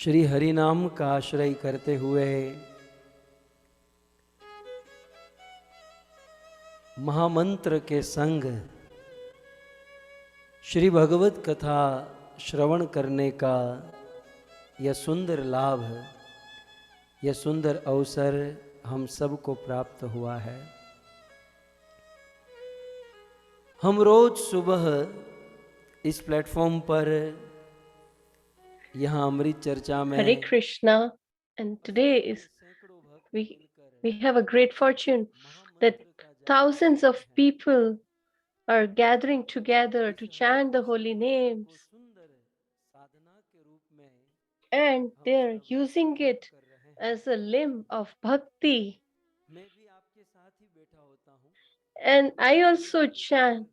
श्री हरि नाम का आश्रय करते हुए महामंत्र के संग श्री भगवत कथा श्रवण करने का यह सुंदर लाभ, यह सुंदर अवसर हम सबको प्राप्त हुआ है। हम रोज सुबह इस प्लेटफॉर्म पर यहाँ अमृत चर्चा में Hare Krishna, and today is we have a great fortune that thousands of people are gathering together to chant the holy names, and they're using it as a limb of bhakti. And I also chant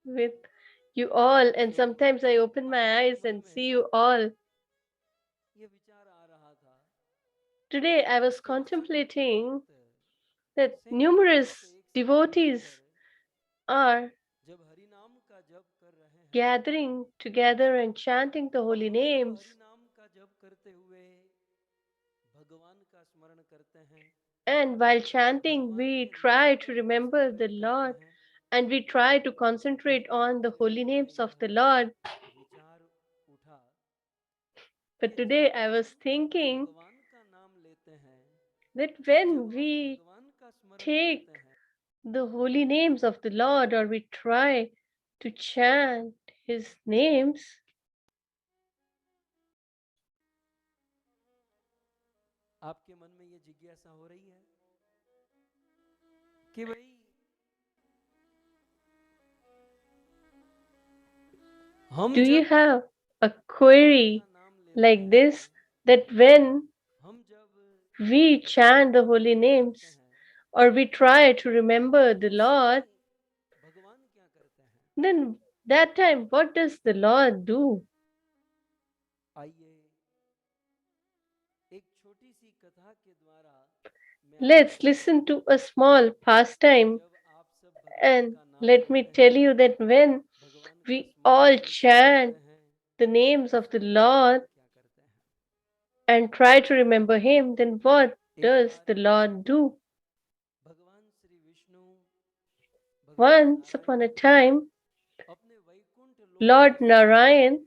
with you all, and sometimes I open my eyes and see you all. Today I was contemplating that numerous devotees are gathering together and chanting the holy names. And while chanting, we try to remember the Lord and we try to concentrate on the holy names of the Lord. But today I was thinking that when we take the holy names of the Lord or we try to chant his names, आपके मन में ये जिज्ञासा हो रही है कि भाई do you have a query like this, that when we chant the holy names or we try to remember the Lord, then that time what does the Lord do? Let's listen to a small pastime, and let me tell you that when we all chant the names of the Lord and try to remember him, then what does the Lord do? Once upon a time, Lord Narayan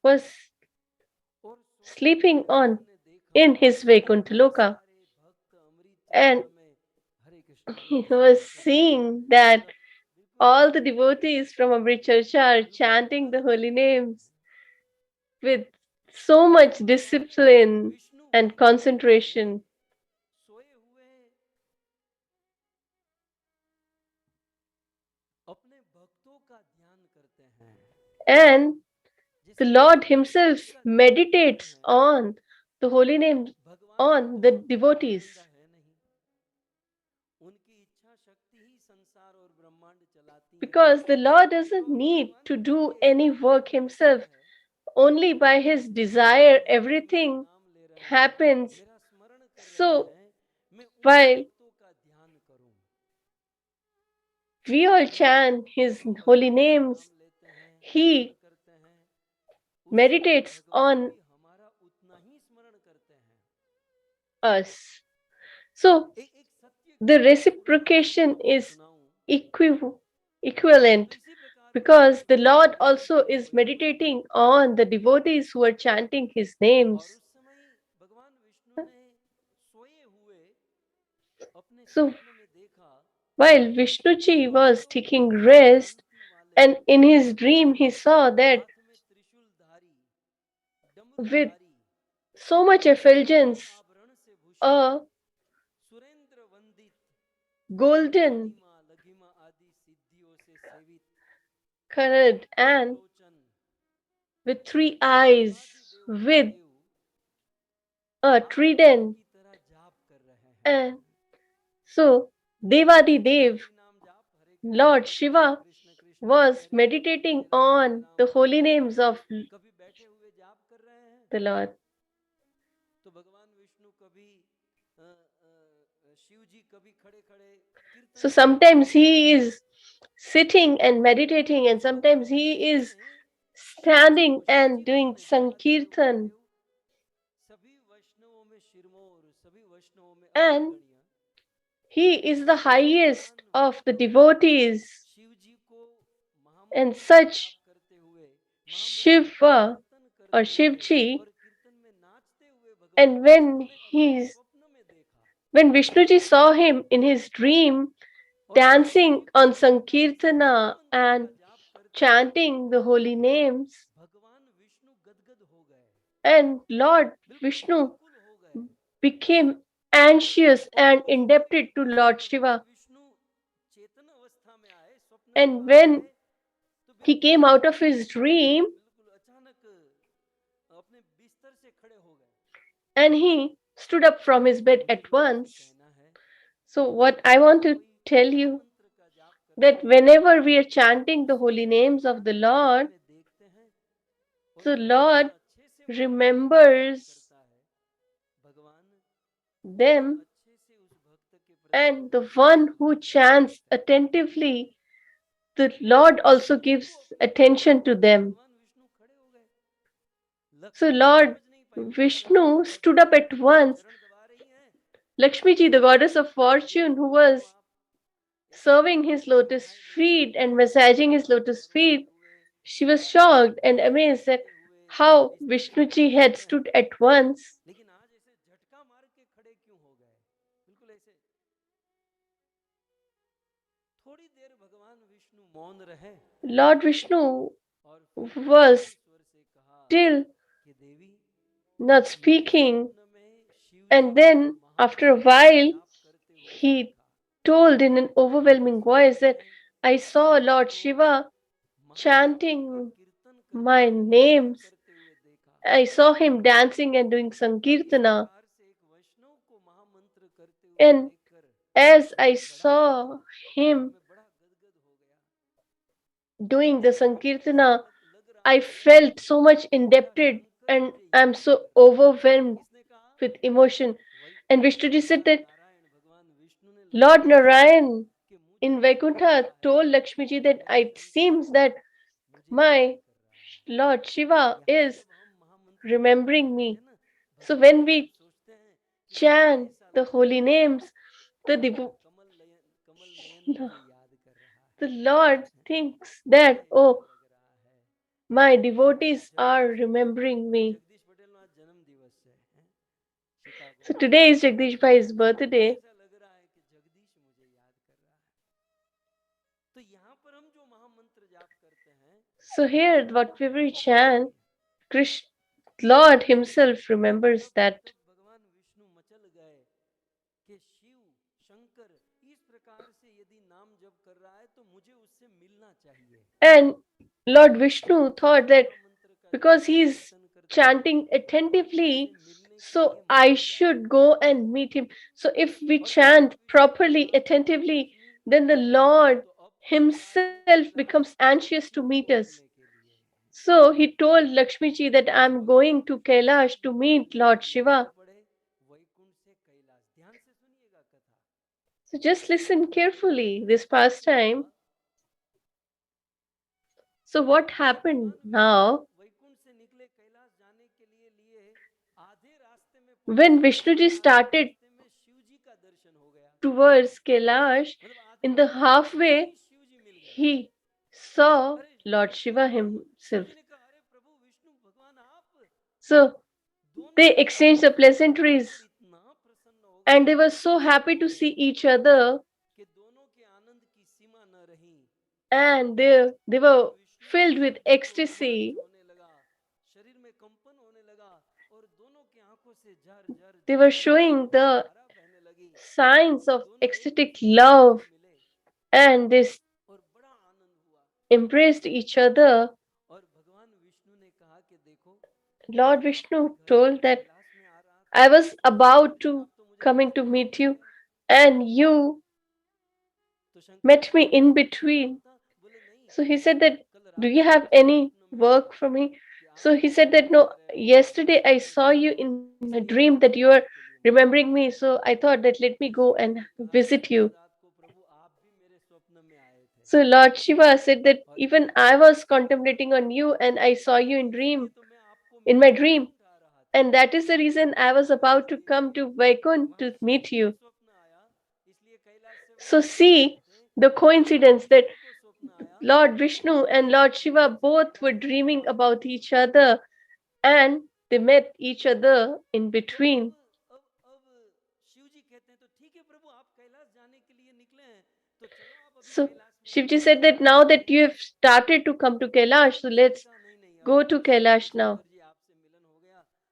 was sleeping in his Vaikuntha Loka, and he was seeing that all the devotees from Amrit Charcha are chanting the holy names with so much discipline and concentration. And the Lord himself meditates on the holy names, on the devotees. Because the Lord doesn't need to do any work himself. Only by his desire everything happens. So while we all chant his holy names, he meditates on us. So the reciprocation is equivalent, because the Lord also is meditating on the devotees who are chanting his names. So while Vishnuji was taking rest, and in his dream he saw that with so much effulgence, a golden colored and with 3 eyes, with a trident, and so Devadi Dev, Lord Shiva, was meditating on the holy names of the Lord. So sometimes he is sitting and meditating, and sometimes he is standing and doing Sankirtan. And he is the highest of the devotees. And such Shiva or Shivji, and when Vishnuji saw him in his dream dancing on Sankirtana and chanting the holy names, and Lord Vishnu became anxious and indebted to Lord Shiva. And when he came out of his dream and he stood up from his bed at once. So, what I want to tell you that whenever we are chanting the holy names of the Lord, the Lord remembers them, and the one who chants attentively, the Lord also gives attention to them. So Lord Vishnu stood up at once. Lakshmi ji, the goddess of fortune, who was serving his lotus feet and massaging his lotus feet, she was shocked and amazed at how Vishnu ji had stood at once. Lord Vishnu was still not speaking, and then after a while he told in an overwhelming voice that I saw Lord Shiva chanting my names. I saw him dancing and doing Sankirtana. And as I saw him doing the Sankirtana, I felt so much indebted and I'm so overwhelmed with emotion. And Vishnuji said that Lord Narayan in Vaikuntha told Lakshmiji that it seems that my Lord Shiva is remembering me. So when we chant the holy names, the the Lord thinks that, oh, my devotees are remembering me. So today is Jagdish Bhai's birthday. So here, whatever we chant, Krishna, Lord Himself remembers that. And Lord Vishnu thought that because he's chanting attentively, so I should go and meet him. So if we chant properly, attentively, then the Lord Himself becomes anxious to meet us. So he told Lakshmi ji that I'm going to Kailash to meet Lord Shiva. So just listen carefully this pastime. So what happened now? When Vishnuji started towards Kailash, in the halfway, he saw Lord Shiva himself. So they exchanged the pleasantries and they were so happy to see each other, and they were filled with ecstasy. They were showing the signs of ecstatic love and they embraced each other. Lord Vishnu told that I was about to coming to meet you and you met me in between. So he said that, do you have any work for me? So he said that, no, yesterday I saw you in my dream that you are remembering me. So I thought that let me go and visit you. So Lord Shiva said that even I was contemplating on you and I saw you in my dream. And that is the reason I was about to come to Vaikunt to meet you. So see the coincidence that Lord Vishnu and Lord Shiva both were dreaming about each other and they met each other in between. So Shivji said that now that you have started to come to Kailash, so let's go to Kailash now.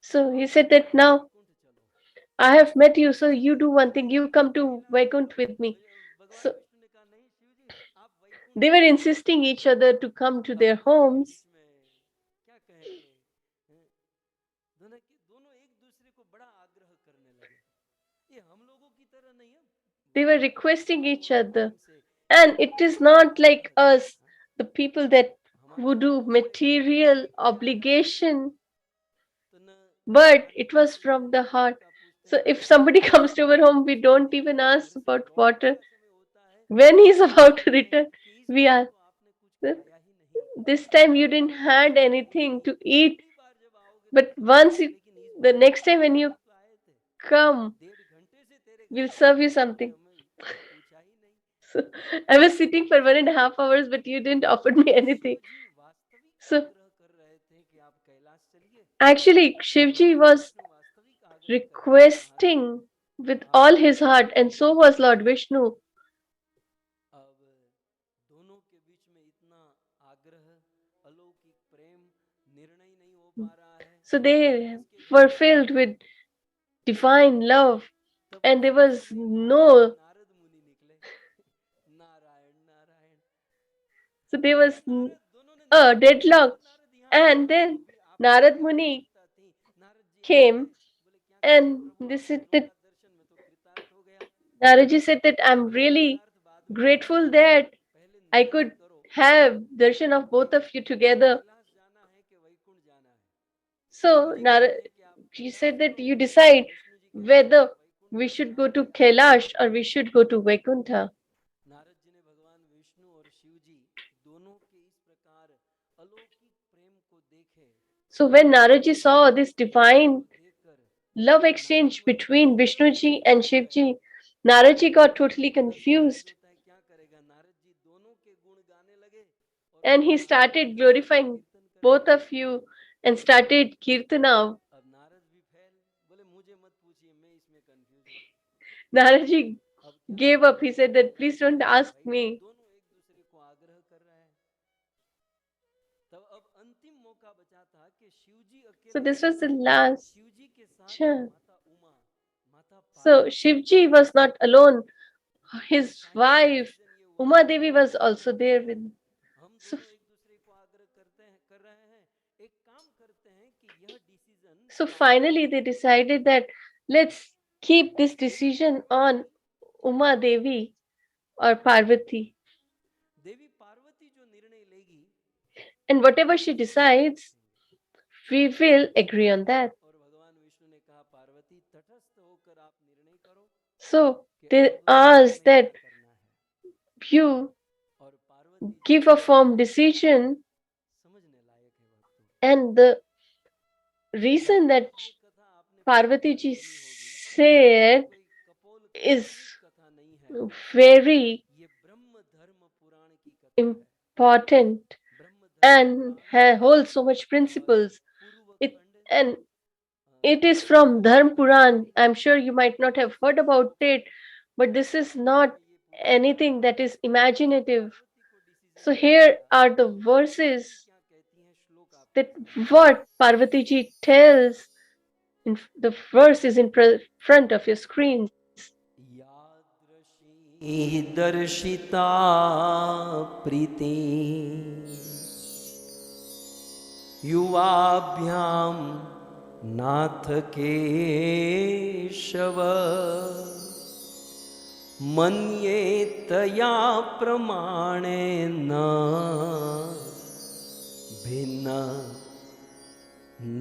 So he said that now I have met you, so you do one thing, you come to Vaikunt with me. So they were insisting each other to come to their homes. They were requesting each other. And it is not like us, the people that who do material obligation, but it was from the heart. So if somebody comes to our home, we don't even ask about water. When he's about to return, we ask, this time you didn't had anything to eat, but the next time when you come, we'll serve you something. So I was sitting for 1.5 hours, but you didn't offer me anything. So actually, Shivji was requesting with all his heart, and so was Lord Vishnu. So they were filled with divine love, and there was no, so there was a deadlock. And then Narad Muni came, and they said that Naraji said that I'm really grateful that I could have darshan of both of you together. So she said that you decide whether we should go to Kailash or we should go to Vaikuntha. So when Naraji saw this divine love exchange between Vishnuji and Shivji, Naraji got totally confused and he started glorifying both of you and started kirtana. Naraji gave up. He said that please don't ask me. So this was the last chance. So Shivji was not alone. His wife Uma Devi was also there with him. So, so finally they decided that let's keep this decision on Uma Devi or Parvati. And whatever she decides, we will agree on that. So they asked that you give a firm decision, and the reason that Parvati ji said is very important and holds so much principles. And it is from Dharm Puran. I'm sure you might not have heard about it, but this is not anything that is imaginative. So here are the verses that what Parvati ji tells. The verse is in front of your screens. दर्शिता प्रीति युवाभ्याम नाथ केशव मन्ये तया प्रमाणेन भिन्न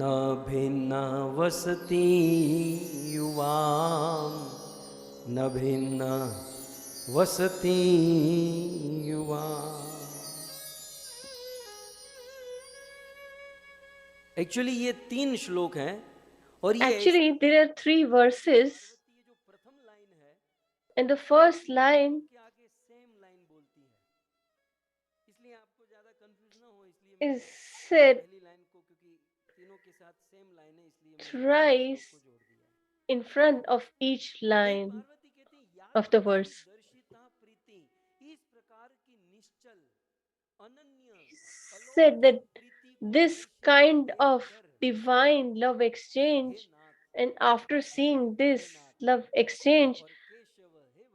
न भिन्न वसति युवाम न भिन्न वसती युवा। एक्चुअली ये 3 श्लोक हैं और ये Actually, there are 3 verses, जो प्रथम लाइन है and the first line के आगे सेम लाइन बोलती है, इसलिए आपको ज्यादा कंफ्यूज ना हो, इसलिए is said पहली लाइन को, क्योंकि तीनों के साथ सेम लाइन है, इसलिए मैंने thrice को जोड़ दिया। in front of each line Parvati कहती है, याद of the verse. दर्शिता प्रीति, इस प्रकार की निश्चल अनन्य Said that this kind of divine love exchange, and after seeing this love exchange,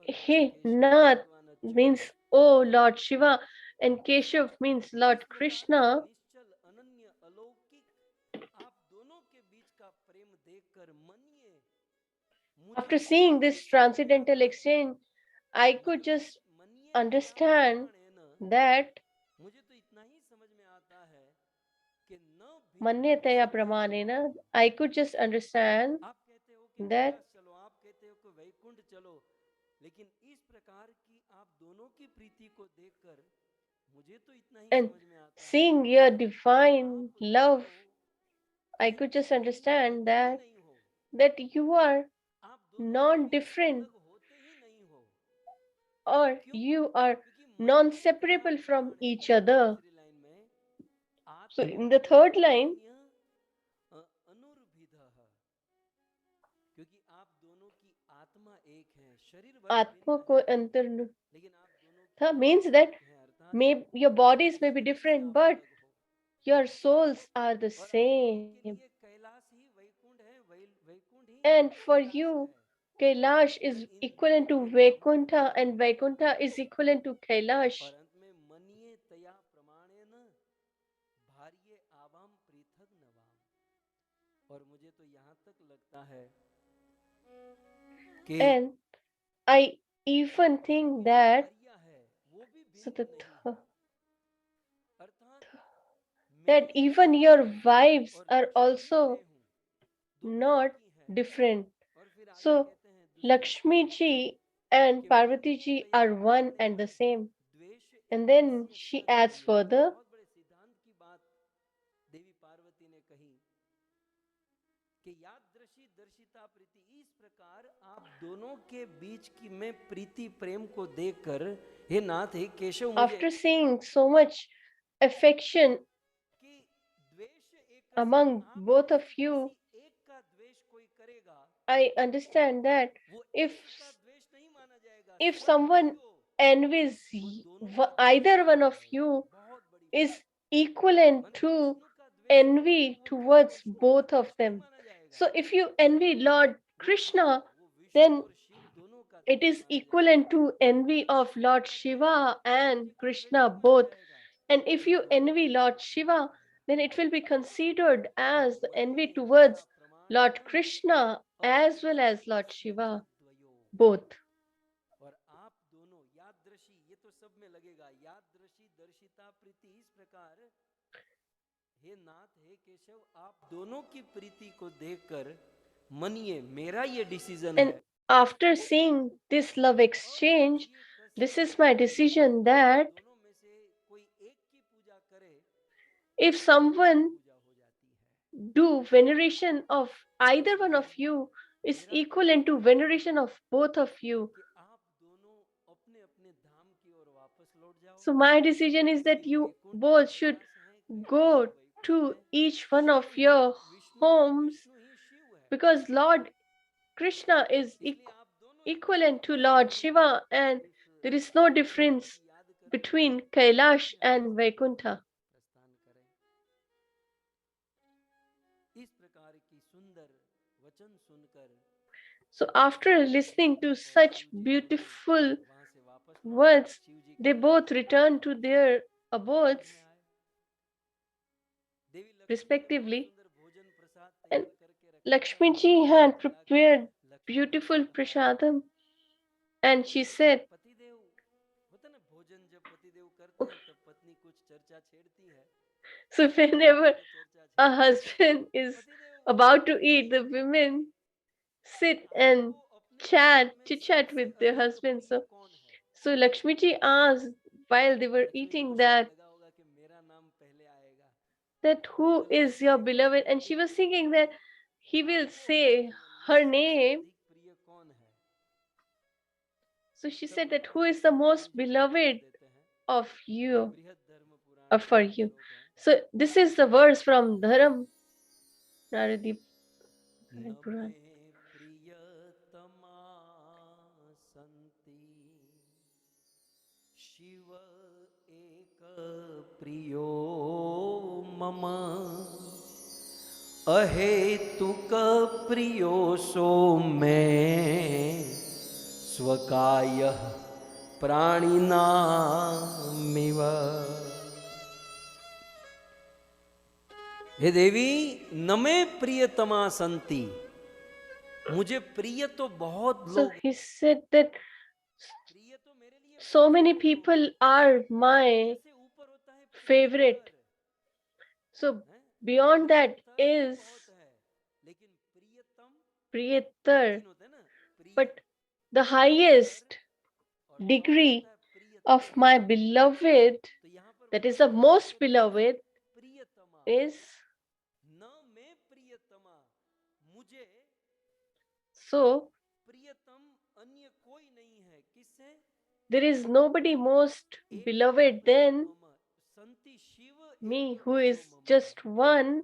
He Nath means oh Lord Shiva, and Keshav means Lord Krishna. निश्चल अनन्य अलौकिक आप दोनों के बीच का प्रेम देखकर मनिए। After seeing this transcendental exchange, I could just understand that मुझे तो इतना ही समझ में आता है कि न Manyataya Pramanena, I could just understand आप कहते हो कि that, कैलाश चलो, आप कहते हो कि वैकुंठ चलो, लेकिन इस प्रकार की आप दोनों की प्रीति को देखकर मुझे तो इतना ही and समझ में आता है seeing your divine आप love, दोनों I could just एक understand होते ही that नहीं हो, that you are आप दोनों non-different, अलग होते ही नहीं हो। or क्यों? you are क्योंकि non-separable from each other. तीसरी लाइन में So in the third line, अनुर्भिदः, क्योंकि आप दोनों की आत्मा एक है, शरीर Atma ko antar, लेकिन आप दोनों की means that है, अर्थात your bodies may be different, but your souls are the और same. के लिए कैलाश ही वैकुंठ है, वैकुंठ ही And for कैलाश you, है। Kailash is equivalent to Vaikuntha, and Vaikuntha is equivalent to Kailash. और अंत में मनिये तया प्रमाणेन भार्ये आवाम पृथक नवाम। और मुझे तो यहाँ तक लगता है कि And I even think that भार्या है वो भी so भिन्न नहीं, अर्थात that even your wives are also not different. और फिर आगे So कहते हैं दूसरी Lakshmi ji and Parvati ji are one and the same. द्वेष And then she adds further, बहुत बड़े सिद्धांत की बात देवी पार्वती ने कही कि याद दृषि दर्शिता प्रीति, इस प्रकार आप दोनों के बीच की मैं प्रीति प्रेम को देखकर हे नाथ हे केशव, मुझे after seeing so much affection कि द्वेष एक among both of you, एक का द्वेष कोई करेगा I understand that वो if एक का द्वेष नहीं माना जाएगा, if someone envies either one of you बहुत बड़ी is equivalent to envy towards both of them. So if you envy Lord Krishna, then it is equivalent to envy of Lord Shiva and Krishna both. And if you envy Lord Shiva, then it will be considered as the envy towards Lord Krishna as well as Lord Shiva both. और आप दोनों याद दृषि, ये तो सब में लगेगा, याद दृषि दर्शिता प्रीति, इस प्रकार हे नाथ हे केशव, आप दोनों की प्रीति को देखकर मनिए, मेरा ये डिसीजन And है। after seeing this love exchange, this is my decision that दोनों में से कोई एक की पूजा करे, if someone पूजा हो जाती है। do veneration of either one of you is equivalent to veneration of both of you. कि आप दोनों अपने अपने धाम की ओर वापस लौट जाओ। So my decision is that you both should go to each one of your homes, because Lord Krishna is equivalent to Lord Shiva, and there is no difference between Kailash and Vaikuntha. प्रस्थान करें। इस प्रकार की सुंदर वचन सुनकर So after listening to such beautiful words, they both returned to their abodes respectively. And Lakshmi ji had prepared beautiful prasadam, and she said, पतिदेव होता ना, भोजन जब पतिदेव करते हैं तब पत्नी कुछ चर्चा छेड़ती है। so whenever a husband is about to eat, the women sit and chit chat with their husband. So So Lakshmiji asked while they were eating that who is your beloved? And she was thinking that he will say her name. So she said that who is the most beloved of you or for you? So this is the verse from Dharam Naradeep Puran. Shiv एक प्रियो मम अहेतुक प्रियो सो मैं स्वकाय प्राणिनामिव। हे देवी नमे प्रियतमा संति, मुझे प्रिय तो बहुत So लोग, he said that so many people are my favorite. So beyond that is Priyatar, but the highest degree of my beloved, that is the most beloved, is so there is nobody most beloved than me, who is just one.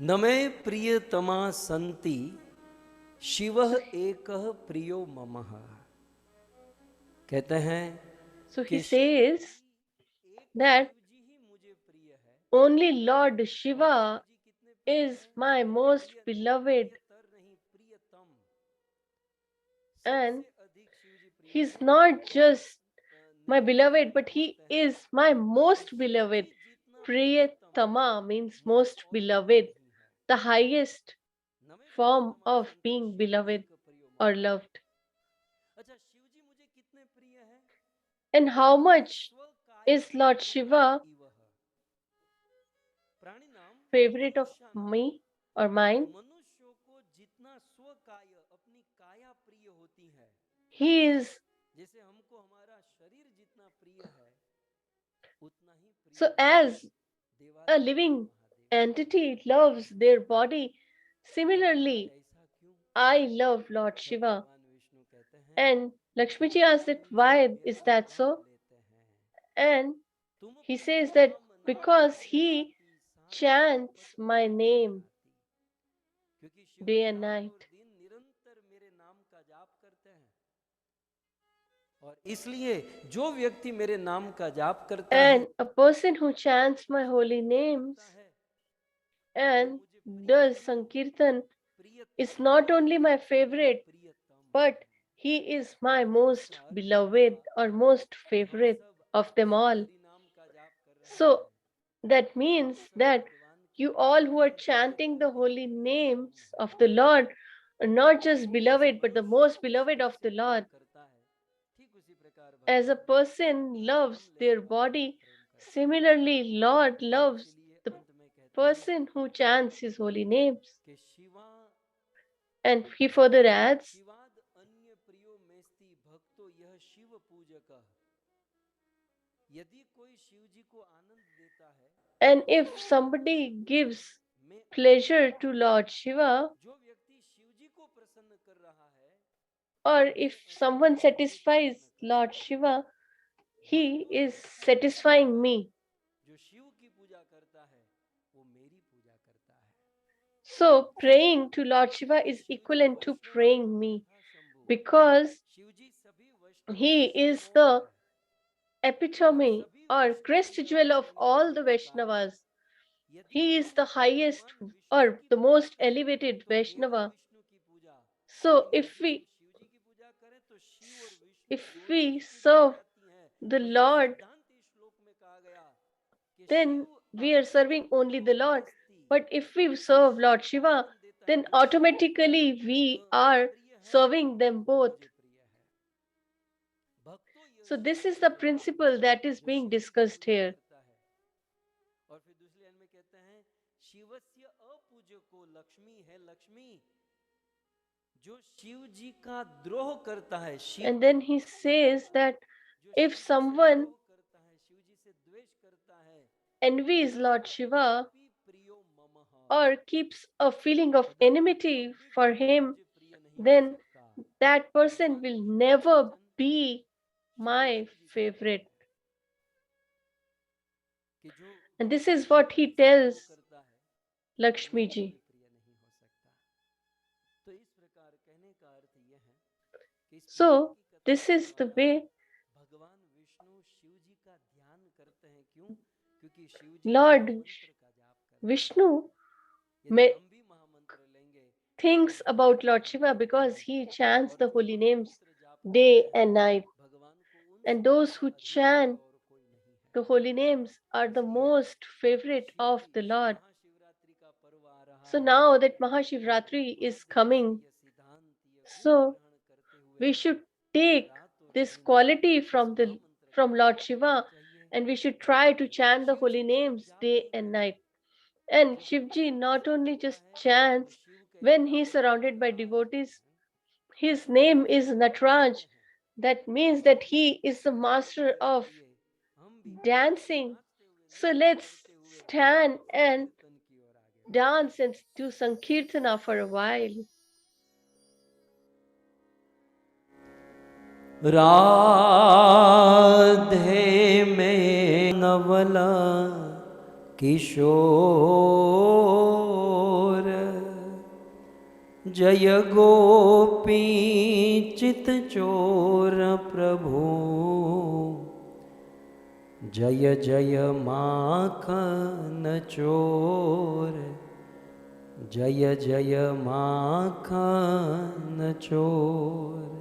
नमे प्रियतमा संति शिवः एकः प्रियो ममः। कहते हैं So he says that only Lord Shiva is my most beloved, and he's not just my beloved, but he is my most beloved. Priyatama means most beloved, the highest form of being beloved or loved. And how much is Lord Shiva favorite of me or mine? He is. So as a living entity loves their body, similarly I love Lord Shiva. And Lakshmiji asked that why is that so? And he says that because he chants my name day and night. और इसलिए जो व्यक्ति मेरे नाम का जाप करता And a person who chants my holy names and does Sankirtan is not only my favorite, but he is my most beloved or most favorite of them all. So that means that you all who are chanting the holy names of the Lord are not just beloved, but the most beloved of the Lord. As a person loves their body, similarly, Lord loves the person who chants his holy names. And he further adds, and if somebody gives pleasure to Lord Shiva, or if someone satisfies Lord Shiva, he is satisfying me. So praying to Lord Shiva is equivalent to praying me, because he is the epitome or crest jewel of all the Vaishnavas. He is the highest or the most elevated Vaishnava. So if we serve the Lord, then we are serving only the Lord. But if we serve Lord Shiva, then automatically we are serving them both. So this is the principle that is being discussed here. और फिर दूसरी line में कहते हैं शिवस्य अपूज्य को लक्ष्मी है लक्ष्मी जो शिव जी का द्रोह करता है Shiv And then he says that if someone envies Lord Shiva or keeps a feeling of enmity for him, then that person will never be my favorite. And this is what he tells Lakshmi ji. So this is the way Lord Vishnu thinks about Lord Shiva because he chants the holy names day and night. And those who chant the holy names are the most favorite of the Lord. So now that Mahashivratri is coming, so we should take this quality from Lord Shiva, and we should try to chant the holy names day and night. And Shivji not only just chants when he is surrounded by devotees, his name is Natraj. That means that he is the master of dancing. So let's stand and dance and do Sankirtana for a while. Radhe में नवला किशोर जय गोपी चित चोर प्रभु जय जय माखन चोर जय जय माखन चोर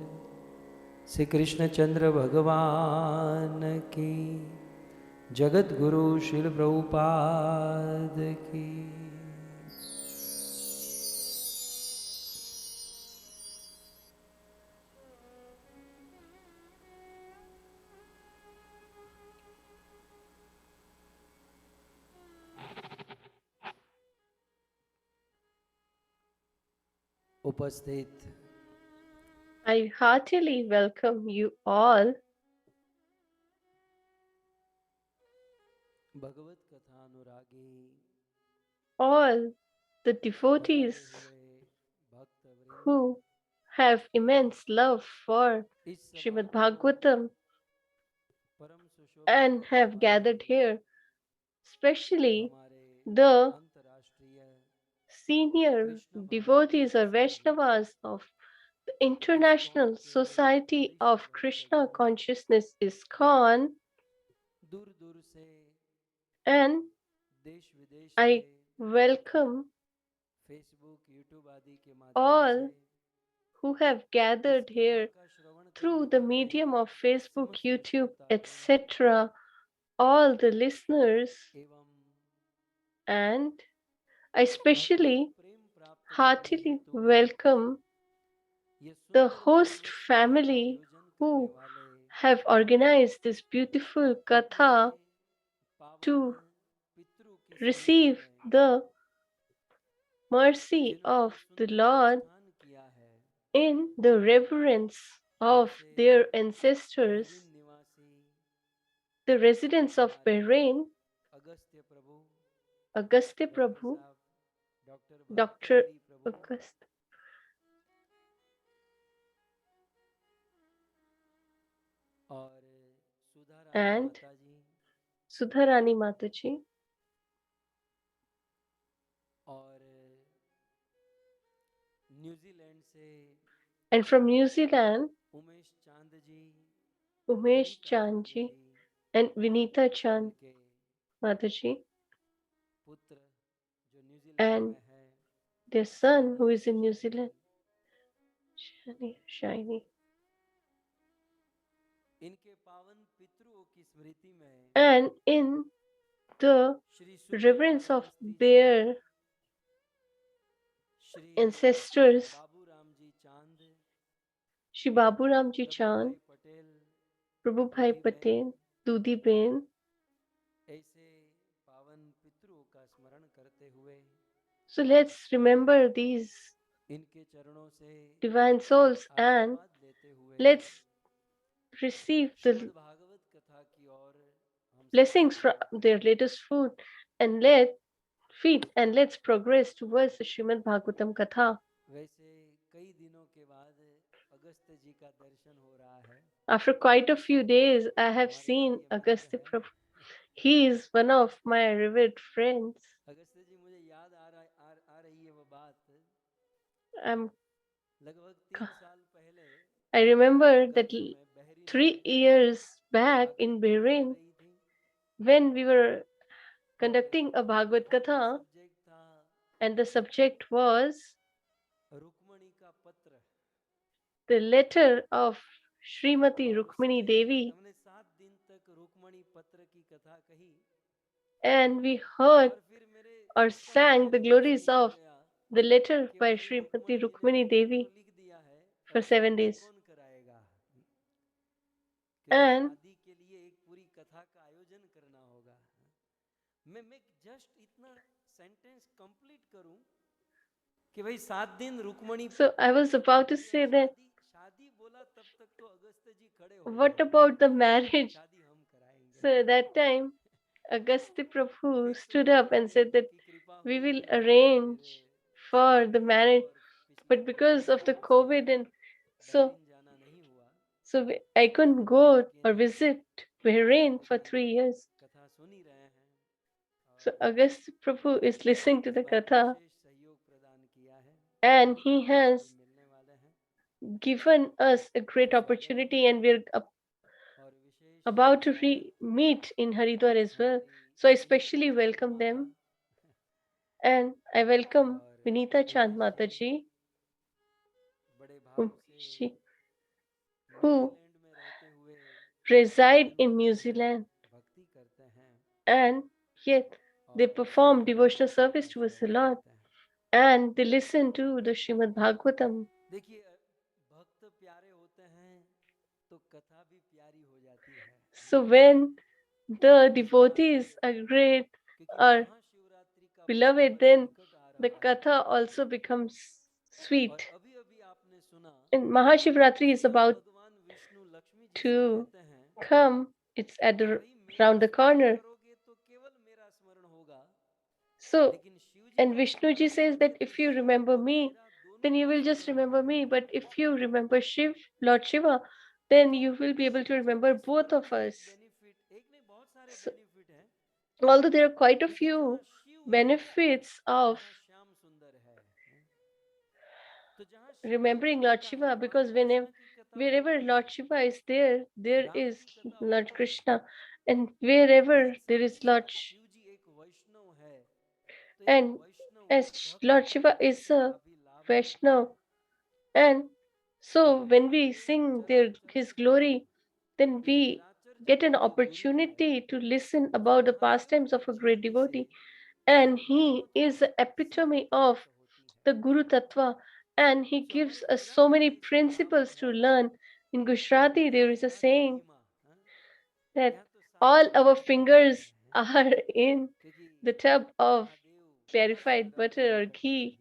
श्री कृष्ण चंद्र भगवान की जगत गुरु श्रील प्रभुपाद की उपस्थित I heartily welcome you all. भगवत कथा अनुरागी All the devotees who have immense love for Shrimad Bhagavatam and have gathered here, especially the senior devotees or Vaishnavas of the International Society of Krishna Consciousness Iskcon, and I welcome all who have gathered here through the medium of Facebook, YouTube, etc., all the listeners, and I especially heartily welcome the host family who have organized this beautiful katha to receive the mercy of the Lord in the reverence of their ancestors, the residents of Bahrain, Agastya Prabhu, Dr. Agast, and Sudharani Mataji, and from New Zealand, Umesh Chandji and Vinita Chand Mataji, and their son who is in New Zealand. shiny. इनके पावन पितरों की स्मृति में And in the Shri Sukhdev reverence of Agasti ji, their Shri ancestors, Babu Ram ji चांद, Shri Babu Ramji प्रभु Chand, भाई Patel, Prabhu Bhai दूधी बहन, Patel, Dudi Ben. ऐसे पावन पितरों का स्मरण करते हुए So let's remember these इनके चरणों से divine souls and आशीर्वाद लेते हुए let's receive the Shrimad Bhagavat कथा की ओर हम blessings from सबको their latest food and let feed and let's progress towards the Shrimad Bhagavatam Katha. वैसे कई दिनों के बाद अगस्त्य जी का दर्शन हो रहा है. After quite a few days, I have हमारे seen प्रिय मित्र Agastya हैं. Prabhu. He is one of my revered friends. Agastya जी, मुझे याद आ रही है वो बात. I'm, लगभग 3 साल पहले I remember that गर्मियों में बहरीन 3 में years back in भागवत कथा हो Bahrain, रही थी when we were और conducting a Bhagavad कथा का Katha, सब्जेक्ट था and the subject was Rukmini का पत्र. the letter of Srimati और उस Rukmini समय Devi, हमने 7 दिन तक रुक्मणी पत्र की कथा कही and we heard और फिर मेरे or एकदम sang दिल the में glories संकल्प of गया the letter कि by भाई Srimati रुक्मणी जी ने Rukmini पत्र तो Devi लिख दिया है for अब 7 शादी days. कौन कराएगा, क्योंकि And शादी के लिए एक पूरी कथा का आयोजन करना होगा. मैं जस्ट इतना सेंटेंस कंप्लीट करूं कि भाई 7 दिन Rukmini so I was about to say that शादी बोला तब तक तो अगस्त्य जी खड़े हो what गए. about the marriage? शादी हम कराएंगे. So at that time, Agastya Prabhu फिर तो stood up and said Mahadev ji that की कृपा we हुई will कि महाराज arrange फिर for समय the मिला marriage, और पिछले but 3 because of the साल से COVID and so बहरीन जाना नहीं हुआ. I couldn't go or लेकिन visit Bahrain for अभी 3 years. कथा सुन ही रहे हैं So और Agastya Prabhu is listening to इस the बार Katha विशेष सहयोग प्रदान किया है. and he अभी has मिलने वाले हैं given us a great इस जगह opportunity and we're और विशेष about to स्वागत meet in Haridwar as well. हमारी So I विनीता especially चांद welcome माता them and I welcome और Vinita Chand पूज्य श्री Mataji, बड़े whom भाव से who न्यूजीलैंड में रहते हुए reside भजन in New करते हैं, Zealand भक्ति करते हैं and yet they और perform devotional भागवत service का towards the श्रवण Lord करते हैं. and they listen to the Shrimad Bhagavatam. देखिए, भक्त प्यारे होते हैं तो कथा भी प्यारी हो जाती है. So when the इस बार devotees are great क्योंकि or महाशिवरात्रि का beloved, पर्व then निकट आ the रहा है Katha also becomes और sweet. अभी अभी आपने सुना And Mahashivratri is स्वयं about भगवान विष्णु लक्ष्मी जी से to कहते हैं come. It's at कि the भाई मेरा round the स्मरण corner. करोगे तो केवल मेरा स्मरण होगा, So, लेकिन शिव जी and का Vishnuji स्मरण says that करोगे तो if you शिव remember और me, मेरा दोनों then you का will just स्मरण remember होगा. me. But if you remember Lord Shiva, then you will be able to Shiv ji remember के both स्मरण of में us. एक बेनिफिट, एक नहीं बहुत सारे So, बेनिफिट हैं, although there are quite a क्योंकि जहाँ few शिव है benefits of वहाँ श्याम सुंदर है. तो जहाँ शिव जी remembering की Lord कथा है Shiva, वहाँ because कृष्ण की कथा wherever होती है, Lord Shiva is there, there Ram is की कथा Lord होती है. Krishna, and wherever लेकिन there साथ is ही साथ शिव जी एक वैष्णव है, तो एक and वैष्णव as एक भक्त Lord को Shiva उनकी is a कथा भी लाभ देती Vaishnav, है. and तो so when we Mahadev sing चराचर His जगत, glory, then इस we चराचर get जगत an के गुरु है. opportunity to listen तो about the महादेव pastimes की of a great छाती से devotee, and he Bhagavat is की the सीधी epitome of प्राप्त होती है. the Guru Tattva, and he तो gives हमारे us so गुजराती में many ऐसी कहावत principles to है learn. In कि Gujarati, there Baliye is a हाथ saying घीमा, हाँ? that यहाँ तो सारा all our घी घी है, fingers are in क्योंकि the tub of Mahadev clarified Mahashivratri butter or निकट आ ghee. रही है.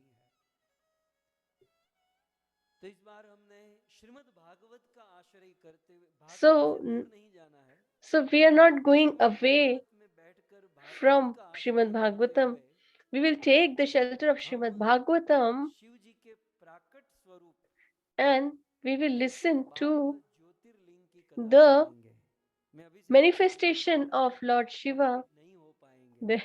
तो इस बार हमने श्रीमद् भागवत का आश्रय करते हुए भागवत So, से दूर नहीं जाना है. so we are not going Shrimad away Bhagavat में बैठकर भागवत from का Shrimad आश्रय करते Bhagavatam. हुए We will take the shelter of हम Shrimad Bhagavatam शिव जी के प्राकट स्वरूप and we will ऐसे listen 12 to ज्योतिर्लिंग की कथा the सुनेंगे. मैं अभी से बता दूं manifestation हम of Lord Shiva, कंप्लीट नहीं हो पाएंगे the,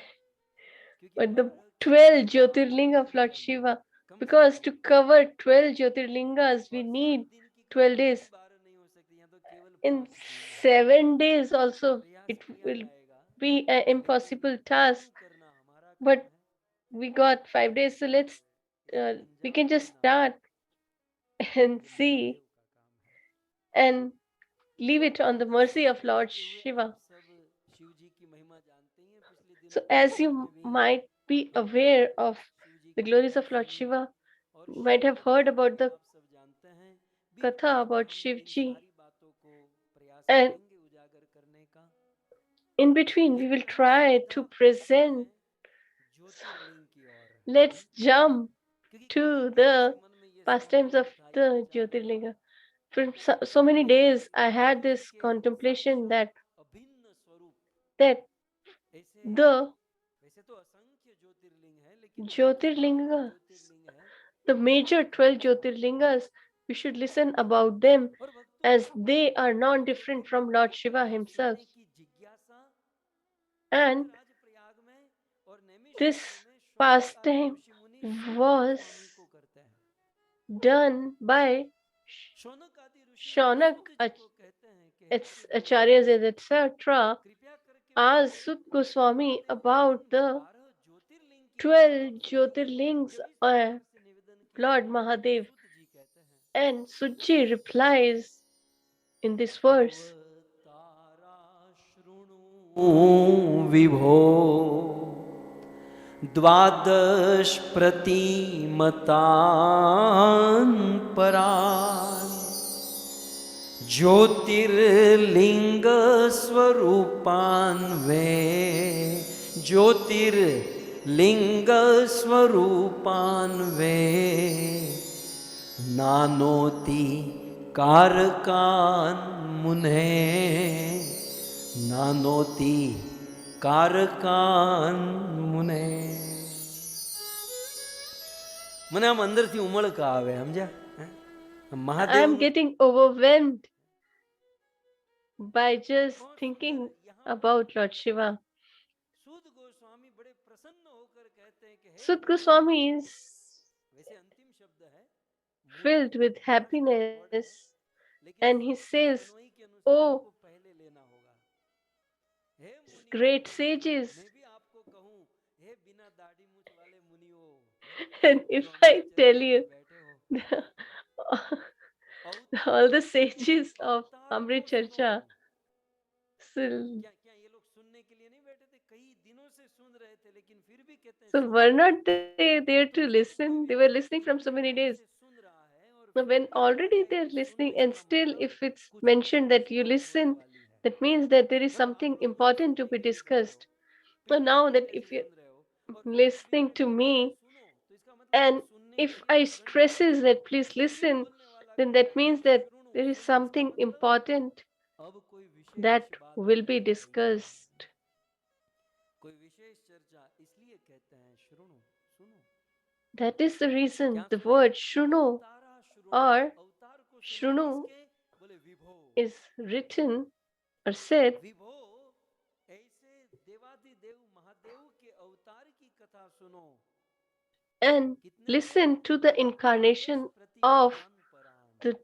क्योंकि the बारह की 12 कथा 12 Jyotirling दिन of Lord लगेंगे Shiva. कम से Because come. to cover 12 Jyotirlingas, we और 7 need दिन की 12 कथा भी days. 12 नहीं हो सकती, यहाँ तो केवल In 5 दिन है. 7 days also, प्रयास it किया will जाएगा, be an लेकिन impossible task. शुरू करना हमारा काम But है we got 5 days, so let's और इसे we अंजाम can just देना start. and see and leave it on the mercy of Lord Shiva. So, as you might be aware of the glories of Lord Shiva, you might have heard about the Katha about Shivji, and in between, we will try to present. Let's jump to the pastimes of the Jyotirlinga. For so many days, I had this contemplation that the Jyotirlingas, the major 12 Jyotirlingas, we should listen about them as they are non-different from Lord Shiva himself. And this pastime was done by Shaunak, its Acharyas, etc., asked Sut Goswami about the 12 Jyotirlings of Lord Mahadev. And Sutji replies in this verse, विभो द्वादश प्रतिमतान् परान् ज्योतिर्लिंग स्वरूपान् वे ज्योतिर्लिंग स्वरूपान् वे नानोति कारकान् मुने नानोति कारकान् मुने મને આમ અંદરથી ઉમળકા આવે સમજ્યા I am getting overwhelmed by just thinking about Lord Shiva. Sut Goswami is filled with happiness and he says, "Oh, great sages." And if I tell you all the sages of Amrit Charcha, so were not they there to listen? They were listening from so many days. When already they're listening, and still if it's mentioned that you listen, that means that there is something important to be discussed. So now that if you're listening to me, and if I stresses that please listen, then that means that there is something important that will be discussed. That is the reason the word Shrunu or Shrunu is written or said. And listen to the incarnation of the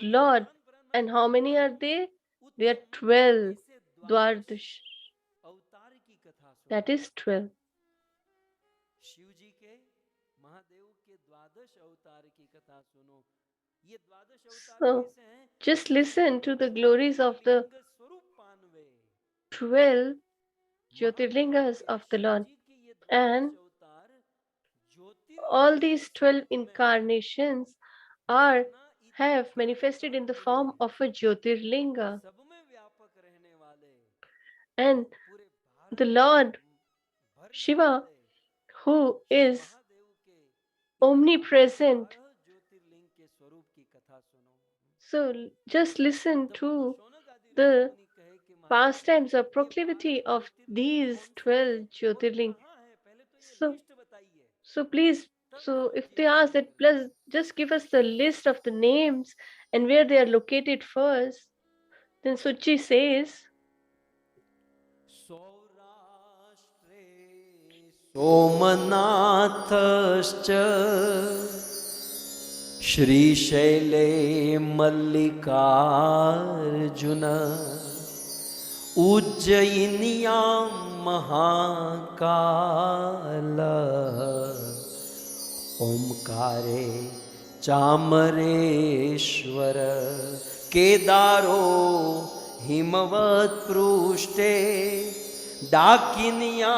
Lord. And how many are they? They are 12. Dwardash. That is 12. So, just listen to the glories of the 12 Jyotirlingas of the Lord. And all these 12 incarnations have manifested in the form of a Jyotirlinga. And the Lord Shiva, who is omnipresent. So just listen to the pastimes or proclivity of these 12 Jyotirling. So please, so if they ask that, please just give us the list of the names and where they are located first, then Suchi says, सोमनाथश्च श्रीशैले Mallikarjun उज्जयिन्यां Mahakal ओंकारे चामरेश्वर केदारो Himvat पृष्ठे डाकिन्या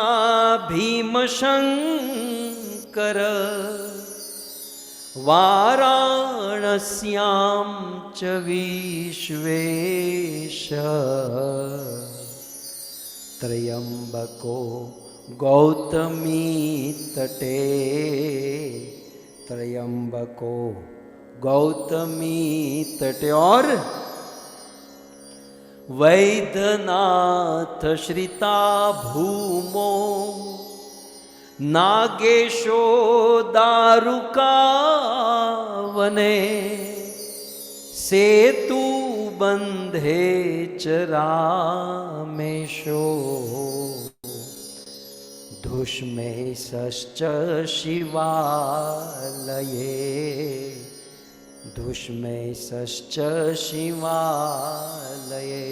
भीमशंकर वाराणस्यां च विश्वेश त्रयंबको गौतमी तटे त्रयंबको गौतमी तटे और वैद्यनाथ श्रिता भूमो नागेशो दारुकावने सेतु बंधे च रामेशो धुष्मेशश्च शिवालये धुष्मेशश्च शिवालये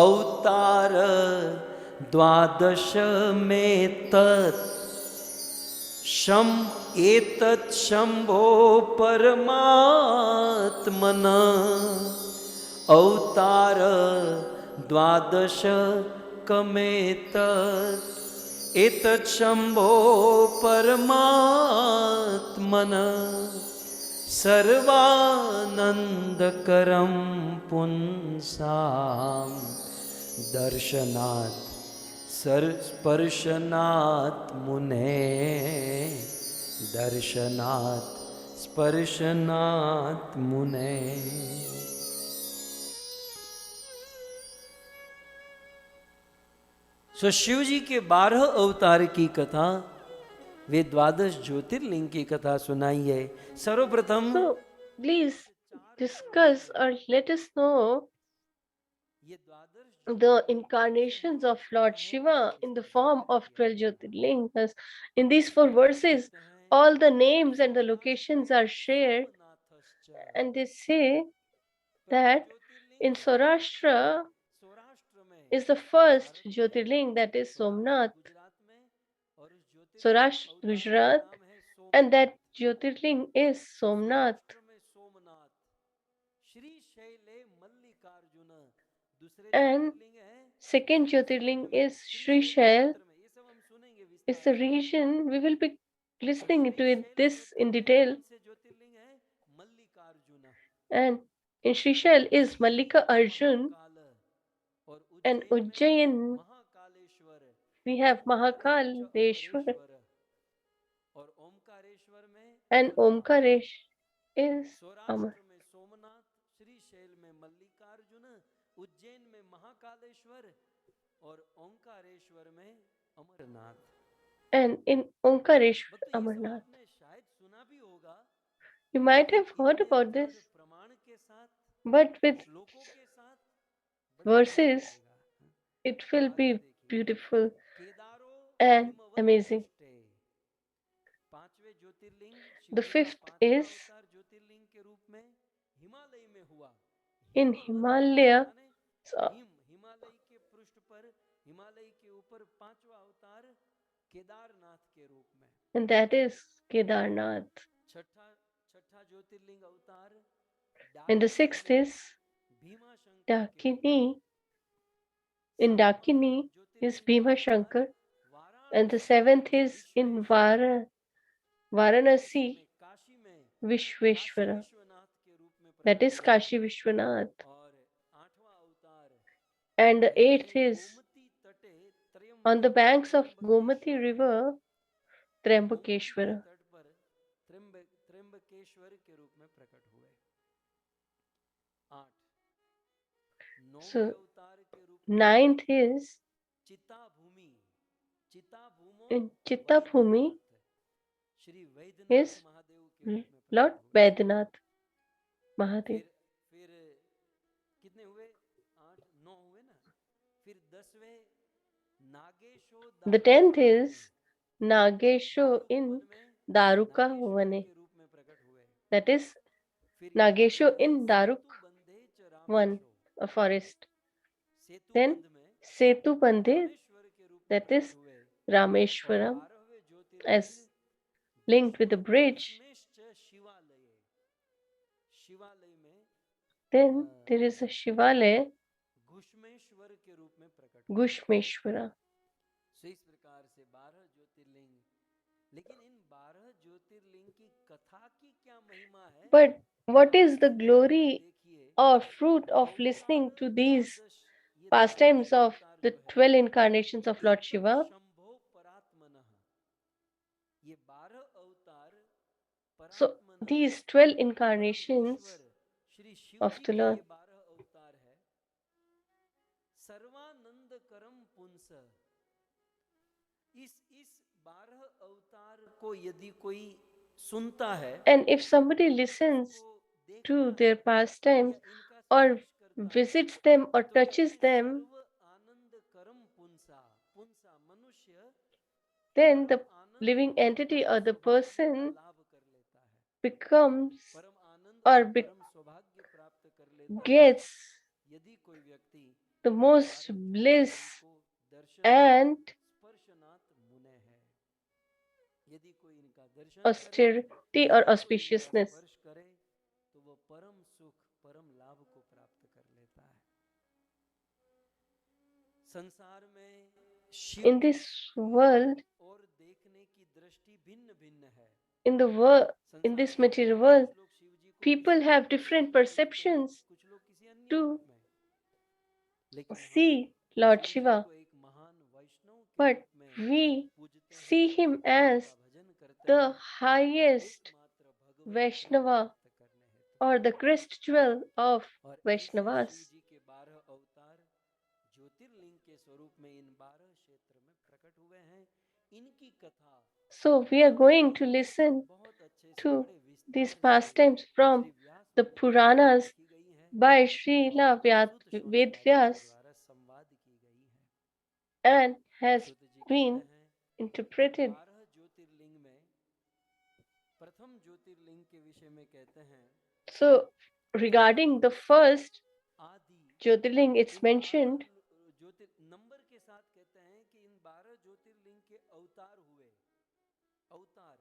अवतार द्वादश में तत् एतत् शंभो परमात्मन अवतार द्वादश कमेतत् एतत् शंभो परमात्मन सर्वानंदकरं पुंसां दर्शनात् स्पर्शनात् मुने दर्शनात् स्पर्शनात् मुने। सो शिव जी के 12 अवतार की कथा, वे 12 ज्योतिर्लिंग की कथा सुनाई है। सर्वप्रथम So please discuss or let us know the incarnations of Lord Shiva in the form of 12 Jyotirlingas. In these 4 verses, all the names and the locations are shared, and they say that in Saurashtra is the first Jyotirling, that is Somnath, Saurashtra, Gujarat, and that Jyotirling is Somnath. And second Jyotirling is Srishal. It's the region we will be listening to it this in detail. And in Srishal is Mallika Arjun, and Ujjain we have Mahakaleshwar, and Omkaresh is Amar. Ujjain में महाकालेश्वर और ओंकारेश्वर में Amarnath. And in Omkareshwar, Amarnath. You might have heard about this, but with verses, it will be beautiful and amazing. The 5th is in Himalaya. Himalaya के पृष्ठ पर हिमालय के ऊपर 5वां अवतार केदारनाथ के रूप में, and that is Kedarnath. छठा ज्योतिर्लिंग अवतार, And the 6th is Dakini. In Dakini is Bhima Shankar, and the 7th is in Varanasi Vishweshwara, that is Kashi Vishwanath. And the 8th is on the banks of Gomati river, Triambakeshwara. So 9th is in Chittabhumi is Lord Vaidnath Mahadev. The 10th is Nagesho in Daruka Vane, that is Nagesho in Daruk Van, a forest. Then Setu Bandhe, that is Rameshwaram, as linked with the bridge. Then there is a Shivalaya, Ghushmeshwar के रूप में प्रकट हुआ। Gushmeshwara. सो इस प्रकार से 12 ज्योतिर्लिंग, लेकिन इन 12 ज्योतिर्लिंग की कथा की क्या महिमा है, But what is the आप glory देखिए। or fruit of listening to these pastimes of the 12 incarnations of Lord Shiva? Shambho परात्मनः, ये 12 अवतार So परात्मनः these 12 परम incarnations Ishwar Shri Shiv of ji the के Lord, ये 12 अवतार है। सर्वानंद करम पुंस, इस 12 अवतार को यदि कोई सुनता है, and if somebody listens to their pastimes or visits them or touches them, सर्व आनंद करम पुंसा, पुंसा मनुष्य then the living entity or the person लाभ कर लेता है, becomes परम आनंद or और परम सौभाग्य प्राप्त कर लेता है। gets यदि कोई व्यक्ति the most bliss को दर्शन and स्पर्शनाथ मुने है, यदि कोई इनका दर्शन austerity or auspiciousness. स्पर्श करे तो वो परम सुख परम लाभ को प्राप्त कर लेता है। संसार में शिव In this world, और देखने की दृष्टि भिन्न भिन्न है। in the world, in this material world, people have different perceptions कुछ लोग किसी अन्य to रूप में, लेकिन हम see Lord शिव जी Shiva, को एक महान वैष्णव के but रूप में we पूजते हैं, see him as उनका भजन करते the हैं, highest एकमात्र भगवत Vaishnava प्राप्त करने हेतु। or the crest jewel of और ऐसे Vaishnavas. शिव जी के 12 अवतार ज्योतिर्लिंग के स्वरूप में इन 12 क्षेत्र में प्रकट हुए हैं। इनकी कथा So we are going to listen बहुत अच्छे से to बड़े विस्तार these से pastimes from Shri Vyas the मुनि के द्वारा Puranas लिखी गई है by और Srila सुत स्वामी बाबा के Vedyas द्वारा संवाद की गई है। and has सुत जी been कहते हैं इन interpreted. 12 ज्योतिर्लिंग में प्रथम ज्योतिर्लिंग के विषय में कहते हैं So regarding the first आदि, Jyotirling, it's in 12 mentioned Jyotir number के साथ कहते हैं कि इन 12 ज्योतिर्लिंग के अवतार हुए। अवतार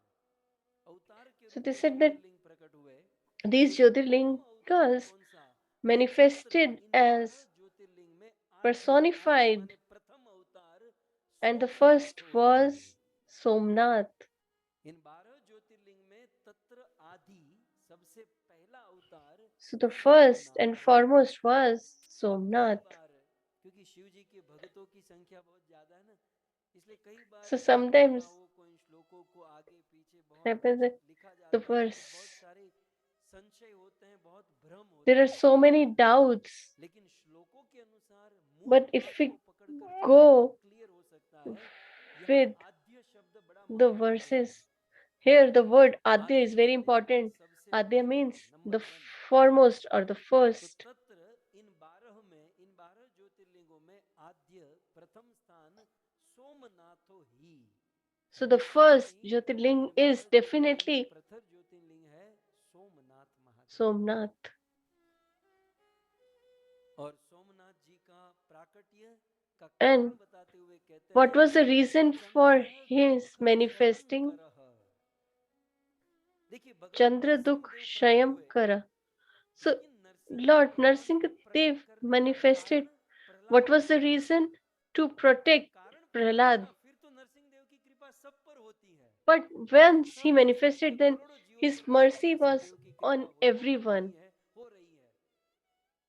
अवतार के So रूप they में said that ज्योतिर्लिंग प्रकट हुए। these तो प्रथम अवतार Jyotirlingas कौन सा? manifested इन 12 as ज्योतिर्लिंग में आद्य personified, माने प्रथम अवतार and the Somnath first he. was Somnath. इन 12 ज्योतिर्लिंग में तत्र आदि सबसे पहला अवतार So the first Somnath and है। foremost was और कई Somnath. बार क्योंकि शिव जी के भक्तों की संख्या बहुत ज्यादा है ना, इसलिए कई बार So इन sometimes कथाओं को इन श्लोकों को आगे पीछे बहुत happens that लिखा the जाता है तो verse, बहुत सारे संशय होते हैं, बहुत भ्रम होते there are हैं, so many doubts, लेकिन श्लोकों के अनुसार मूल but बात if we को पकड़ करके go क्लियर हो सकता है। यहाँ with आद्य शब्द बड़ा the महत्वपूर्ण है। verses, here the word Adya आद्य is very माने important. सबसे Adya पहले, means number the 1। foremost or the तो first. तत्र इन 12 में, इन 12 ज्योतिर्लिंगों में आद्य प्रथम स्थान सोमनाथो ही। So the निश्चय first he Jyotirling in 12 is ज्योतिर्लिंगों में definitely प्रथम ज्योतिर्लिंग है सोमनाथ महादेव। Somnath. और सोमनाथ जी का प्राकट्य का And कारण बताते हुए कहते what हैं was the reason for his चंद्रदुख manifesting? शयंकरः। देखिए भगवान Chandra नरसिंह Dukh देव प्रकट Shayam हुए, Kara. So लेकिन नरसिंह Lord भगवान को Narsingadev प्रकट करने का manifested. कारण प्रहलाद What को was the प्रकट reason? To जब protect कारण प्रहलाद Prahlad. हुआ फिर तो नरसिंह देव की कृपा सब पर होती है। But once he सब manifested, then करोड़ों जीवों his पर mercy नरसिंह was देव की on कृपा हो everyone. रही है, हो रही है।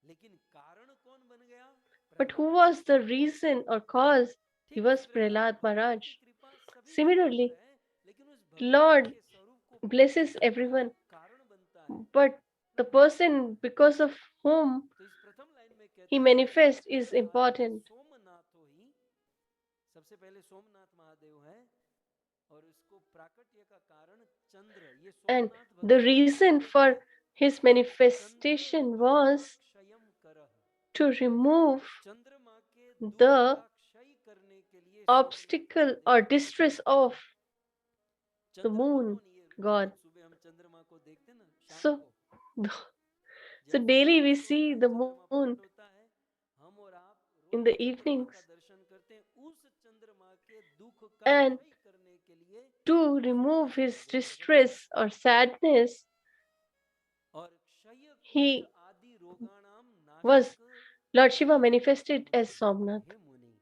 लेकिन कारण कौन बन गया? But who Prahlad. was the reason or cause? He ठीक was इस प्रकार Prahlad भगवान Maharaj. की कृपा सभी जीवों Similarly, पर है, लेकिन उस भगवान Lord के स्वरूप को blesses पाने का everyone, कारण बनता है। but the person because of whom तो इस प्रथम लाइन में कहते he हैं manifests is तत्र आदि important. सोमनाथो ही, सबसे पहले सोमनाथ महादेव है और इसको प्राकट्य का कारण चंद्र, ये And सोमनाथ the भगवान reason प्राकट्य for है his चंद्र manifestation दुख was क्षयम करह। to remove चंद्रमा के दुख the का क्षय करने के लिए सोमनाथ obstacle महादेव or प्रकट distress हुए। of the चंद्रमा moon कौन? ये god. रोज सुबह हम चंद्रमा को देखते हैं ना, शाम So, को so जब daily सूर्य we अस्त see होता है, the चंद्रमा moon प्रकट होता है, हम और आप in रोज the चंद्रमा evenings, का दर्शन करते हैं। उस चंद्रमा के दुख का and क्षय करने के लिए to Somnath remove his Mahadev प्रकट हुए। distress or sadness, और क्षय कुष्ठ he आदि रोगाणाम was Lord Shiva manifested as Somnath. हे मुनि,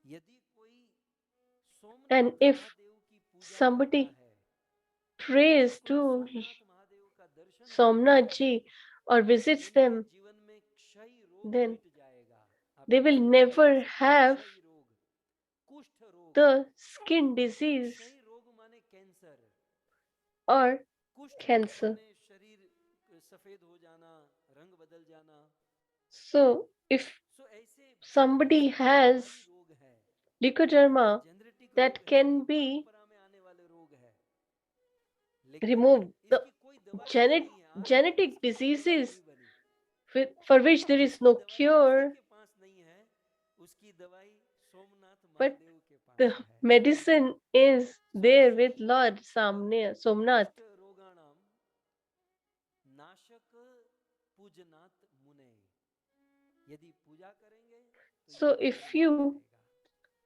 यदि कोई And सोमनाथ if महादेव की पूजा करता somebody है, यदि prays कोई to सोमनाथ महादेव का दर्शन करता Somnath है, ji or visits उनके them, जीवन में क्षय रोग then मिट जाएगा. आप they एक will कल्पना कर never सकते हैं, have क्षय रोग, कुष्ठ रोग. the skin disease क्षय रोग माने कैंसर, or कुष्ठ रोग cancer. माने शरीर सफेद हो जाना, रंग बदल जाना. So, if सो ऐसे बहुत somebody सारे has भारी रोग है, ये leukoderma जेनेटिक रोग that है, ये can be परंपरा में आने वाले रोग है, लेकिन removed, the इसकी कोई दवाई भी नहीं है. आज तक genetic इसकी कोई दवाई diseases नहीं बनी. for which there is जिसकी no दवाई किसी cure, के पास नहीं है, उसकी दवाई सोमनाथ but महादेव के the पास है. medicine is so there with इसीलिए Lord Somnath. कुष्ठ रोगाणाम नाशक पूजनाथ मुने, यदि पूजा करेंगे तो ये So, रोग if नहीं you रहेगा.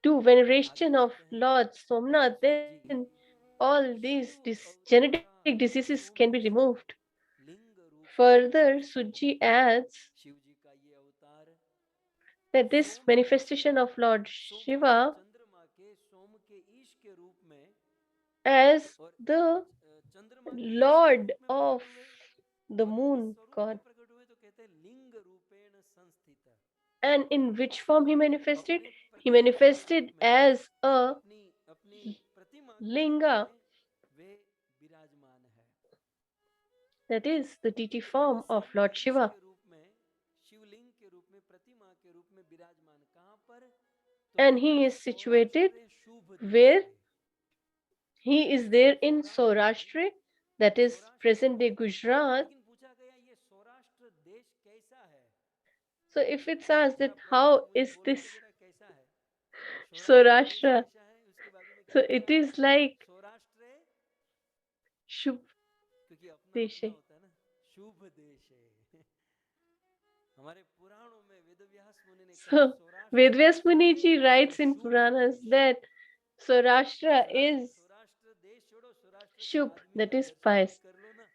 do आगे veneration of कहते हैं Lord Somnath, Parikshit then ji, all Shiv these अवतारा genetic diseases can be Somesh removed. लिंग रूपेण Further, संस्थित. Suji adds शिव जी का ये अवतार that this सोमदेश में, manifestation of Lord Somani Shiva चंद्रमा के, सोम के ईश के रूप में, as और the चंद्रमा के ईश के Lord रूप में of प्रकट हुए, the और किस moon स्वरूप में god. प्रकट हुए, तो कहते हैं लिंग रूपेण संस्थित. And in which form he manifested? अपनी He प्रतिमा के रूप manifested में, as a अपनी अपनी प्रतिमा के रूप linga, में वे विराजमान है. that is the deity वो form of सोम Lord के ईश Shiva. के रूप में, शिवलिंग के रूप में, प्रतिमा के रूप में विराजमान. कहाँ पर? तो And कहते he हैं is situated Saurashtra Shubh where? देशे. He is there in Saurashtra, Saurashtra, that is Saurashtra. present day Gujarat. लेकिन पूछा गया ये सौराष्ट्र देश कैसा है? So if it's asked जरा that पढ़ के how मुझे is बोलो this तो जरा कैसा है सौराष्ट्र देश, Saurashtra, कैसा है? उसके बाजू में so क्या it लिखा है? is like सौराष्ट्र, Shubh क्योंकि अपना अपना Deshe. होता है ना, शुभ देश है. हमारे पुराणों में वेदव्यास मुनि ने कहा So सौराष्ट्र Vedvyas कैसा है? Muniji तो writes in शुभ Puranas देश. that Saurashtra is सौराष्ट्र देश छोड़ो, सौराष्ट्र के Shubh, आदमी that का is दर्शन भी pious. कर लो ना.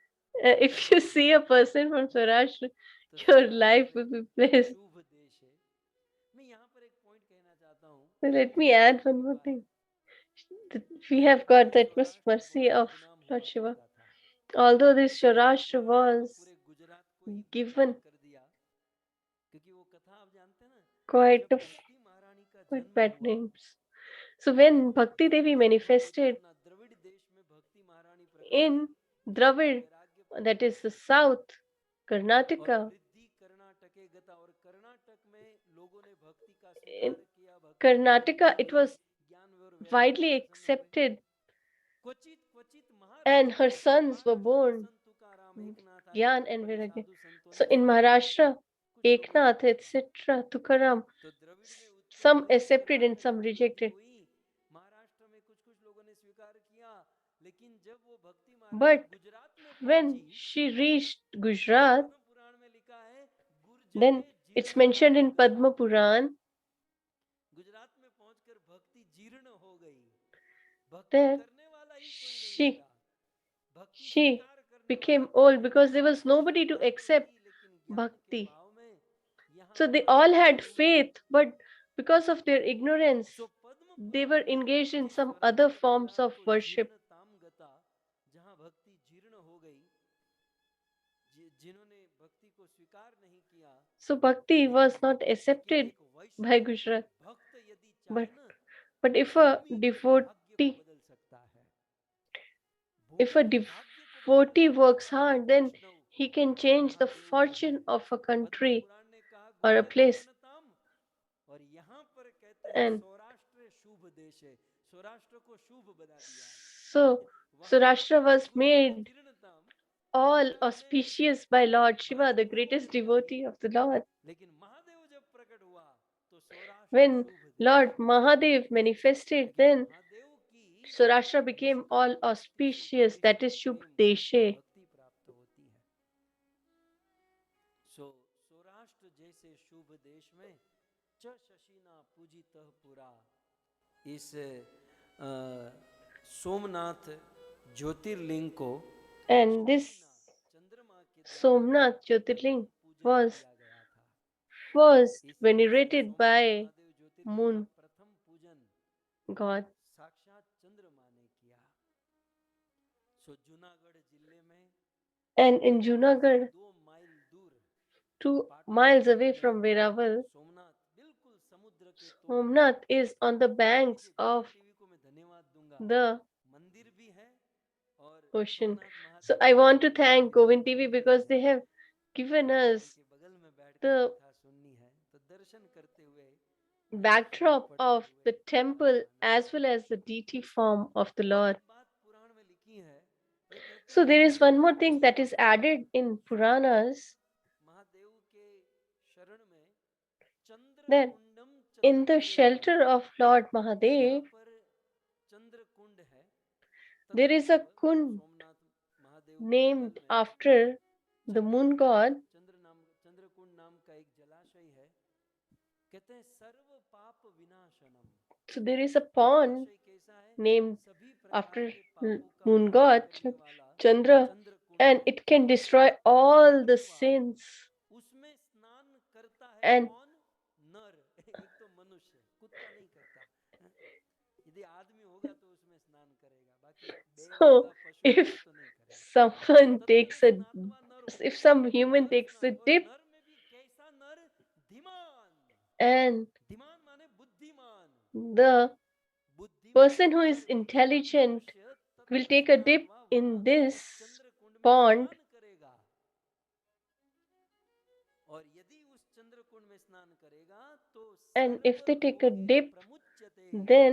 If you see a person from Saurashtra, तो your life Saurashtra will be blessed. शुभ देश है. मैं यहाँ पर एक पॉइंट कहना चाहता हूँ. So let me add one more thing. We have got that much mercy of Lord Shiva. Although this Saurashtra was पूरे गुजरात को ही given बर्बाद कर दिया, क्योंकि वो कथा आप जानते हैं ना, quite जब भक्ति महारानी का जन्म bad हुआ, names. So when Bhakti Devi manifested अपना द्रविड़ देश में भक्ति महारानी प्रकट हुई, in Dravid, वैराग्य that is the south, और Karnataka, वृद्धि कर्नाटके गता, और कर्नाटक में लोगों ने भक्ति का in स्वीकार किया, भक्ति की Karnataka वृद्धि it हुई, was ज्ञान और वैराग्य widely प्रसन्न हुए. accepted, क्वचित क्वचित and her Maharashtra sons were Maharashtra में born संत तुकाराम एकनाथ आदि Gyan बड़े and बड़े Vairagya. साधु संतों So ने in भक्ति की Maharashtra, कुछ लोगों ने Eknath, नहीं की. etc., Tukaram, तो द्रविड़ में उत्पत्ति some हुई, accepted and कर्नाटक some में वृद्धि rejected. हुई, महाराष्ट्र में कुछ कुछ लोगों ने स्वीकार किया, लेकिन जब वो भक्ति महारानी But गुजरात में when पहुंची, she reached तो Gujarat, पद्म पुराण में लिखा है then गुर्जरे it's जीर्ण mentioned in गता. Padma Puran गुजरात में पहुंचकर भक्ति जीर्ण हो गई, भक्ति that करने वाला ही कोई नहीं she बचा, भक्ति she स्वीकार करने वाला became कोई old नहीं because बचा. there was nobody to श्रद्धा तो accept थी, लेकिन ज्ञान के bhakti. भाव में यहाँ So they वहाँ all सब had खत्म हो गए. faith, but because of their ignorance, so Padma they were पुराण में engaged in कि some other स्वराष्ट्र forms Gujarat of को worship. जीर्णताम गता, जहाँ भक्ति जीर्ण हो गई, जिन्होंने भक्ति को स्वीकार नहीं किया, So bhakti was not लेकिन accepted एक by वैष्णव, Gujarat. एक भक्त यदि But चाहे ना, but तो if a भूमि के भाग्य को devotee बदल सकता है. if भूमि a के भाग्य को बदल devotee सकता works है hard, then Vaishnav he can change the Mahadev का fortune है. of a पद्म country पुराण ने कहा or a गुर्जर place. जीर्णताम, और यहाँ पर कहते हैं And सौराष्ट्र शुभ देश है, सौराष्ट्र को शुभ बना दिया. so वहां पर Saurashtra कहते हैं was Gurjar made जीर्णताम, all Gujarat में auspicious by Lord Shiva, the भाग्य greatest बदल गई, devotee of the Lord. लेकिन महादेव जब प्रकट हुआ तो सौराष्ट्र When शुभ Lord देश. Mahadev manifested, क्योंकि then महादेव की Saurashtra became all निष्काम भक्ति से auspicious, that is परिपूर्ण Shubh प्रेम से Deshe. भक्ति प्राप्त होती है. सो सौराष्ट्र जैसे शुभ देश में च शशिना पूजितः पुरा, इस सोमनाथ ज्योतिर्लिंग को And this चंद्रमा के द्वारा Somnath Jyotirling पूजन was किया गया था. was इस venerated Somnath by Mahadev Jyotirlinga moon का प्रथम पूजन god. साक्षात चंद्रमा ने किया। सो जूनागढ़ जिले में And in वेरावल से Junagadh, 2 माइल दूर 2 miles away पाटलिपुत्र from में Veraval, सोमनाथ बिल्कुल समुद्र के तट पर, Somnath is on the banks देखिए of गोविंद टीवी को मैं धन्यवाद दूंगा, the मंदिर भी है और ocean. Somnath So Mahadev I की want to मूर्ति thank भी वहां Govind TV बनी हुई because है। they have given मंदिर us के बगल में बैठकर the कथा सुननी है तो दर्शन करते हुए backdrop पढ़ते of हुए the temple Anand as well आएगा। as the deity form of the और Lord. एक बात पुराण में लिखी है, ये कहते So हैं there is one more thing Shiv that is added in Puranas, Mahadev के शरण में चंद्र that Kundam in the Chaturved, shelter of Lord यहाँ Mahadev, पर चंद्र कुंड है, there is a तत्रैव kund सोमनाथ महादेव के बगल named में after the moon god. चंद्र कुंड नाम का एक जलाशय है। कहते हैं सर्व पाप विनाशनम, So there is a वो pond जलाशय कैसा है, named सभी प्रकार after के पापों का moon विनाश god करने वाला Chandra, चंद्र कुंड and है। it can destroy all the sins. उसमें स्नान करता है And कौन, नर, एक तो मनुष्य, कुत्ता नहीं करता, यदि आदमी होगा तो उसमें स्नान करेगा, बाकी बैल so होगा, पशु होगा if तो नहीं करेगा। someone तत्र takes a स्नात्वा नरो, if some तो human नर takes स्नान, a और dip, नर में भी कैसा नर, धीमान, and धीमान माने बुद्धिमान, the बुद्धिमान person who नर is बुद्धिमान intelligent मनुष्य will तत्र take a dip स्नात्वा in वहां this उस चंद्र कुंड में pond, स्नान करेगा। और यदि उस चंद्र कुंड में स्नान करेगा तो and serve if they take a रोगे dip, प्रमुच्यते, then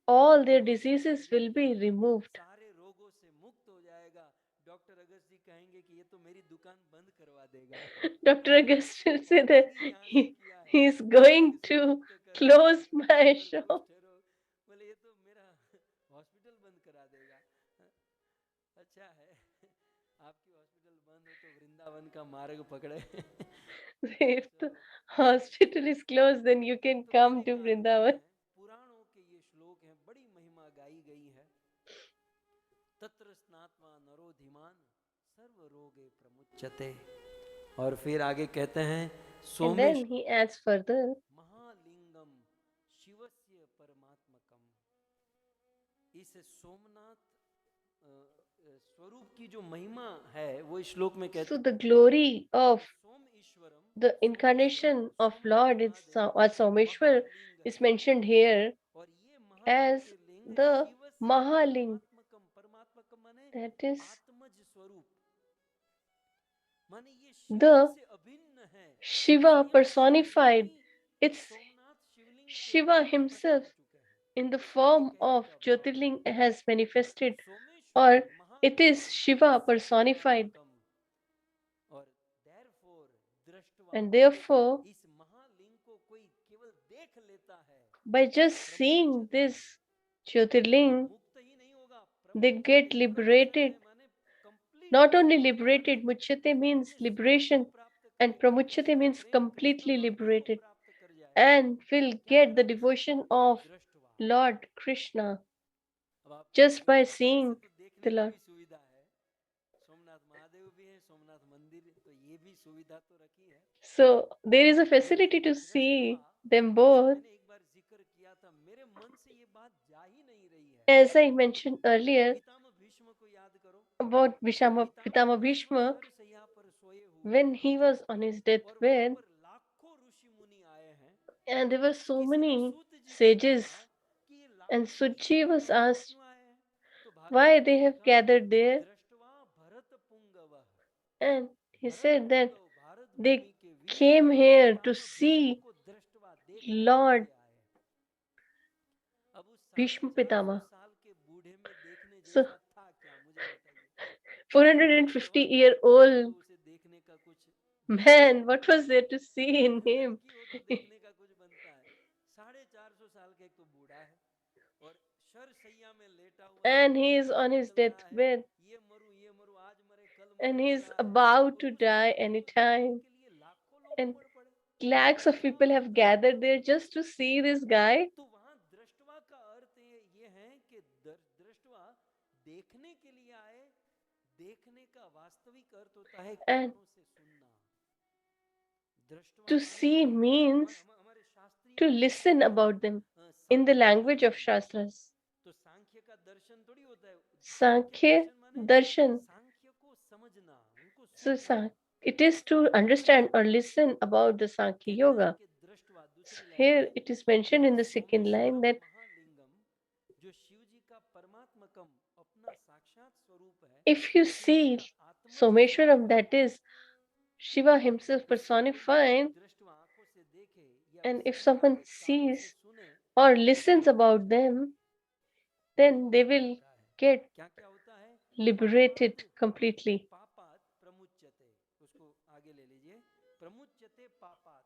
all their रोगों से diseases will मुक्त, be removed. सारे रोगों से मुक्त हो जाएगा। डॉक्टर अगस्त जी कहेंगे कि ये तो मेरी दुकान बंद करवा देगा, Dr. Augustine said that already यहाँ से किया है, he is रोग going से to मुक्त कर देगा, close my शुगर shop. कुष्ठ रोग, बोले ये तो मेरा हॉस्पिटल बंद करा देगा। अच्छा है, आपकी हॉस्पिटल बंद हो तो वृंदावन का मार्ग पकड़े। If the hospital is closed, then you can तो come कहने to का अर्थ Vrindavan. है, पुराणों के ये श्लोक हैं, बड़ी महिमा गाई गई है। तत्र स्नात्वा नरो धीमान सर्व रोगे प्रमुच्यते। और फिर आगे कहते हैं And Somesh then he adds further, Mahalingam शिवस्य परमात्मकम। इस सोमनाथ स्वरूप की जो महिमा है वो इस श्लोक में कहते so हैं the glory of Som Eshwaram, the incarnation of Lord is Someshwar is mentioned here और ये as महाज्योतिर्लिंग the शिवस्य Mahaling, परमात्मकम, परमात्मकम माने that is आत्मज स्वरूप, माने ये शिव the से अभिन्न है, Shiva स्वयं Shiv personified. He It's Somnath शिवलिंग के Shiva रूप में प्रकट himself हो चुके हैं। in the ये form कहने of का भाव है, Jyotirling has manifested, Someshwar or it is Mahalingam Shiva शिवस्य personified, परमात्मकम, और therefore दृष्टवा, and therefore इस महालिंग को कोई केवल देख लेता है, by just seeing प्रमुच्यते, this Jyotirling, मुक्त ही नहीं होगा, they get प्रमुच्यते liberated. प्रमुच्यते माने complete, Not only liberated, Muchyate means ये स्वरूप liberation, को प्राप्त and करेगा, Pramuchyate कृष्ण means प्रेम, कृष्ण completely भक्ति को liberated, प्राप्त कर जाएगा। and will क्या get the करने से, devotion of दृष्टवा। Lord Krishna अब आप just कहोगे by वैसे seeing तो देखने the की Lord. भी सुविधा है, सोमनाथ महादेव भी है, सोमनाथ मंदिर, तो ये भी सुविधा तो रखी है, So there is a facility लेकिन to दृष्टवा, see them जैसे both. मैंने एक बार जिक्र किया था, मेरे मन से ये बात जा ही नहीं रही है। As I mentioned earlier पितामह भीष्म को याद करो, about Pitamah Pitama Bhishma Bhishma, शर शैया पर सोए हुए when हैं, he was on his और वहां deathbed, पर लाखों ऋषि मुनि आए हैं। and there were so किसी ने many सूत जी से sages, पूछा कि ये and लाखों ऋषि Suchi मुनि was यहाँ पर asked क्यों आए हैं, तो why भागवत they में have लिखा gathered there, दृष्टवा Bharat पुंगव, and he Bharat said that पुंगव Bharat they भूमि के वीर came here to Pitamah Bhishma see को दृष्टवा देखने के Lord लिए आए। अब उस Bhishma 450 Pitama. साल के बूढ़े में देखने So जैसा था क्या, मुझे बताइए। दृष्टवा 450-year-old तो उसे देखने का कुछ बनता man, है, what was there to see in him? लड़की हो तो देखने का कुछ बनता है। 450 साल का एक तो बूढ़ा है और शर सैया में लेटा हुआ है, And he खून is on his निकल रहा है, deathbed, ये मरू आज मरे कल मरे and हो he's रहा है, about और to उस die लड़की को देखने anytime. के लिए लाखों लोग And उमड़ पड़े। lakhs of दृष्टवा people have Bharat gathered पुंगव, there just to see this guy. तो वहां दृष्टवा का अर्थ ये है कि दृष्टवा देखने के लिए आए। देखने का वास्तविक अर्थ होता है And कानों से सुनना। To see means हमारे शास्त्रीय to भाषा listen about them in the language of Shastras. तो सांख्य का दर्शन थोड़ी होता है सांख्य Sankhya दर्शन माने Darshan. सांख्य को समझना उनको So सुनना it is to understand or listen about the Sankhya कहता है Yoga. कि दृष्टवा दूसरी लाइन Here में it is कि mentioned in the second line सोमेश्वरम that Mahalingam जो शिव जी का परमात्मकम अपना साक्षात स्वरूप है if you Shiv ji see का आत्मज स्वरूप Someshwaram, है that is Shiva himself उस स्वरूप को personified, दृष्टवा आंखों से देखे या and if सुनने someone वाले कानों से sees सुने or तो उनको listens मुक्ति about मिलता है them, then they मुक्ति will मिलता है get क्या क्या होता है liberated पापात completely. पापात प्रमुच्यते उसको आगे ले लीजिए प्रमुच्यते पापात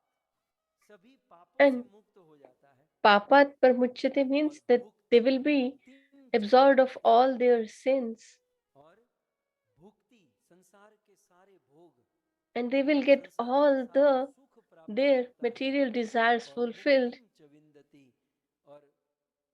सभी पापों से And मुक्त हो जाता है Papat Parmuchyate और means that they भुक्ति will be मुक्तिं च absolved of लभते all their sins और भुक्ति संसार के सारे भोग and they will get संसार के all सारे सुख प्राप्त their करता है material desires और fulfilled, मुक्तिं च विन्दति और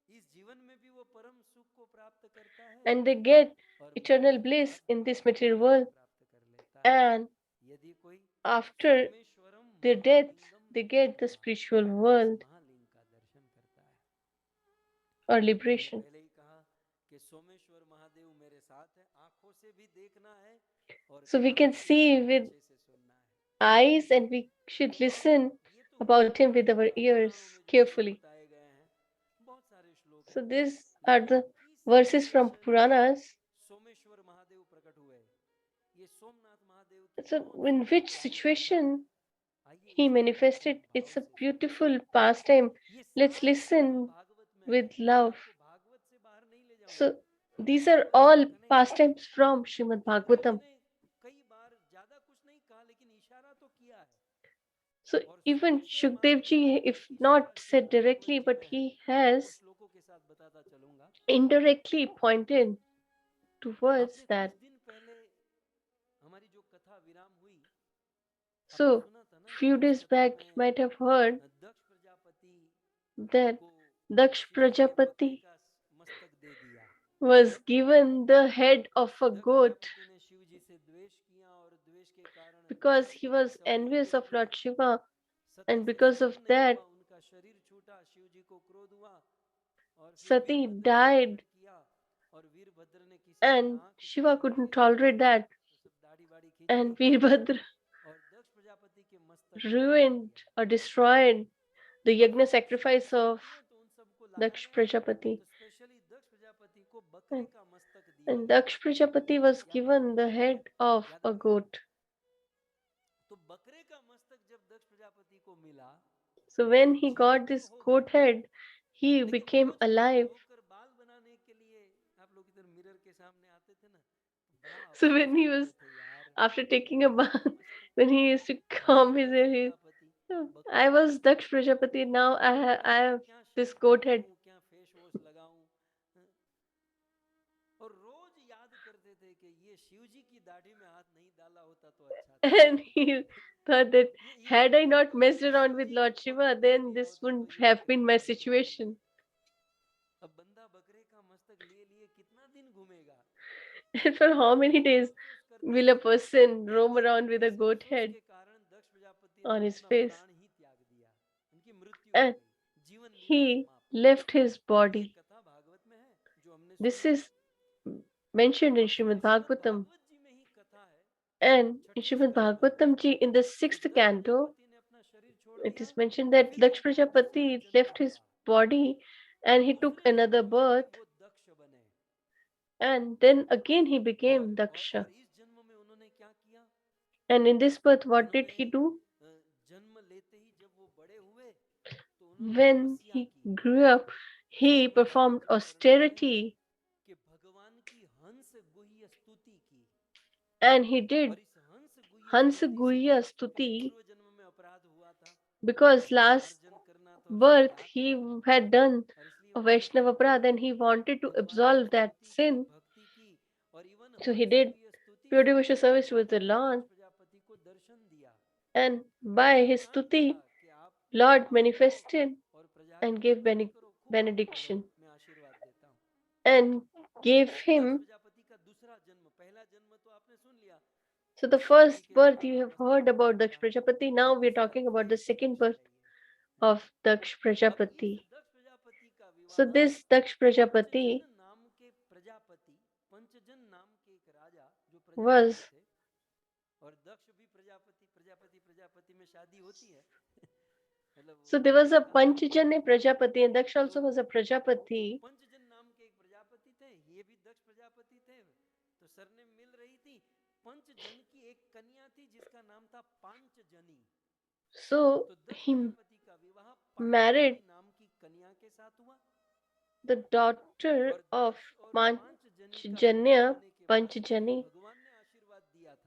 इस जीवन में भी वो परम सुख को प्राप्त करता है and they get और eternal मरने के bliss बाद in this परम material गति को world, प्राप्त कर लेता है and यदि कोई after सोमेश्वरम their death Mahalingam they get the दृष्ट्वा spiritual इस world महालिंग का दर्शन करता है or तो मैंने liberation. पहले ही कहा कि सोमेश्वर महादेव मेरे साथ है आंखों से भी देखना है और So we can कानों से see भी with अच्छे से सुनना है eyes and we should listen ये तो about him with our पुराणों ears में जो श्लोक carefully. बताए गए हैं बहुत सारे श्लोक So हैं these are लेकिन the किस verses from सिचुएशन में Puranas. सोमेश्वर महादेव प्रकट हुए ये सोमनाथ महादेव की So कौन सी in which प्यारी कथा है situation आइए he इसको manifested, हम भाव it's a से सुने beautiful pastime. ये Let's सारी कथा listen भागवत में है with मैं love. आपको भागवत से बाहर नहीं ले जाऊंगा So these are भागवत से all कनेक्ट करिए pastimes from Shrimad Bhagavatam. मैंने कई बार ज्यादा कुछ नहीं कहा लेकिन इशारा तो किया है So और even Someshwar Shukdev Mahadev ji, ने भी if इशारा not किया said Bhagavat directly, ji but में है he मैं आपको has श्लोकों के साथ बताता चलूंगा indirectly pointed towards आपने that. कुछ दिन पहले हमारी जो कथा विराम हुई आपने So सुना था ना कि few उस days कथा back, you में might have heard Daksha Prajapati that को Daksh शिव जी ने बकरे Prajapati का मस्तक दे दिया was given the head of a Daksha goat Prajapati ने शिव जी से द्वेष किया और द्वेष के कारण because he was सपने envious में of अपने Lord Shiva, सती and से because सहन of नहीं that, हुआ उनका शरीर छूटा शिव जी को क्रोध हुआ और फिर Sati वीरभद्र ने died, प्रकट किया और वीरभद्र ने किसी की and आंख Shiva किसी की couldn't tolerate that, तो सब दाढ़ी बाड़ी खींच ली and Veerbhadra और दक्ष प्रजापति के मस्तक को काट ruined दिया or destroyed the अब yajna Shiv ji sacrifice of चाहते हैं तो उन सबको लाया Daksh गया Prajapati. तो स्पेशली दक्ष प्रजापति को बकरे And, का मस्तक दिया and गया Daksh Prajapati was याद है given the head of याद आ a गया goat. तो बकरे का मस्तक जब दक्ष प्रजापति को मिला So when he जीवित got तो this हो गए goat head, he लेकिन became रोज alive. धोकर बाल बनाने के लिए आप लोग इधर मिरर के सामने आते थे ना बड़ा So अफसोस when he करते was थे यार after taking a बकरे bath, का मस्तक when he used to मैं comb his दक्ष hair, प्रजापति बकरे I का was मस्तक Daksh Prajapati. Now I अब have इसको क्या this शैम्पू goat head. करूं क्या फेस वॉश लगाऊं और रोज याद करते थे कि ये शिव जी की दाढ़ी में हाथ नहीं डाला होता तो अच्छा था And he thought that ये had I सोचते not थे कि messed ये around शिव with जी को Lord Shiva, पकड़ नहीं then लिया this होता तो wouldn't ये have been बकरे my का मस्तक नहीं situation. मिलता अब बंदा बकरे का मस्तक लिए लिए कितना दिन घूमेगा And for how many बड़ा days अफसोस करते will a थे person roam लेकिन around with a इस goat अफसोस head के कारण दक्ष प्रजापति ने on his अपना face? प्राण ही त्याग दिया उनकी मृत्यु हो And गई जीवन लीला he समाप्त left his ये body. कथा भागवत में है जो हमने This सुनी is mentioned in और फिर Shrimad श्रीमद् Bhagavatam. भागवत जी में ही कथा है And in छठवें Shrimad स्कंद में Bhagavatam ji, in the कि 6th दक्ष canto, प्रजापति ने अपना शरीर छोड़ it दिया is mentioned that फिर Daksh उनका दूसरा Prajapati जन्म left his हुआ body and he took दूसरे another जन्म में भी birth, वो दक्ष बने and then again he became और Daksha. इस जन्म में उन्होंने क्या किया And in this birth, what did उन्होंने he do? जन्म लेते ही जब वो बड़े हुए तो उन्होंने When तपस्या he की grew up, he Shrimad Bhagavat performed जी में वर्णन है austerity कि भगवान की हंस गुह्य स्तुति की and he did और इस हंस गुह्य Hansa स्तुति से Gurya क्योंकि Stuti पूर्व जन्म में अपराध हुआ था because last मार्जन करना तो फिर birth याद he है had done और इसलिए a उन्होंने क्या Vaishnava किया aparadha and he wanted to भगवान की absolve that स्तुति की sin. भक्ति की और इवन So he हंस did गुह्य स्तुति pure से devotional service भगवान towards the जी ने Lord, दक्ष प्रजापति को दर्शन दिया and और by his वरदान दिया stuti, कि आप Lord ये लो manifested और प्रजा की and gave भक्ति करो खूब आगे बढ़ो benediction मैं आशीर्वाद देता हूँ and gave Daksha him Prajapati का दूसरा जन्म पहला जन्म तो आपने सुन लिया So the first birth you have heard about Daksh Prajapati. Now we are talking about the second birth of Daksh Prajapati. So this Daksh Prajapati was so there was a Panchajanya Prajapati and Daksh also was a Prajapati. So he married the daughter of Panchajani,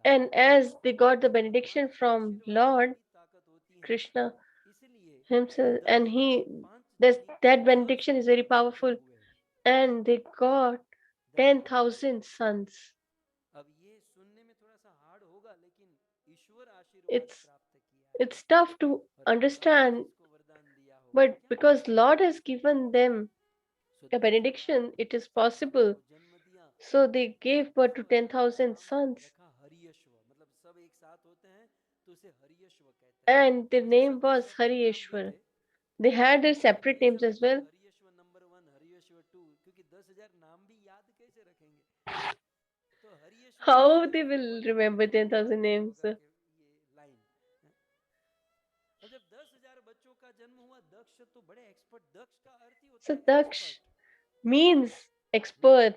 and as they got the benediction from Lord Krishna himself, and that benediction is very powerful, and they got 10,000 sons. It's it's tough to understand, but because Lord has given them a benediction, it is possible. So they gave birth to 10,000 sons, and their name was Hariyeshwar. They had their separate names as well. How they will remember 10,000 names? So Daksh means expert,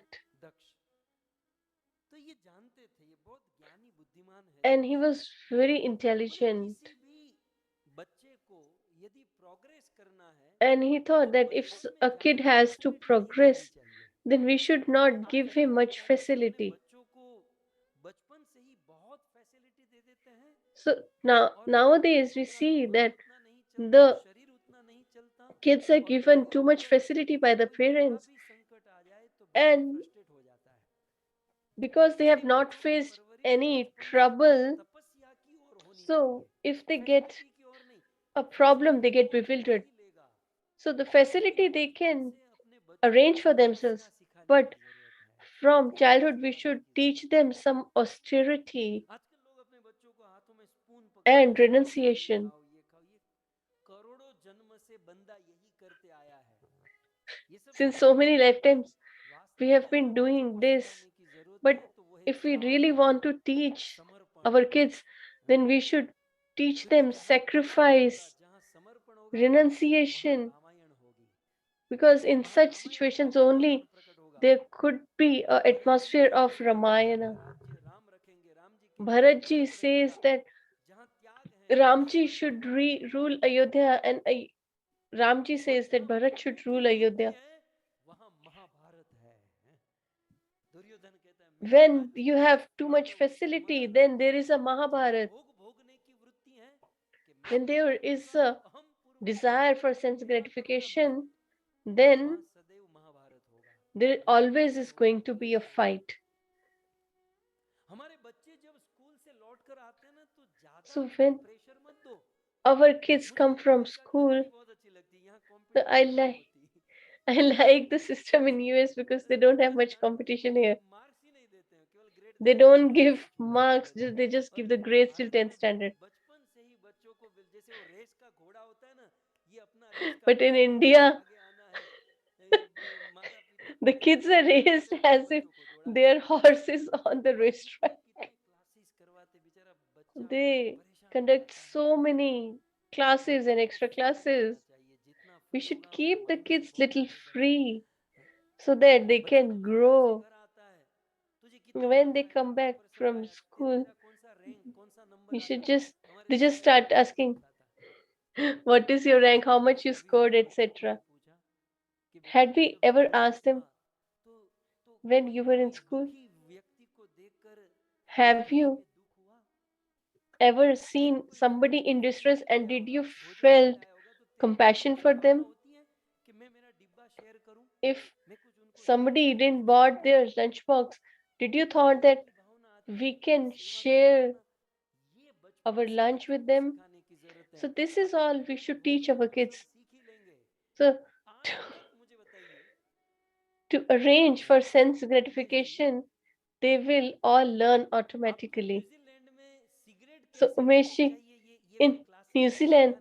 and he was very intelligent. And he thought that if a kid has to progress, then we should not give him much facility. So nowadays we see that the kids are given too much facility by the parents, and because they have not faced any trouble, so if they get a problem, they get bewildered. So the facility they can arrange for themselves, but from childhood we should teach them some austerity and renunciation. Since so many lifetimes we have been doing this, but if we really want to teach our kids, then we should teach them sacrifice, renunciation, because in such situations only there could be an atmosphere of Ramayana. Bharatji says that Ramji should rule Ayodhya, and Ramji says that Bharat should rule Ayodhya. When you have too much facility, then there is a Mahabharat. When there is a desire for sense gratification, then there always is going to be a fight. So when our kids come from school, I like I like the system in US because they don't have much competition here. They don't give marks, they just give the grades till 10th standard. But in India, the kids are raised as if their horse is on the racetrack. They conduct so many classes and extra classes. We should keep the kids little free so that they can grow. When they come back from school, you should they just start asking, what is your rank, how much you scored, etc. Had we ever asked them when you were in school, have you ever seen somebody in distress and did you felt compassion for them? If somebody didn't bought their lunchbox, did you thought that we can share our lunch with them? So this is all we should teach our kids. So to arrange for sense gratification, they will all learn automatically. So Umeshji, in New Zealand,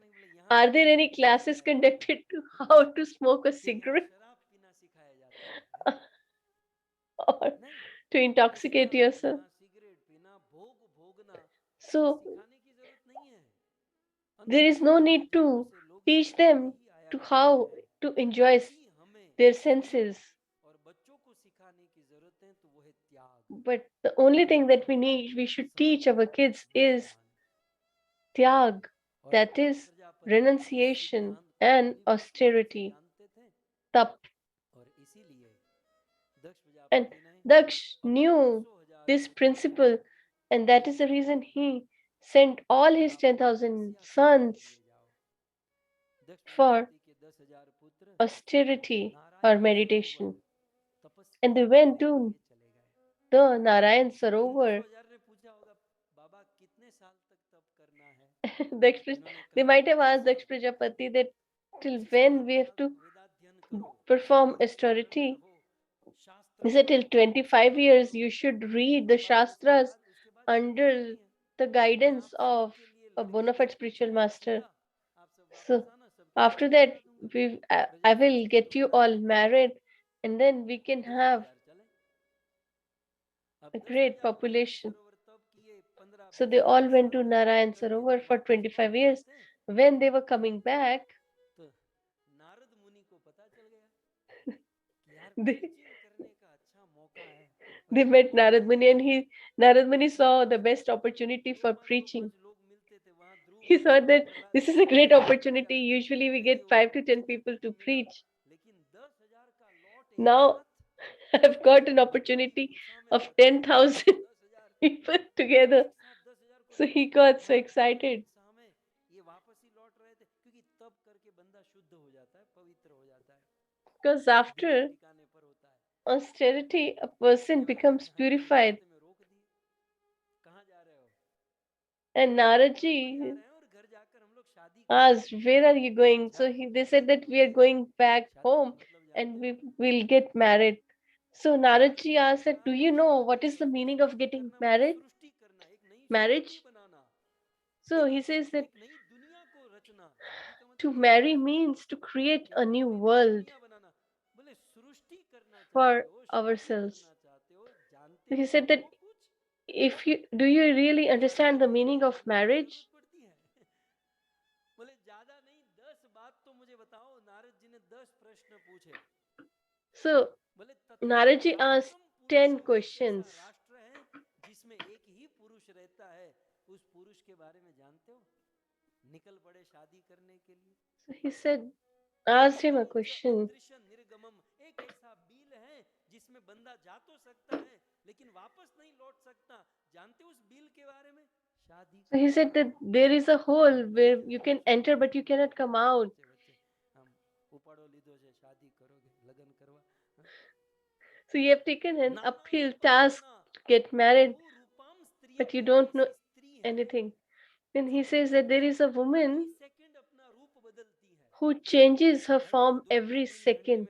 are there any classes conducted to how to smoke a cigarette or to intoxicate yourself? So there is no need to teach them to how to enjoy their senses. But the only thing that we should teach our kids is tyag, that is renunciation and austerity, tap. And Daksh knew this principle, and that is the reason he sent all his 10,000 sons for austerity or meditation. And they went to the Narayan Sarovar. They might have asked Daksh Prajapati that till when we have to perform austerity. He said till 25 years you should read the Shastras under the guidance of a bona fide spiritual master. So after that, I will get you all married, and then we can have a great population. So they all went to Narayan Sarovar for 25 years. When they were coming back, they, they met Narad Muni, and Narad Muni saw the best opportunity for preaching. He thought that this is a great opportunity. Usually we get 5 to 10 people to preach. Now I've got an opportunity of 10,000 people together. So he got so excited. Because after austerity, a person becomes purified. And Naraji asked, "Where are you going?" So they said that we are going back home and we will get married. So Naraji asked that, "Do you know what is the meaning of getting married? Marriage?" So he says that to marry means to create a new world for ourselves. So he said that if you do you really understand the meaning of marriage? So Naraji asked 10 questions. So he said, asked him a question. So he said that there is a hole where you can enter but you cannot come out. So you have taken an uphill task to get married, but you don't know anything. Then he says that there is a woman who changes her form every second.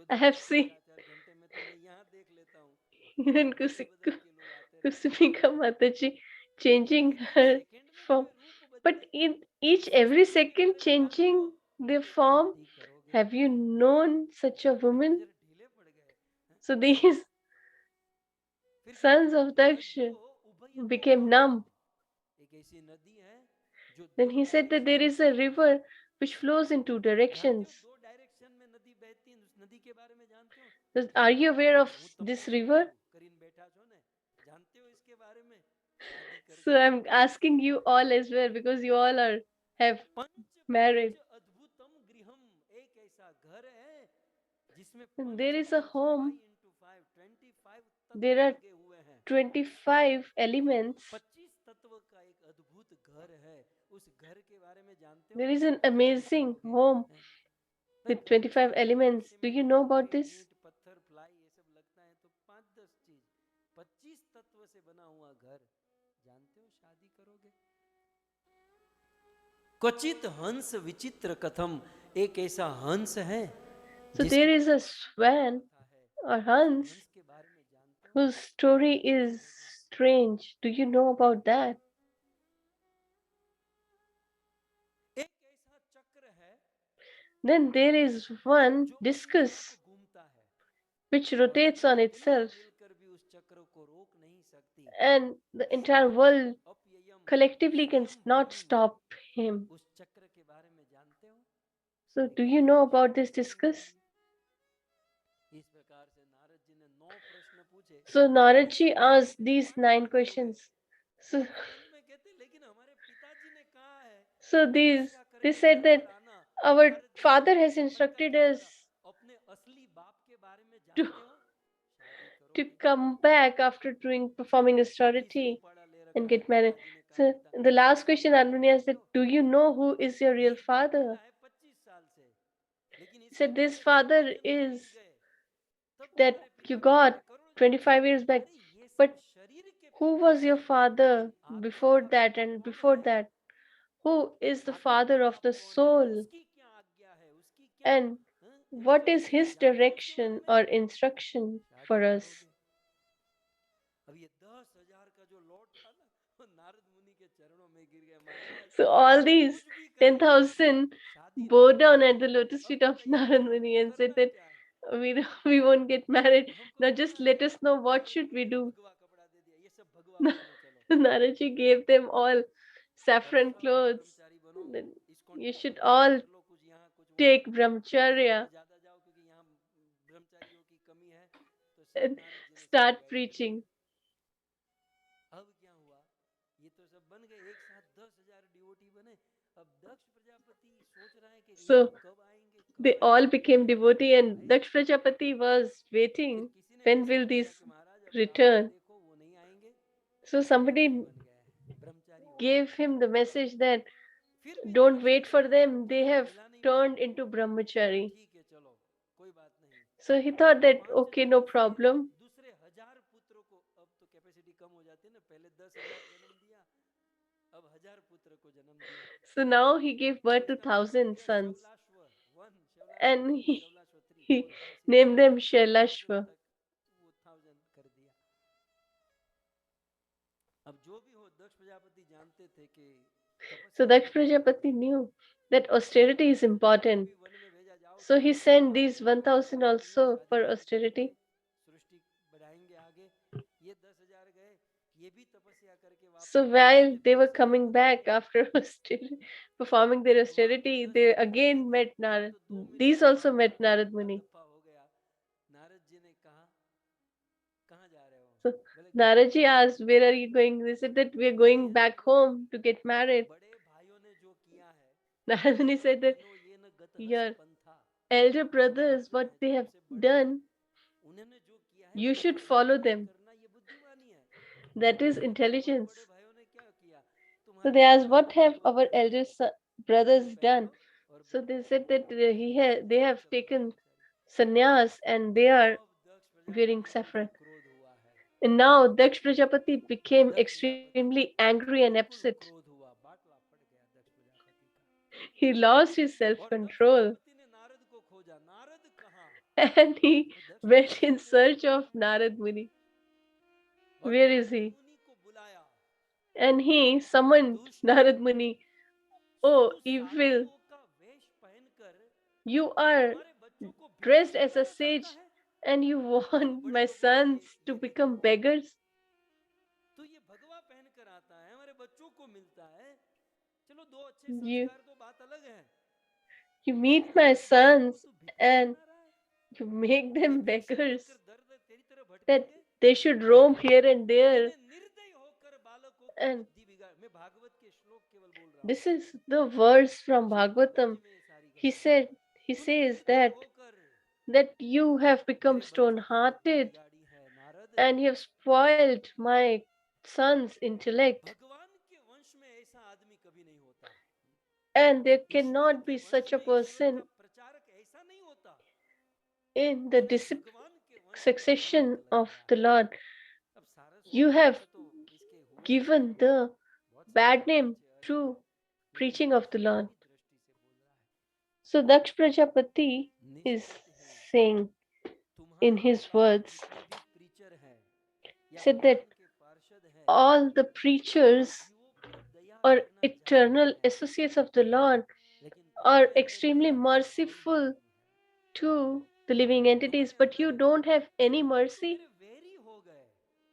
I have seen even Kusumika Mataji changing her form. But in every second changing their form, have you known such a woman? So these sons of Daksha became numb. Then he said that there is a river which flows in two directions. Are you aware of this river? So I'm asking you all as well because you all have married. And there is a home. There are 25 elements. There is an amazing home with 25 elements. Do you know about this? क्वचित हंस विचित्र कथम, एक ऐसा हंस है So there is a swan or Hans whose story is strange. Do you know about that? एक ऐसा चक्र है Then there is one जो अपने आप discus घूमता है which और rotates on पूरी दुनिया itself, मिलकर भी उस चक्र को रोक नहीं सकती। and the entire world अपययम collectively स्वयं cannot भूमि, stop him. उस चक्र के बारे में जानते हो? So, Shri do you Krishna know ने about this बताया discus? इस प्रकार से नारद जी ने 9 प्रश्न पूछे। So, नारद Naradji जी asked पूछने these माने 9 माने हो गए। questions. So, अब वो मन में कहते लेकिन हमारे पिताजी ने कहा है so कि these तपस्या they करके said घर that पर आना। our नारद जी father बोले has पर का instructed क्या us करा? अपने असली बाप के बारे में to जानते हो? शादी to करोगे come back after doing performing mummy से austerity उपाड़ा ले and रखा है, get married. पिताजी ने कहा So, पिता the last शादी question करोगे Armani जानते said, हो? "Do you know who is your real ये बाप father?" मिला है 25 साल से, लेकिन He इसके said, "This पीछे 25 father जन्म बीत is गए तब that तुम्हारे you पिता करोगे got करोड़ जन्म। 25 years back, अरे ये सब but शरीर के who पिता was है, your लेकिन father आत्मा before का that पिता and कौन before है? that? Who is the आत्मा का father of बाप the कौन है? soul? उसकी क्या आज्ञा है, उसकी क्या And what is इंस्ट्रक्शन है, his जानते हो उसके बारे direction में? or instruction शादी for us?" करोगे। अब ये 10,000 का जो लॉट था ना, वो नारद मुनि के चरणों में गिर गए। महाराज So all आप these कुछ भी कर लो, 10,000 शादी bow नहीं down at करेंगे। the lotus अब feet of बताइए Narad फिर Muni हमको and said करना that क्या है? we won't get married. हमको Now just करना let क्या us है? know what Narad should ji we ने do. भगवा कपड़ा दे दिया, ये सब भगवा पहनो चलो। Naraji gave them all अब saffron सब clothes. ब्रह्मचारी बनो, Then ISKCON you temple should join all कर लो, कुछ यहाँ कुछ वहाँ, take मंदिरों brahmacharya में ज्यादा जाओ क्योंकि यहाँ ब्रह्मचारियों की कमी है। तो सब and नारद जी ने सबको start गाइड कर दिया। preaching. अब क्या हुआ? ये तो सब बन गए, एक साथ 10,000 डिवोटी बने। अब दक्ष प्रजापति सोच रहा है कि ये So लोग कब आएंगे, they कब all आएंगे। became devotee, and आए Daksh Prajapati was फिर waiting. किसी ने When will मैसेज किया these कि महाराज अब रात को return? देखो वो नहीं आएंगे। So सब विरोधी somebody बन गए, ब्रह्मचारी हो गए। gave him the message that फिर भी don't नारद जी wait ने for कहा them, कि they अभी have मिला नहीं turned टाइम। into बोले brahmachari. ठीक है चलो कोई बात नहीं। So he thought अब that 5 okay, no जन्म से problem. दूसरे 1000 पुत्रों को, अब तो कैपेसिटी कम हो जाती है ना, पहले 10,000 जन्म दिया, अब 1000 पुत्र को जन्म दिया। So now he gave तो birth to इसका मतलब बन 1,000 गया sons, शवलाश्व 1, शवलाश्व and 2, शवलाश्व 3, he 4, 5, 6, named 7, them 1000 Shailashva. तक वो 1000 कर दिया। अब जो भी हो, दक्ष प्रजापति जानते थे कि So तपस्या Daksh बहुत जरूरी Prajapati है। knew that इसलिए austerity is 10,000 को important. भी वन में भेजा, जाओ So he तपस्या sent करो, these फिर अपने 1,000 पिताजी बोले also शादी for वादी करोगे, austerity. सृष्टि बढ़ाएंगे आगे। ये 10,000 गए, ये भी तपस्या करके So वापस आए, while बोले they फिर were शादी coming करोगे। back after performing their अब वहां तो austerity, 10 they मिल नहीं रहे again थे, met यहाँ Narad. तो 2 मिले These तो also मामला met Narad रफ्फा Muni. दफ्फा हो गया। नारद जी ने कहा कहाँ जा रहे हो? So बोले घर Naradji वापस। asked, "Where are you going?" They said that we are वही going है ना, back home to get married. बड़े भाइयों ने जो किया है, Narad Muni तेनो said that तेनो ये न गत हस your पंथा। elder जो brothers, भक्त what हैं, they जो have हमसे बड़े हैं, done, उन्होंने जो किया है you उसका should follow अनुकरण them. करना ये बुद्धिमानी है। That is देखो तेरे बड़े intelligence. बड़े भाइयों ने क्या किया, So तुम्हारे they बड़े asked, भाइयों "What ने have जो our किया elder वही brothers पहन done?" लो और So बस they चलो। said that they अब have सब taken Brahmachari. sannyas and they are अब दक्ष wearing प्रजापति को saffron. जो क्रोध हुआ है, And now Daksh Prajapati became Daksha Prajapati extremely को angry and बिल्कुल upset. क्रोध हुआ, बाटला फट गया दक्ष प्रजापति He lost his का। और दक्ष self-control प्रजापति ने नारद को खोजा, नारद कहाँ? and he और दक्ष went प्रजापति in को search ढूंढ of रहा है Narad Muni. और Where is नारद he? मुनि को बुलाया। And he बोले summoned दुष्ट, Narad Muni. Oh, तू evil, साधुओं का वेश पहनकर you are हमारे बच्चों को भिखारी dressed as a बनाना चाहता sage है। and you देखो want बड़े my को बोला sons to ये देखो, become beggars. तू ये भगवा पहन कर आता है, हमारे बच्चों को मिलता है। चलो दो अच्छे You संस्कार तो बात अलग है, you लेकिन meet my हमारे बच्चों को sons तू भिखारी and बना रहा है। you make ये them भिक्षुक beggars, बनकर दर दर तेरी तरह that भटकेंगे। they should roam here and there. तूने निर्दयी होकर बालकों की And बुद्धि बिगाड़। मैं भागवत के श्लोक केवल बोल रहा हूँ, this is the verse from Shrimad Bhagavad ji Bhagavatam. में ये सारी He घटनाएं हैं। said, he तूने says निर्दयी होकर that you have become मेरे बच्चों की बुद्धि stone-hearted बिगाड़ी है Narad. and you have spoiled my son's intellect, भगवान के वंश में ऐसा आदमी कभी नहीं होता। and there ईश्वर cannot के be वंश such a में ईश्वर का person प्रचारक ऐसा नहीं होता। in the तूने भगवान के वंश में कलंक succession of लगाया the है। Lord. अब You सारस्वत have वंश तो इसके हुए हैं, given the बहुत सारे bad लोग name बचे, अरे through लेकिन preaching ये of the Lord. अपनी दृष्टि से बोल रहा है। So Daksh Prajapati is निश्चित ही saying in तुम्हारे his पिताजी words, जितने भी प्रीचर हैं, said that all the preachers or eternal associates of the Lord are extremely merciful to the living entities, but you don't have any mercy.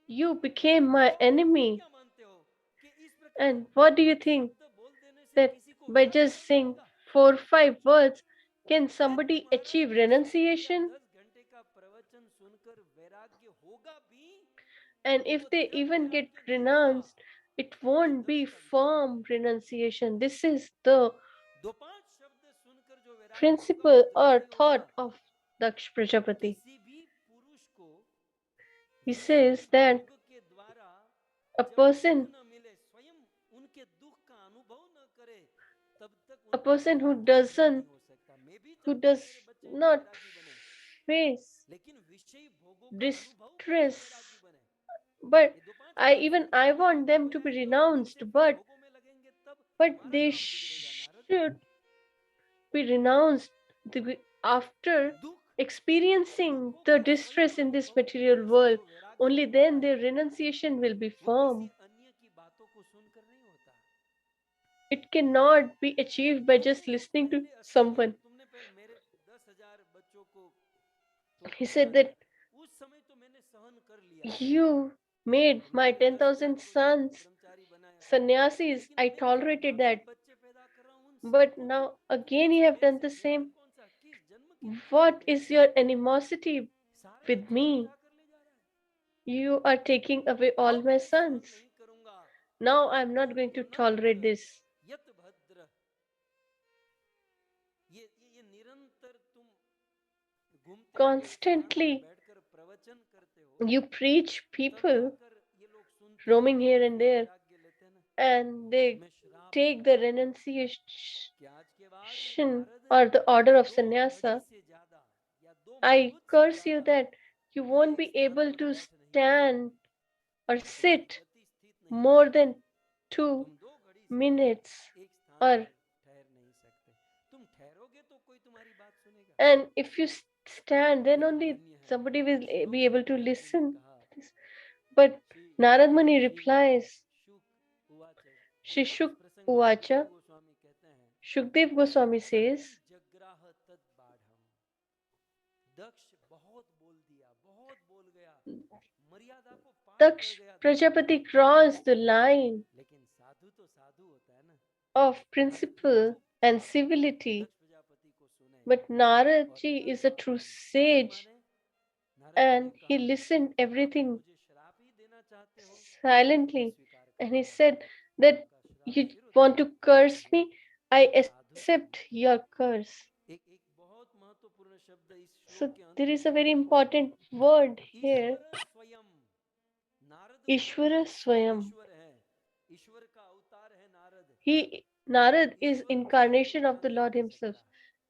You became my enemy. And what do you think? That by just saying 4 or 5 words, can somebody achieve renunciation? And if they even get renounced, it won't be firm renunciation. This is the principle or thought of Daksh Prajapati. He says that a person who does not face distress, but I want them to be renounced, but they should be renounced after experiencing the distress in this material world. Only then their renunciation will be firm. It cannot be achieved by just listening to someone. He said that you made my 10,000 sons sannyasis. I tolerated that. But now again you have done the same. What is your animosity with me? You are taking away all my sons. Now I'm not going to tolerate this. Constantly you preach people roaming here and there, and they take the renunciation or the order of sannyasa. I curse you that you won't be able to stand or sit more than 2 minutes, or and if you stand, then only somebody will be able to listen. But Narad Muni replies, Shri Uvacha, Shukdev Goswami says, Daksh Prajapati crossed the line of principle and civility, but Narad ji is a true sage, and he listened everything silently, and he said that you want to curse me, I accept your curse. So there is a very important word here, Ishvara Swayam. Narad is incarnation of the Lord himself.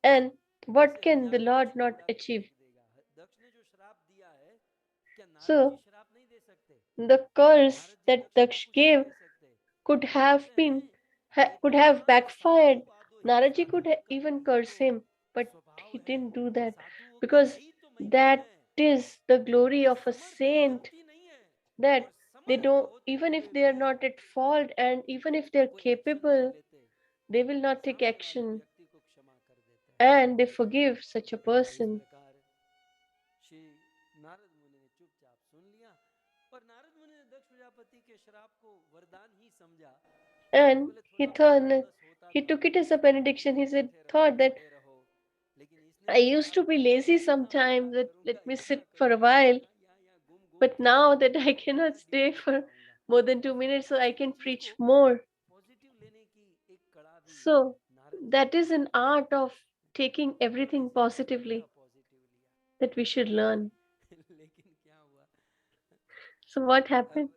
And what can the Lord not achieve? So the curse that Daksh gave could have backfired. Naraji could even curse him, but he didn't do that, because that is the glory of a saint, that they don't, even if they are not at fault and even if they are capable, they will not take action and they forgive such a person. And he took it as a benediction. He thought that I used to be lazy sometimes, that let me sit for a while, but now that I cannot stay for more than 2 minutes, so I can preach more. So that is an art of taking everything positively that we should learn. So what happened?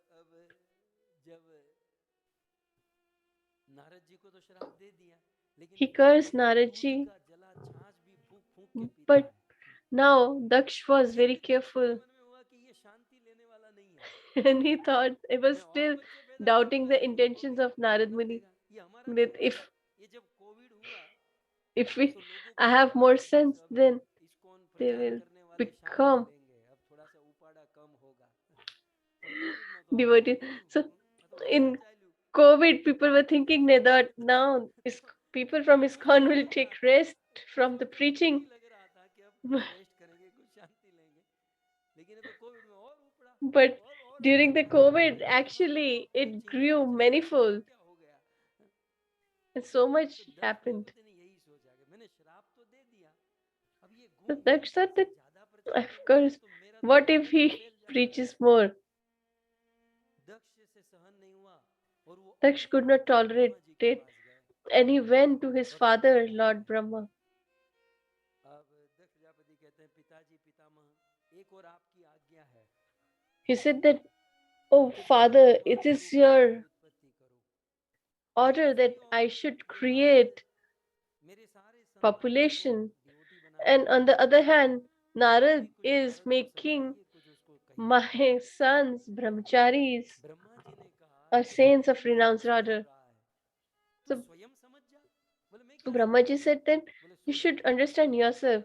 He cursed Naradji, but now Daksh was very careful and he thought, I was still doubting the intentions of Narad Muni, that if I have more sense, then they will become. devotees. So in COVID, people were thinking that now people from ISKCON will take rest from the preaching. But during the COVID, actually, it grew manifold, and so much happened. So that's not that, of course, what if he preaches more? Daksh could not tolerate it, and he went to his father, Lord Brahma. He said that, "Oh, father, it is your order that I should create population." And on the other hand, Narad is making my sons brahmacharis or saints of renounced order. So Brahmaji said that you should understand yourself.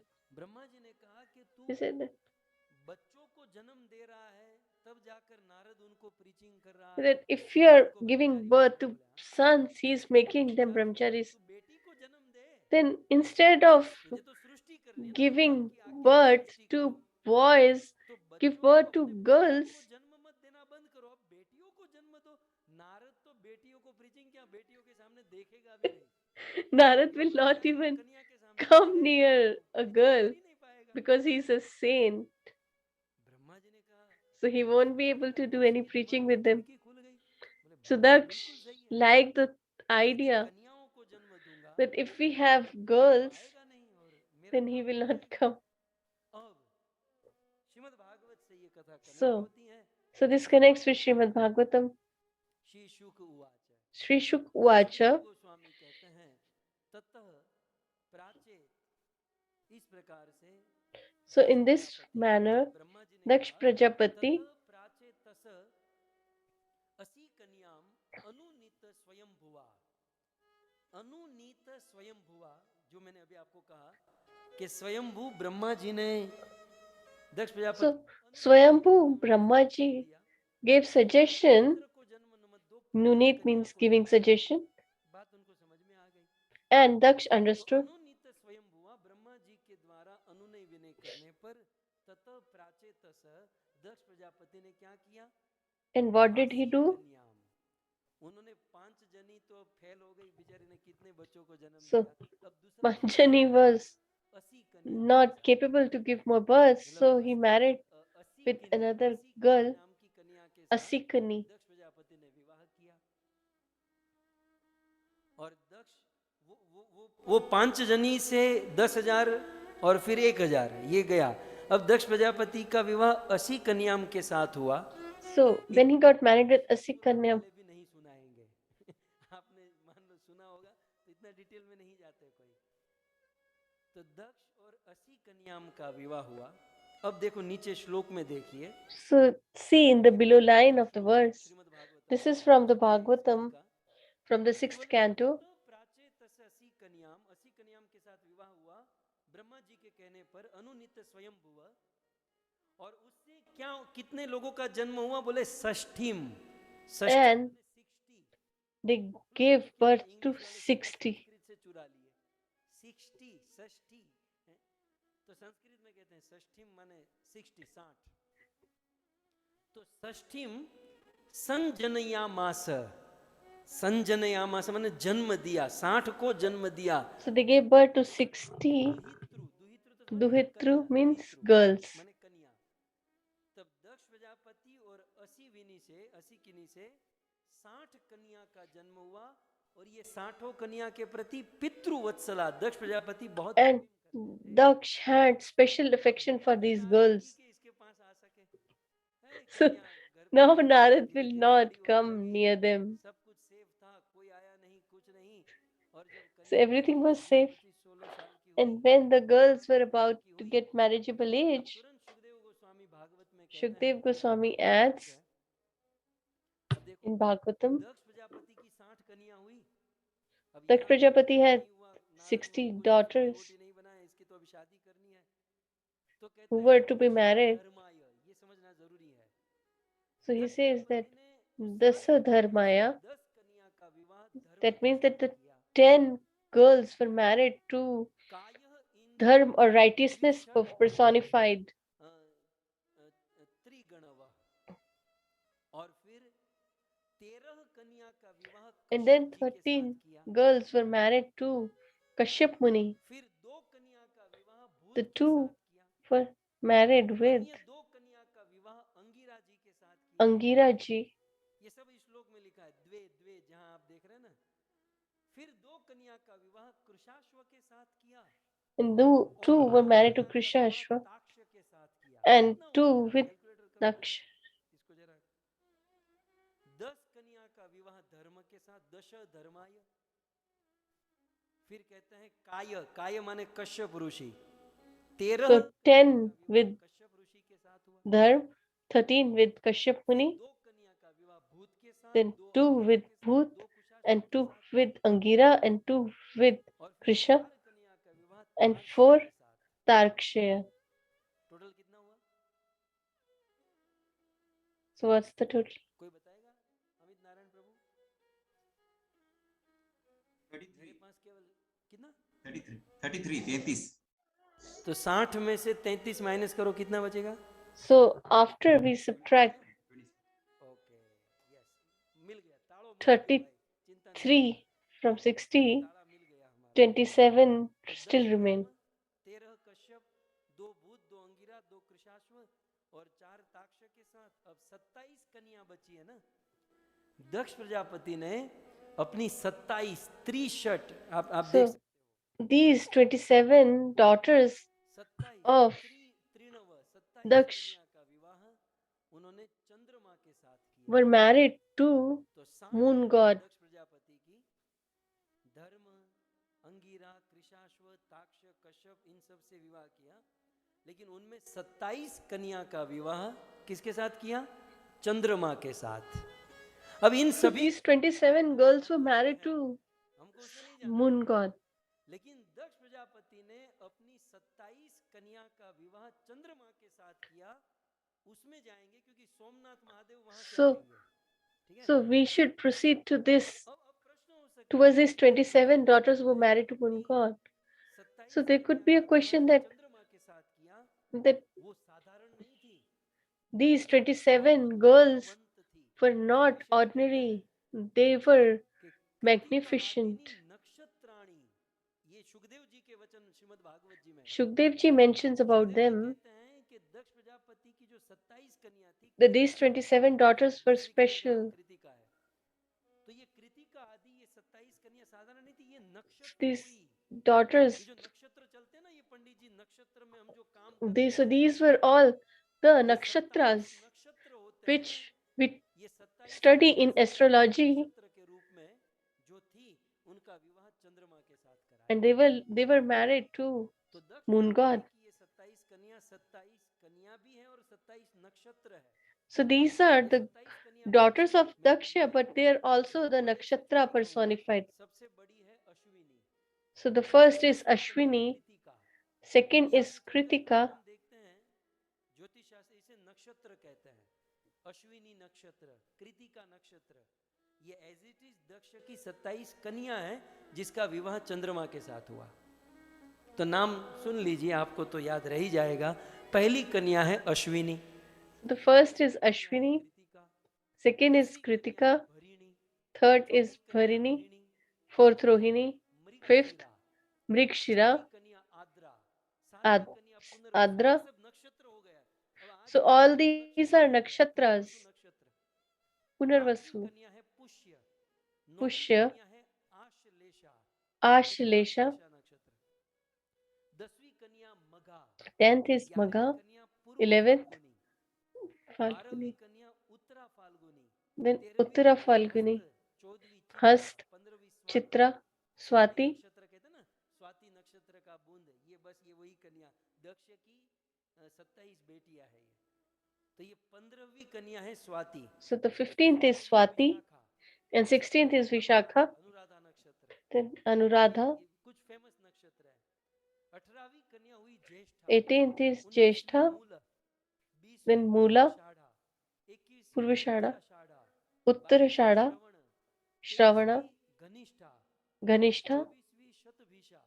He said that if you are giving birth to sons, he is making them brahmacharis. Then instead of giving birth to boys, give birth to girls. Narad will not even come near a girl because he's a saint. So he won't be able to do any preaching with them. So Daksh liked the idea that if we have girls, then he will not come. So this connects with Shrimad Bhagavatam. Sri Shuk Uvacha. So in this manner, Daksh Prajapati जो मैंने अभी आपको कहा कि स्वयंभू ब्रह्मा जी ने दक्ष Prajapati So Swayambhu Brahmaji gave suggestion. Nunit means giving suggestion. And Daksh understood. And what did he do? So Panchani was not capable to give more birth, so he married with another girl, Asikani. वो 5 जनी से 10,000 और फिर 1,000 ये गया. अब दक्ष प्रजापति का विवाह 80 कन्याम के साथ हुआ. So when he got married with Asikanyam, भी नहीं सुनाएंगे. आपने मान लो सुना होगा तो इतना डिटेल में नहीं जाते कोई. तो दक्ष और 80 कन्याम का विवाह हुआ. अब देखो नीचे श्लोक में देखिए. So see in the below line of the verse, this is from the Bhagvatam, from the 6th canto. और उससे क्या कितने लोगों का जन्म हुआ बोले षष्ठीम. And they gave birth to 60. से चुरा लिए 60 षष्ठी. तो संस्कृत में कहते हैं षष्ठीम माने 60 60. तो षष्ठीम संजनयामास. संजनयामास माने जन्म दिया. 60 को जन्म दिया. So they gave birth to 60. Duhitru means girls. तब दक्ष प्रजापति और 80 विनी से 80 किनी से 60 कन्या का जन्म हुआ. और ये 60 कन्या के प्रति पितृवत्सला दक्ष प्रजापति बहुत. And Daksh had special affection for these girls. So now Narad will not come near them. So everything was safe. And when the girls were about to get marriageable age, Shukdev Goswami adds in Bhagavatam, Daksh Prajapati had 60 daughters who were to be married. So he says that Dasa Dharmaya, that means that the 10 girls were married to dharma or righteousness personified. And then 13 girls were married to Kashyap Muni. The two were married with Angira ji. ये सब इस श्लोक में लिखा है, द्वे द्वे जहां आप देख रहे हैं ना। फिर 2 कन्या का विवाह कृशाश्व के साथ किया, And two were married to Krishashva ताक्ष्य के साथ किया, and two with Naksh. इसको जरा 10 कन्या का विवाह धर्म के साथ, दश धर्माय। फिर कहते हैं काय, काय माने कश्यप ऋषि। 13 So 10 with कश्यप ऋषि के साथ हुआ, Dharma, 13 with Kashyap Muni, 2 कन्या का विवाह भूत के साथ, then 2 2 with Bhut, and 2 with Angira, and 2 with Krishna, 4 कन्या का विवाह and तार्क्ष्य 4 के साथ। Tarkshaya. टोटल कितना हुआ? So what's the total? कोई बताएगा? अमित नारायण प्रभु? 33 मेरे पास केवल कितना? 33 तो 60 में से 33 माइनस करो, कितना बचेगा? So after we subtract okay, yes, मिल गया ताड़ो, मिल गया भाई, चिंता नहीं, 3 from 60, ताड़ा मिल गया हमारा। 27 still remain. 13 कश्यप, 2 भूत, 2 अंगिरा, 2 कृशाश्व और 4 ताक्ष्य के साथ अब 27 कन्या बची है ना। दक्ष प्रजापति ने अपनी 27 त्रिशट, आप देख So these 27 daughters of Daksh का विवाह उन्होंने चंद्रमा के साथ किया। were married to तो 60 moon god. दक्ष प्रजापति की धर्म, अंगिरा, कृशाश्व, ताक्ष्य, कश्यप इन सब से विवाह किया, लेकिन उनमें 27 कन्या का विवाह किसके साथ किया? चंद्रमा के साथ। अब इन So सभी these 27 girls were married to हमको उससे नहीं जानना, moon god. लेकिन दक्ष प्रजापति ने अपनी 27 कन्या का विवाह चंद्रमा के साथ किया, उसमें जाएंगे क्योंकि सोमनाथ महादेव वहां से So, आएंगे, ठीक है? so we should proceed to this. अब प्रश्न हो सकता Towards है these 27 daughters who were married to moon god. 27 So there could be a question that चंद्रमा के साथ किया, that वो साधारण नहीं थी, these 27 girls were not ordinary. They were magnificent. नक्षत्राणी, ये सुखदेव जी के वचन श्रीमद् भागवत जी में, Shukdev ji mentions about Sukhdev ji them कहते हैं कि दक्ष प्रजापति की जो 27 कन्या थी, that these 27 daughters were special. Kritika है, तो ये कृतिका आदि ये 27 कन्या साधारण नहीं थी, ये नक्षत्र These हुई। daughters, ये जो नक्षत्र चलते हैं ना, ये पंडित जी नक्षत्र में हम जो काम करते हैं, so these were all the ये 27 nakshatras नक्षत्र होते which हैं, we ये 27 study in astrology, नक्षत्र के रूप में जो थी, उनका विवाह चंद्रमा के साथ कराया। and they were married to तो दक्ष moon god. प्रजापति की ये 27 कन्या भी है और 27 नक्षत्र है। So these are ये the 27 कन्या daughters of Daksha, but they are also the nakshatra personified. सबसे बड़ी है Ashwini, So the first is Ashwini, Kritika. second या is फिर कभी Kritika, हम देखते हैं ज्योतिष शास्त्र इसे नक्षत्र कहते हैं, अश्विनी नक्षत्र, कृतिका नक्षत्र, ये एज इट इज दक्ष की 27 कन्या है जिसका विवाह चंद्रमा के साथ हुआ। तो नाम सुन लीजिए, आपको तो याद रह ही जाएगा। पहली कन्या है Ashwini, the first is Ashwini, Kritika, second is Kritika, भरिणी, third is Bharini, fourth Rohini, fifth Mrigshira, कन्या आद्रा, सातवीं Ad- कन्या पुनर्वसु। Adra. ये सब नक्षत्र हो गया। अब आज So all these are nakshatras. नक्षत्र। Punarvasu, आठवीं कन्या है पुष्य, नौवीं Pushya, कन्या है आश्लेषा, Ashlesha, नक्षत्र। 10वीं कन्या मघा, 10th is 11वीं Magha, कन्या पूर्व 11th फाल्गुनी, Falguni, 12वीं कन्या उत्तरा फाल्गुनी, then 13वीं Uttara कन्या Falguni, हस्त, 14वीं Hast, 15वीं Chitra, Swati. नक्षत्र कहते हैं ना, स्वाति नक्षत्र का बूंद, ये बस ये वही कन्या दक्ष की 27 बेटियां है ये। तो ये 15वीं कन्या है Swati, So the 15th is Swati, and 16th is Vishakha, Anuradha नक्षत्र, then Anuradha, ये कुछ फेमस नक्षत्र है। 18वीं कन्या हुई ज्येष्ठा, 18th is 19वीं Jyeshtha, मूला, 20वीं then Mula, आषाढ़ा, 21वीं Purvashada, उत्तराषाढ़ा, Uttarashada, 22वीं Shravana, घनिष्ठा, Ganishta, 24वीं शतभिषा,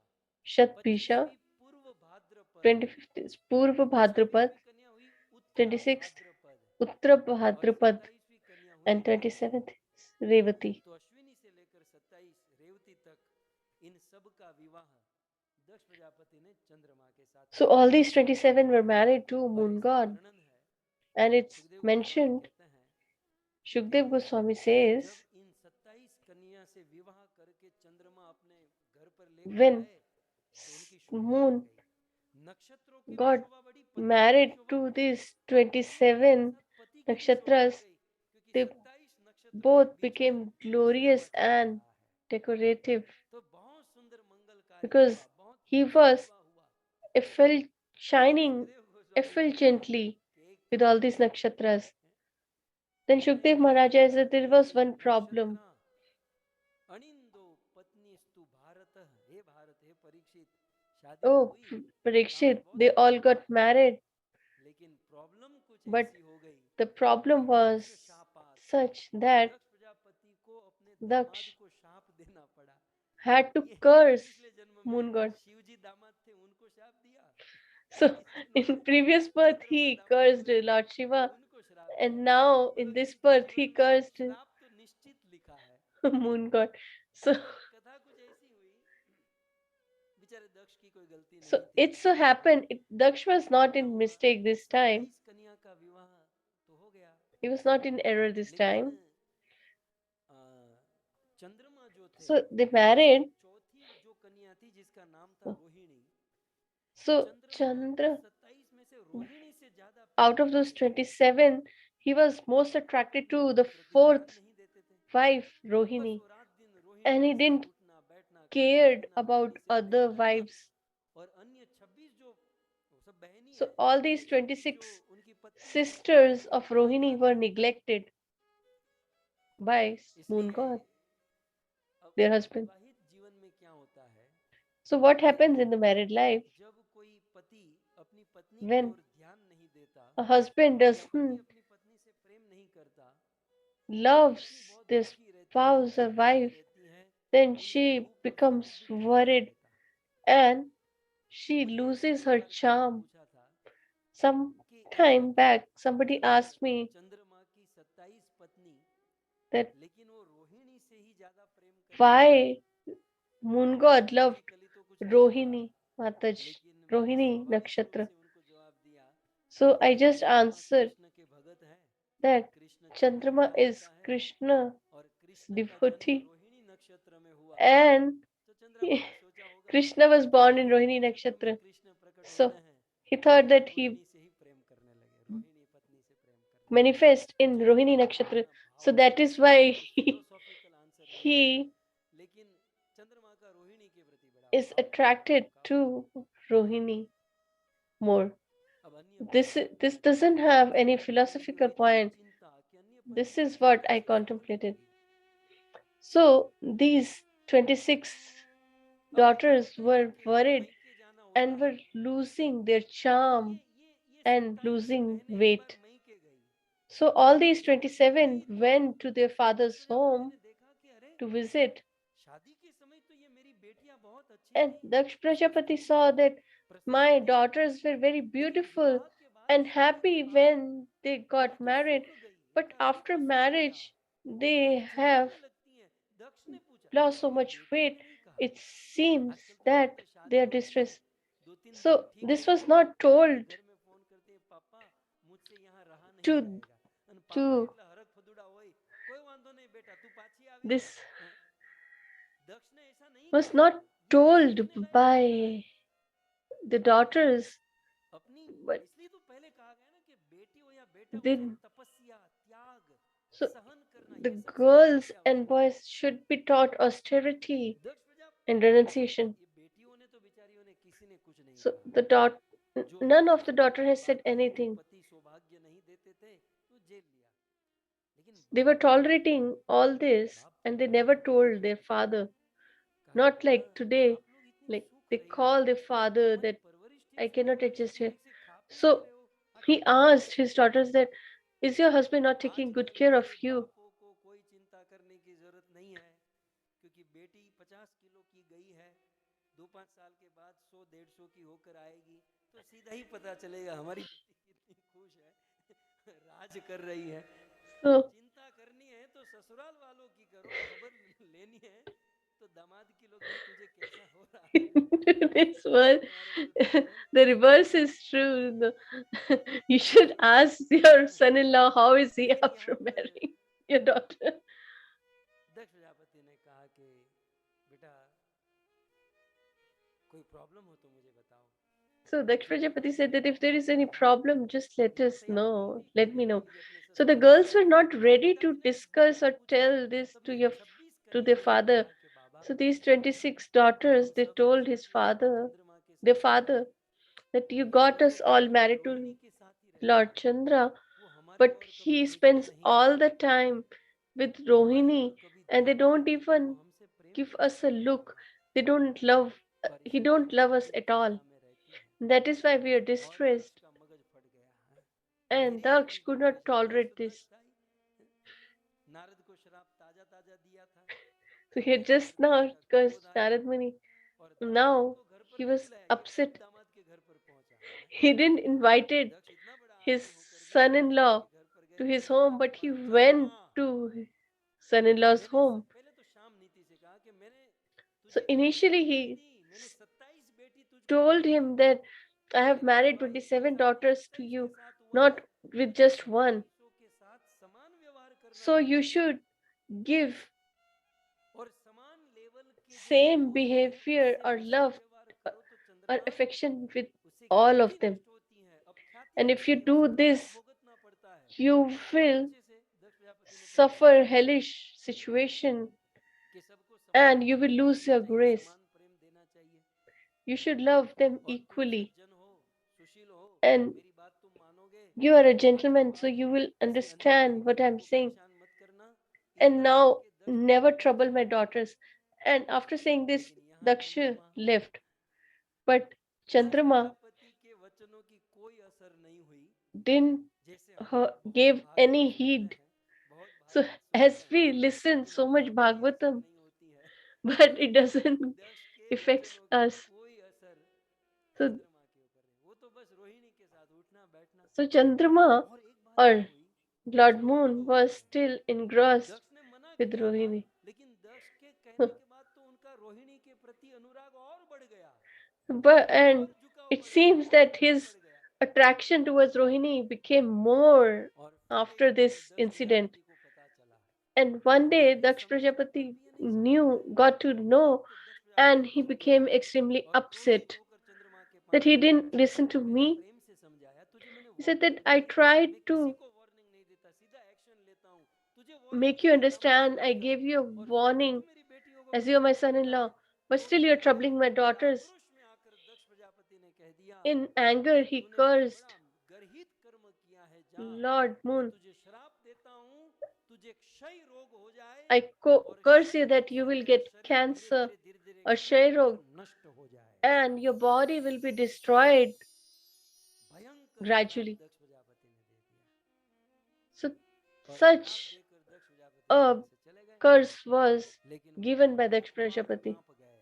Shatbisha, 25वीं पूर्व भाद्रपद, 25th is Purva Bhadrapad, 26वीं कन्या हुई उत्तरा 26th भाद्रपद Uttara और Bhadrapad, 27वीं कन्या हुई and 27th is Revati. तो अश्विनी से लेकर 27 रेवती तक इन सब का विवाह दक्ष प्रजापति ने चंद्रमा के साथ So all these 27 were married to moon god, वर्णन है and it's Sukhdev Goswami mentioned, कहते हैं Shukdev Goswami says, जब इन 27 कन्या से विवाह करके चंद्रमा अपने घर पर लेकर when आए तो उनकी शोभा बढ़ moon गई नक्षत्रों की भी got शोभा बढ़ी पतियों की भी married शोभा to बढ़ी these और उनके 27 साथ पति की भी शोभा बढ़ nakshatras, गई क्योंकि they 27 नक्षत्रों के both बीच में became चंद्रमा glorious चल रहा and है decorative तो बहुत सुंदर मंगलकारी because हुआ बहुत he सुंदर was विवाह हुआ efful- shining सुखदेव गोस्वामी कहते हैं effulgently कि एक with all these problem nakshatras. Then Shukdev Maharaj said there was one problem. अनिंदो पत्नीस्तु भारत हे भारत हे परीक्षित शादी तो Oh, हुई Parikshit, दाम्पत्य बहुत they all अच्छा got था married, लेकिन प्रॉब्लम कुछ but ऐसी हो गई the problem was Daksha शापात such that दक्ष प्रजापति को अपने दामाद Daksh को शाप देना पड़ा had to ये curse पिछले जन्म moon में god. शिव जी दामाद थे उनको शाप दिया So इस जन्म in में previous birth चंद्रमा he दामाद cursed हुए Lord तो Shiva, उनको श्राप and दिया now in मतलब this इस birth he जीवन में cursed श्राप तो निश्चित लिखा है moon god. So तो कथा कुछ ऐसी हुई बेचारे दक्ष की कोई गलती so नहीं थी it so happened Daksh was not क्या in हुआ mistake कि this time. 27 कन्या का विवाह तो हो गया He was not in error this लेकिन time. आ, चंद्रमा जो थे So they उसकी married. चौथी जो कन्या थी जिसका नाम था रोहिणी So चंद्रमा Chandra, 27 में से रोहिणी से ज्यादा out प्रेम of those करते थे 27, he was most लेकिन attracted रोहिणी to को the प्रतिष्ठान fourth नहीं देते थे wife, बस Rohini, वो रात दिन रोहिणी and he के साथ didn't उठना बैठना खाना cared पीना about रोहिणी से other प्रेम करना wives. और अन्य 26 जो वो सब बहनी So है all these 26 जो 26 उनकी पत्नी है sisters उनको of भोग Rohini लगाते were थे neglected by moon इसलिए god, अब their husband. विवाहित जीवन में क्या होता है So what कि happens in the married life जब कोई पति अपनी पत्नी की when ओर ध्यान नहीं देता a husband या पति doesn't अपनी पत्नी से प्रेम नहीं करता तो loves पत्नी बहुत their दुखी रहती है spouse or चिंता में wife, रहती है then उनका she रूप और becomes सब बिगड़ worried रहता and she मुझे loses एक her बार किसी ने charm. पूछा था Some कि ऐसा time क्यों back, somebody अगर asked me चंद्रमा की 27 पत्नी that लेकिन वो रोहिणी से ही ज्यादा प्रेम करती why moon god loved logically तो कुछ नहीं होगा Rohini Mataj, लेकिन मैंने Rohini स्वाभाविक रूप Nakshatra. से उनको जवाब दिया So I कि just चंद्रमा answered कृष्ण के भगत हैं that कृष्ण चंद्रमा Chandrama का is पिता है Krishna और कृष्ण का जन्म devotee, रोहिणी नक्षत्र में हुआ and तो चंद्रमा ने सोचा होगा Krishna was कि born in रोहिणी Rohini नक्षत्र में Nakshatra. कृष्ण प्रकट So होने हैं he thought तो that he रोहिणी से ही प्रेम करने लगे रोहिणी पत्नी से प्रेम करने लगे manifest in चलिए Rohini ये Nakshatra. अपना So भावनात्मक that is why कोई फिलोसॉफिकल आंसर नहीं है he लेकिन चंद्रमा का रोहिणी के प्रति बड़ा is भाव था attracted लगाव to Rohini more. अब अन्य This doesn't have any philosophical इतनी point. चिंता कि अन्य This पत्नियों is की what वजह I से उसको दुख contemplated. लगी So these 26 अब daughters औरतें were देखें worried मैके जाना होता and were है losing their तो charm ये and 27 losing बहनें एक बार weight. मैके गई So all these जब वो सब 27 गई तो went to their Daksha father's Prajapati home ने देखा कि अरे to visit, शादी के समय तो ये मेरी बेटियां बहुत अच्छी and थी Daksh Prajapati सुस्थ थी saw that प्रसन्न my थी daughters were very लेकिन beautiful विवाह के बाद and शादी के happy बाद when they ये got तो married, सूख गई but इनका रूप after तो सूख गया marriage they have चिल्लाने लगती हैं दक्ष ने पूछा lost so तेरी much बेटियों weight. ने नहीं कहा It seems आजकल तो that औरतें they शादी are होती है distressed. 2-3 दिन So ठीक this was रहती है not फिर told घर में फोन करते हैं पापा मुझसे यहाँ रहा नहीं to जाएगा અને પાપા to એટલા હરખ ફદુડા હોય કોઈ વાંધો નહીં બેટા તું પાછી આવી this हाँ, दक्ष ने ऐसा नहीं was कहा not ये तो told सीखने लायक घटना है by the daughters. अपनी But इसलिए तो पहले कहा गया ना कि बेटी हो या बेटा they उसे तपस्या त्याग so सहन करना the ये सब सिखाना girls अति and आवश्यक है boys should be taught austerity दक्ष प्रजा and renunciation. ये बेटियों ने तो बेचारियों ने किसी ने कुछ नहीं So कहा the जो none of the शादी daughter के has said बाद भी अपने anything. पति सौभाग्य नहीं देते थे तो जेल लिया लेकिन They were बाप ने tolerating all this बाप and they पत्नी never को बहुत told their प्यार करते father. थे कहा Not बेटा like today, आप लोग इतनी like सुख they रही हो call their father तुम्हारी that परवरिश I ठीक से नहीं cannot हो रही adjust तुम here. ठीक से खा पी नहीं So रहे हो he आखिर क्या asked करूं his daughters that Is your husband not taking good care of you? बापों को कोई चिंता करने की जरूरत नहीं है, क्योंकि बेटी 50 किलो की गई है, 2-5 साल के बाद 100-150 की होकर आएगी, तो सीधा ही पता चलेगा हमारी बेटी कितनी खुश है, राज कर रही है। So चिंता करनी है तो ससुराल वालों की करो, खबर लेनी है तो दामाद की लोग भाई तुझे कैसा हो रहा है, this one, तुम्हारे पुत्र हैं। the reverse is true. You should ask your son-in-law how is he लेकिन after यहाँ पर marrying your daughter. दक्ष प्रजापति ने कहा कि बेटा कोई प्रॉब्लम हो तो मुझे बताओ। So Daksh Prajapati said that if there is any problem, just let us know. Let me know. So the girls were not ready to discuss or tell this to their father. So these 26 daughters, they told their father, that you got us all married to Lord Chandra, but he spends all the time with Rohini, and they don't even give us a look. They don't love. He don't love us at all. That is why we are distressed. And Daksh could not tolerate this. Narad को श्राप ताजा ताजा दिया था, So he had just now cursed Narad Muni. और Now दामाद को घर पर he नहीं was बुलाया, upset. दामाद के घर पर पहुंचा। He didn't invited दक्ष इतना बड़ा his आदमी होकर भी दामाद son-in-law के घर पर गए, to his चंद्रमा home, के but he पास, चंद्रमा went to his son-in-law's home. पहले तो शाम नीति से कहा कि मैंने So तुझे initially बेटी he दी, मैंने 27 बेटी तुझको told दी है, him that I have लेकिन married विवाहित 27 के साथ daughters to 28 के you, साथ हुआ not है, with just one. के साथ समान व्यवहार करना So you चाहिए, should give और समान लेवल के जो same लोग हैं behavior उससे or अच्छा love व्यवहार or करो तो or चंद्रमा affection with उससे all कीर्ति of them. नष्ट होती है, अब ख्याति And if you मिटती है, do उसे नरक this, भुगतना पड़ता है। you बहुत will अच्छे से दक्ष प्रजापति ने फिर suffer बताया hellish situation कि सबको समान and you प्रेम will देना lose your चाहिए, grace. समान प्रेम देना चाहिए, You should love them और तुम equally. सज्जन हो, सुशील हो, And मेरी बात तुम मानोगे, you are a तो आज के gentleman, so बाद you will किसी अन्य understand what लड़कियों I'm को saying. परेशान मत करना, इस And तरह now करके दक्ष never प्रजापति trouble चले my गए। daughters. And after saying this, लेकिन यहाँ Daksha चंद्रमा, left. But Daksha Chandrama Prajapati के वचनों की कोई असर नहीं हुई, didn't जैसे हम लोग बहुत give any भागवत सुनते head. हैं, बहुत So भागवत as सुनते हैं, we listen लेकिन so हम much पर कोई असर Bhagavatam, नहीं होती है, but it doesn't दक्ष के affects वचनों की us. कोई असर So चंद्रमा के ऊपर नहीं, वो तो बस रोहिणी के साथ उठना बैठना। so Chandrama और एक बात क्या or हुई, Lord सुनो Moon अद्भुत was है, still engrossed दक्ष ने मना with किया था, Rohini. लेकिन दक्ष के कहने के बाद तो उनका रोहिणी के प्रति अनुराग और बढ़ गया, And और झुकाव it बढ़ गया, seems और that प्रेम his बढ़ गया। attraction towards Rohini became more और फिर एक after दिन this दक्ष incident. प्रजापति को पता चला, And one day ये Daksh सब बातों पर Prajapati भी ये नहीं समझ रहे, got to know, तब दक्ष and प्रजापति he क्रोध हो became गए extremely और क्रोधित upset होकर चंद्रमा के that पास he गए। didn't listen to मैंने me. प्रेम से समझाया, तुझे मैंने He said warning that I the, tried मैं किसी to को वार्निंग नहीं देता, सीधा एक्शन लेता हूँ, तुझे वार्निंग make you दी, दामाद से understand. I बच कर, gave you a और फिर भी तू warning मेरी बेटियों को as you're my परेशान son in करता law, है। but still you're troubling my और daughters. आक्रोश में आकर दक्ष प्रजापति ने कह दिया In anger, कि he तूने cursed बड़ा गर्हित कर्म किया है, जा, Lord मैं Moon. तुझे श्राप देता हूँ, तुझे क्षय रोग हो जाए, I और curse क्षय you रोग that you से will तेरा get शरीर धीरे cancer धीरे धीरे धीरे or क्षीण Shayrog, होकर नष्ट हो जाए। and your body will be destroyed भयंकर श्राप gradually. दक्ष प्रजापति ने दे दिया, So और श्राप such देकर दक्ष प्रजापति a वहां से चले गए। curse was लेकिन given by लोग Daksh बाग Prajapati. कांप गए,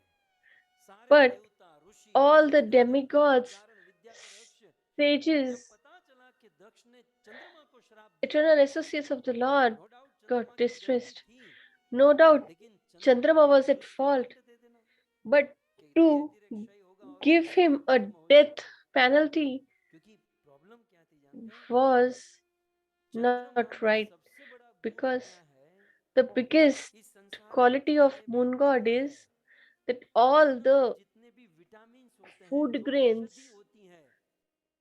सारे But देवता ऋषि all मुनि the गंधर्व किन्नर demigods, चारण विद्या के रहस्य, जब sages, पता चला कि दक्ष ने चंद्रमा को श्राप दिया eternal है, associates of the Lord no doubt got Chandrama की गलती distressed. थी, No doubt लेकिन चंद्रमा Chandrama को was at मृत्यु fault, दंड दे देना but कि धीरे to धीरे क्षय होगा और give क्षय him रोग a खत्म हो death जाएंगे, penalty क्योंकि प्रॉब्लम क्या थी जानते हैं, was चंद्रमा not में right, सबसे बड़ा गुण because क्या है, the biggest इस संसार में quality of जितने भी moon god अन्न is है, that all अन्न में the जितने भी विटामिन होते हैं, food जो grains, औषधि होती है,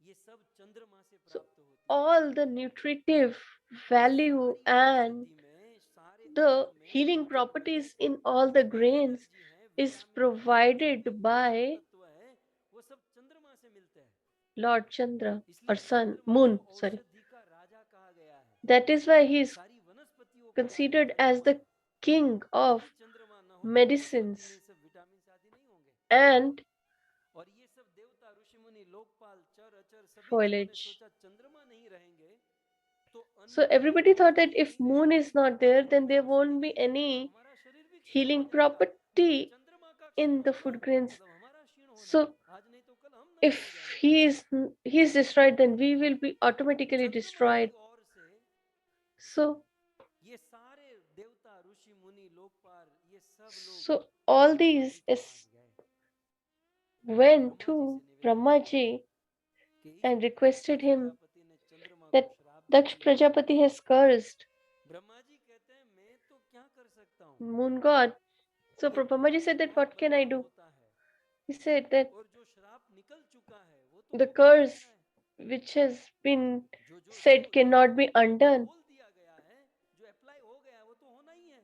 ये सब चंद्रमा से so प्राप्त होती है। all the nutritive ये value सारी and औषधि में, सारे the अन्न में, healing भोजन में properties in all the जितने भी grains एनर्जी है, is विटामिन है, जितने भी provided पोषक by तत्व है, वो सब चंद्रमा से मिलते हैं। Lord Chandra or इसलिए sun, चंद्रमा को moon, sorry. औषधि का राजा कहा गया है, That is why he is सारी वनस्पतियों का राजा considered as चंद्रमा the है। king यदि of चंद्रमा न हो तो वनस्पति में medicines, सब विटामिन आदि नहीं होंगे, and और ये सब देवता ऋषि मुनि लोकपाल चर अचर सभी जीवों ने foliage. सोचा चंद्रमा नहीं रहेंगे So everybody thought that if moon is not there, then there won't be any हमारा शरीर भी क्षीण हो healing जाएगा। property चंद्रमा का in क्षीण the होना food grains. मतलब हमारा क्षीण होना, So आज नहीं तो कल हम नष्ट if हो जाएंगे। he is destroyed, then we will be automatically चंद्रमा destroyed. की ओर से So ये सारे देवता ऋषि मुनि लोकपाल ये सब लोग so all ब्रह्मा these जी के is पास गए, went ब्रह्मा to जी से निवेदन Brahma किया ji कि इस and प्रकार requested दक्ष him प्रजापति ने चंद्रमा को that श्राप दे Daksh दिया। Prajapati has cursed Brahma ji कहते हैं मैं तो क्या कर सकता हूँ, moon god. So ये Brahma ji said that श्राप what can I बदला do? होता है, He said that और जो श्राप निकल चुका है वो तो the होना ही curse होना है। which has been जो जो said जो cannot be जो undone. बोल दिया गया है, जो अप्लाई हो गया है वो तो होना ही है।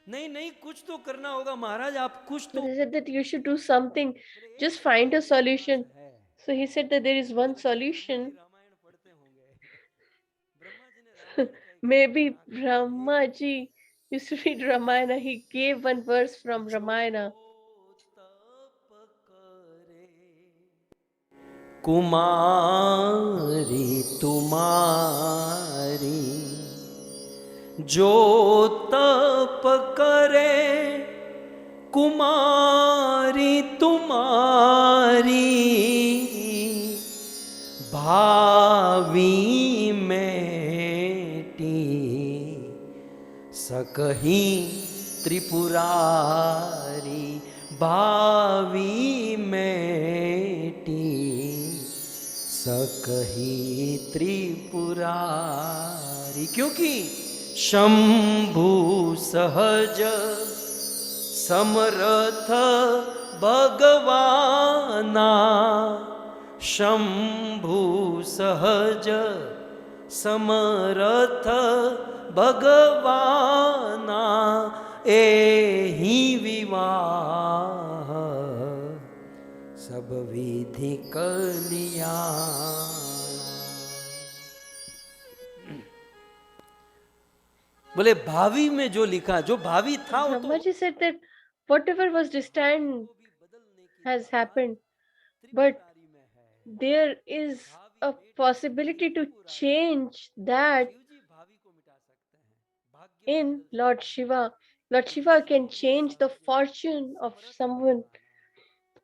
नहीं नहीं कुछ तो करना होगा महाराज, आप कुछ So तो they said that you should do something, बोले, एक just उपाय find a मेरे पास solution. है। So he said that there is one बोले, ब्रह्मा जी solution. रामायण पढ़ते होंगे। ब्रह्मा जी ने रामायण का एक Maybe श्लोक उठा के Brahma दिए, ji used to read Ramayana. He gave one verse from जो Ramayana. तप करे कुमारी तुम्हारी, जो तप करे कुमारी तुम्हारी, भावी मेटी सकही त्रिपुरारी, भावी मेटी सकही त्रिपुरारी। क्योंकि शंभु सहज समर्थ भगवाना, शंभु सहज समर्थ भगवाना, एहि विवाह सब विधि कल्याण। बोले भावी में जो लिखा, जो भावी था वो तो Brahma ji said that whatever was destined को भी बदलने की has ताकत happened, but त्रिपुरारी में है। there is a possibility to change that Shiv जी भावी को मिटा सकते हैं, भाग्य को in बदल Lord सकते हैं। Shiva. Lord Shiva can change the fortune of someone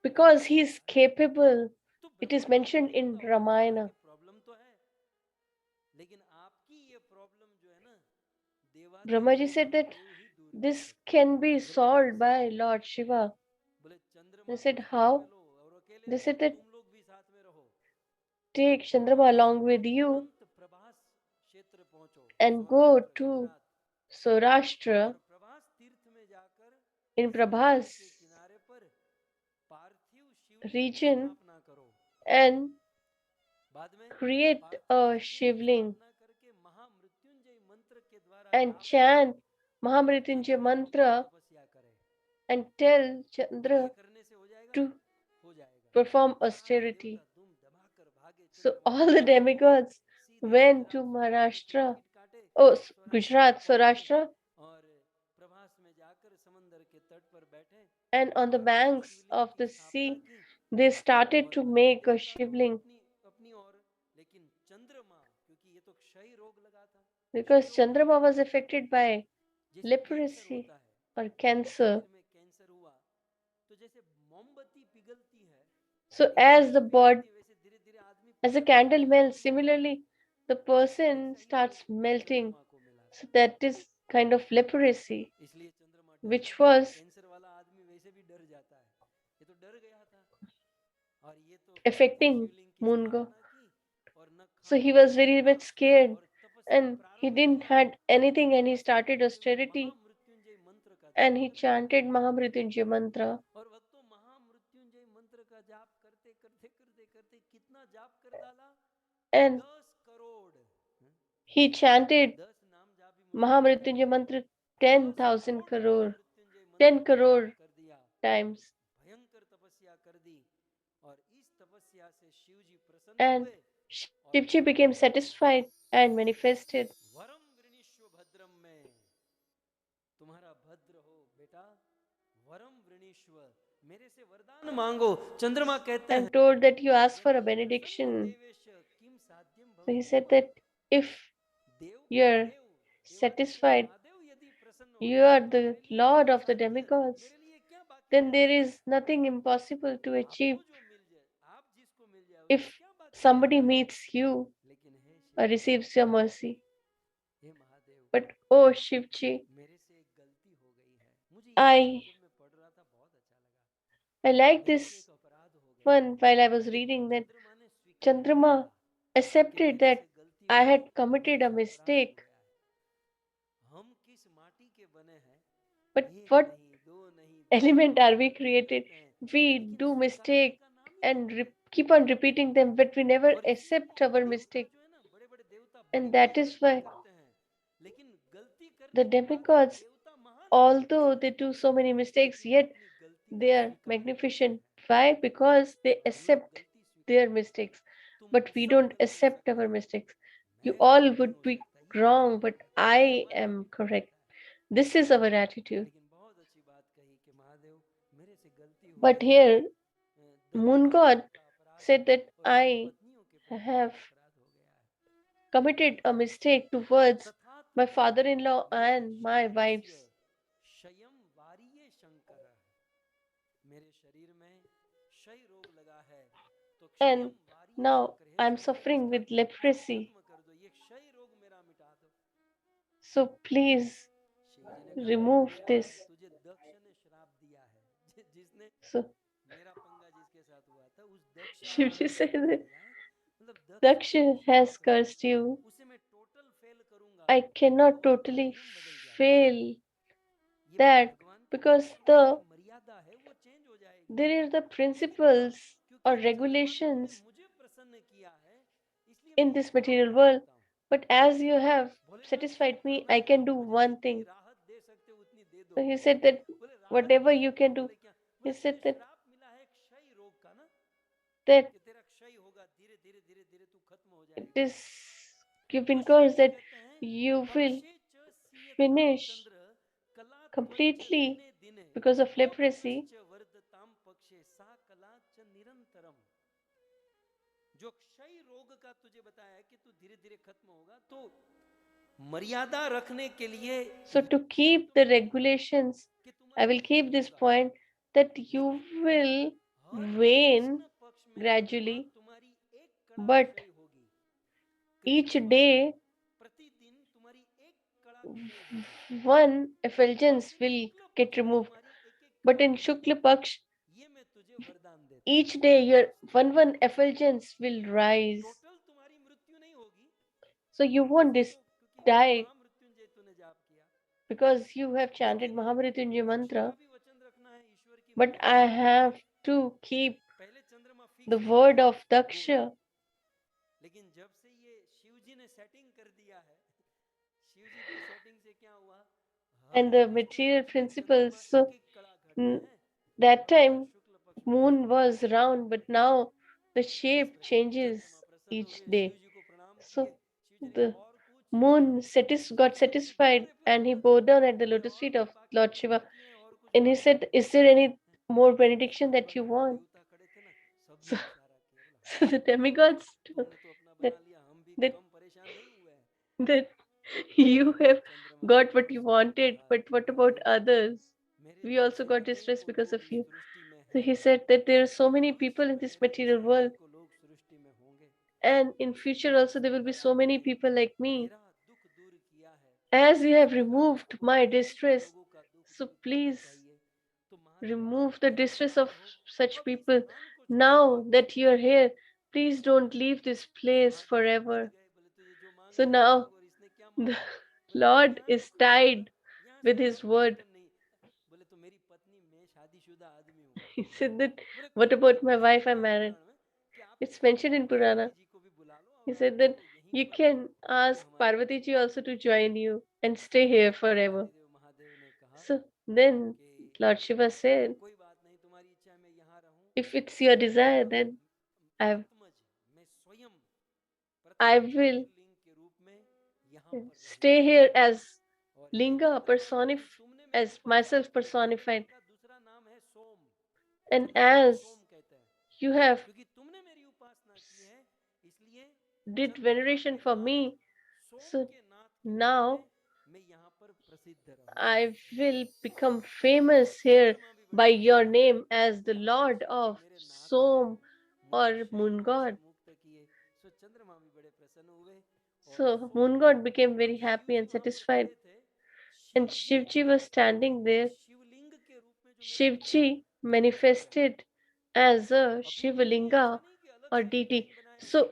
because he is capable. तो It is Brahma ji mentioned को in पता होगा Ramayana. कि प्रॉब्लम तो है, लेकिन आपकी ये प्रॉब्लम जो है ना देवाधिदेव Brahma ji said that Mahadev ही दूर कर this सकते can हैं। be बोले solved कैसे? by Lord Shiva. बोले चंद्रमा They को said साथ how? में लो और अकेले They नहीं, said that तुम लोग भी साथ में रहो। take Chandrama along with you तुरंत प्रभास क्षेत्र पहुंचो, and go Saurashtra to Gujarat, Saurashtra और प्रभास तीर्थ में जाकर in समुद्र Prabhas के किनारे पर पार्थिव शिव जी की region स्थापना करो। and बाद में create पार्थिव a शिव जी की shivling स्थापना करके महामृत्युंजय मंत्र के द्वारा and जाप करो, chant कि Mahamrityunjay चंद्रमा mantra तपस्या करे। and tell बोले ये Chandra करने से हो जाएगा, to हो जाएगा। perform सारे austerity. देवता दुम दमाकर भागे So चंद्रमा all को the पाने, demigods सीधे went to गुजरात में जाके Maharashtra, टिकट काटे, oh सौराष्ट्र Gujarat, में पहुंचे Saurashtra, और प्रभास में जाकर समंदर के तट पर बैठे and on the और banks शिवलिंग of की the स्थापना sea की। they started और to हर make a देवता तो shivling अपनी अपनी ओर, लेकिन चंद्रमा क्योंकि ये तो क्षय रोग लगा था, because क्षय रोग Chandrama was affected by जैसे कैंसर leprosy होता है, or cancer. शरीर में कैंसर हुआ तो जैसे मोमबत्ती पिघलती है, So as the body, वैसे धीरे धीरे आदमी as a पिघलता candle है, melts, similarly the person वैसे ही starts रोग melting. चंद्रमा को मिला। So that is kind of leprosy, इसलिए चंद्रमा डर which जाता है। was कैंसर वाला आदमी वैसे भी डर जाता है, ये तो डर गया था, और ये तो पार्थिव affecting शिवलिंग की moon god. स्थापना की और न So he खाना was न very पीना, much scared और तपस्या and he प्रारंभ didn't किया। had anything and he started Mahamrityunjay austerity मंत्र का and जाप he करने chanted लगे। Mahamrityunjay mantra. और भक्तों महामृत्युंजय मंत्र का जाप करते करते करते करते कितना जाप कर डाला, And 10 करोड़, he chanted 10 नाम जाप भी मुश्किल है, Mahamrityunjay mantra 10 10,000 करोड़ crore, महामृत्युंजय 10 मंत्र का जाप crore कर दिया, times. भयंकर तपस्या कर दी, और इस तपस्या से शिव जी प्रसन्न And हुए और Shivji became satisfied and manifested. वरम वृणीश्व भद्रम में, तुम्हारा भद्र हो बेटा, वरम वृणीश्व, मेरे से वरदान मांगो। चंद्रमा कहते And हैं told that you ask for a benediction. Devesh Kim साध्यम So he भवति said मम, that If देव you're देव देवाधिदेव satisfied, महादेव यदि प्रसन्न you होते are हैं, the मेरे लिए Lord of the साधु है, demigods, मेरे लिए क्या बाकी then है? there is nothing impossible to achieve. आपको जो मिल जाए, आप जिसको मिल जाए, उसमें If क्या बाकी है? somebody meets you लेकिन हे or Shiv, receives your mercy, hey Mahadev, but oh Shivji, मेरे से एक गलती हो गई है। मुझे ये I जब मैं पढ़ रहा था बहुत अच्छा लगा। I like मेरे से this एक अपराध हो गया। one while I was reading that चंद्रमा ने स्वीकार कर Chandrama लिया कि accepted मेरे that से गलती I हुई, had मेरे committed a से अपराध हो mistake. गया है। हम किस माटी के बने हैं? But एक what नहीं, दो नहीं, तीन element नहीं, are we हम created? करते हैं, We लेकिन do स्वीकारने mistake का नाम ही and नहीं है। keep on repeating them, but we never और इसलिए accept our देवता mistake. जो है ना, बड़े बड़े देवता And बड़ी बड़ी that is गलती why करते हैं, लेकिन गलती the करने के बाद भी demigods, देवता महान है, although they do so many mistakes, क्योंकि वो yet अपनी गलती को they are स्वीकार करते magnificent. हैं। Why? Because they हम लोग accept गलती स्वीकार their नहीं करते। mistakes, तुम but we सब don't गलत हो accept सकते our हो, mistakes. You मैं all गलत नहीं would हो be सकता, ये wrong, but हमारा I हमारा am वीकनेस correct. होता है। This is our attitude. लेकिन बहुत अच्छी बात कही कि महादेव, मेरे से गलती हो But गई है, here, Moon God दंपतियों का अपराध है said that और मेरी I पत्नियों के प्रति have भी अपराध हो गया है। committed a mistake towards तथात my father-in-law and my शरीरस्य wives, क्षयं वारिये शंकर। मेरे शरीर में क्षय रोग लगा है, तो and क्षयं वारिये now Shankar, hey I'm Shankar suffering इसका with leprosy. खत्म कर दो, ये क्षय रोग मेरा मिटा दो। So please शिव जी ने कहा, remove this. तुझे दक्ष ने श्राप दिया है, जिसने So मेरा पंगा जिसके साथ हुआ था, उस दक्ष ने Shivji मुझे said श्राप that दिया है, मतलब दक्ष ने मुझे Daksha श्राप has दिया है, cursed you. उसे मैं टोटल फेल करूंगा, I cannot और totally नियम बदल जाएगा। fail ये that भगवान की because तरफ से जो मर्यादा है वो चेंज हो जाएगी। there are the लेकिन हाँ, principles क्योंकि or चंद्रमा देव ने regulations मुझे प्रसन्न किया है, इसलिए मैं in ये this काम material कर world. सकता हूँ। But as you have Bholenath ji satisfied me, I फरमाइए, can do मुझे one जितनी thing. राहत दे सकते हो उतनी दे दो। So he said that बोले राहत whatever क्या? you can do, बोले क्या? he बोले said तुझे that श्राप मिला है क्षय रोग का ना, that कि तेरा क्षय होगा, धीरे धीरे धीरे धीरे तू खत्म हो it जाएगा। is you've तो been Shiv cursed ji that कहते हैं, you will पक्षे च सीयताम finish चंद्र कला त्वच्च completely दिने दिने because of leprosy. अपुनश्च वर्धताम पक्षे सा कला च निरंतरम। जो क्षय रोग का तुझे बताया है कि तू धीरे धीरे खत्म होगा, तो मर्यादा रखने के लिए So to keep the regulations, कि I तुम्हारा will क्षय keep this होगा, point that you लेकिन will हर wane कृष्ण पक्ष में चंद्रमा gradually, तुम्हारी एक कड़ा but क्षय होगी। each कृष्ण पक्ष day में प्रतिदिन तुम्हारी एक कड़ा क्षय होगी, one और effulgence फिर will शुक्ल get पक्ष में removed. तुम्हारी एक एक But कड़ा in बढ़ेगी। Shukla Paksh, ये मैं तुझे वरदान देता हूँ। each day your one effulgence will rise. Total तुम्हारी मृत्यु नहीं होगी, So you won't क्योंकि die महामृत्युंजय तूने जाप किया, because you have chanted लेकिन Mahamrityunjay दक्ष का mantra. भी वचन रखना है, ईश्वर की But मर्यादा I है। have to keep पहले चंद्रमा the फिक्स था, word of गोल, Daksha. लेकिन जब से ये शिव जी ने सेटिंग कर दिया है, शिव जी की सेटिंग से क्या हुआ, And her the Krishna material पक्ष में principles. चंद्रमा So एक एक कड़ा घटते हैं, that और हर time शुक्ल पक्ष में moon चंद्रमा was एक कड़ा round, घटते but हैं। now the इस shape प्रकार changes चंद्रमा प्रसन्न each हुए, day. शिव जी को प्रणाम So किए, शिव जी ने the कहा और कुछ, moon got शिव जी satisfied बड़े and he प्रसन्न थे, bowed down at the बोले lotus और feet कोई of बाकी Lord कुछ Shiva. बाकी है, और कुछ And he बाकी है। said, is there any more उस benediction समय that बड़े you बड़े want? देवता खड़े थे ना, सबने So, इशारा किया, बोला हाँ so the demigods told तुमने तो अपना that, बना लिया, हम भी that, कम परेशान नहीं हुए हैं। that you have चंद्रमा ने got what you शिव जी को wanted, कहा, but what about others? मेरे We also जैसे got अनेकों distressed because of लोग इस you. सृष्टि में So he हैं, said that there are so और many people भविष्य in में this मेरे material जैसे world, अनेकों लोग सृष्टि में होंगे, and in future also there will be पर so many आपने people like me. मेरा दुख दूर किया है, As you have आपने removed हमको my अनेकों distress, लोगों का दुख so दूर करना please चाहिए। तो महादेव आप remove the मेरे distress साथ of रहो, such अब इस people. स्थान को छोड़ के Now मत that जाओ। you are here, please don't leave this place Mahadev जी गिर forever. गए, बोले तुझे जो So मांगना है now मांग, और इसने क्या the मांगा? बोले महाराज Lord यहाँ से is कोई tied यहाँ से with कोई his word. परिवर्तन नहीं। बोले तो मेरी पत्नी, मैं शादीशुदा आदमी हूँ। He said that, बोले what कोई about बात my नहीं, wife? लिखा I'm है married. पुराण में कि आप It's mentioned in Parvati Purana. जी को भी बुला लो, He और आप said that दोनों यहीं you पर can अभी ask हमारे Parvati ji also to join you and stay तो here forever. देवाधिदेव महादेव ने कहा So then कि Lord Shiva said, कोई बात नहीं, तुम्हारी इच्छा है मैं यहाँ रहूं, if it's your desire, और then I आत्मज मैं स्वयं I प्रथम will ज्योतिर्लिंग के रूप में यहाँ पर stay रहूंगा। here as और हे Linga चंद्रमा, तुमने मेरे as ऊपर myself साबित किया, चंद्रमा personified. का दूसरा नाम है सोम, And चंद्रमा को as सोम कहते हैं, you have क्योंकि तुमने मेरी उपासना की है, इसलिए did चंद्रमा veneration के for नाम me, So now I will become famous here by your name as the Lord of Som or Moon God. So Moon God became very happy and satisfied. And Shivji was standing there. Shivji manifested as a Shivalinga or deity. So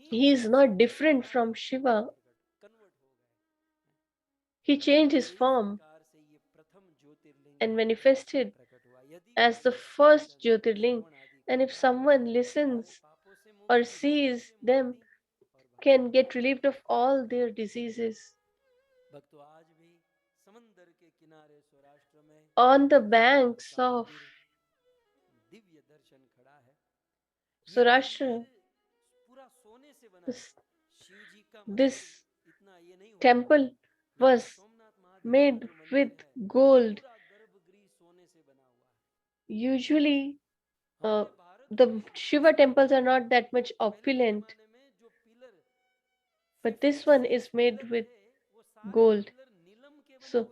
he is not different from Shiva. He changed his form and manifested as the first Jyotirling. And if someone listens or sees them, can get relieved of all their diseases. On the banks of Saurashtra, this temple was made with gold. Usually, the Shiva temples are not that much opulent, but this one is made with gold. So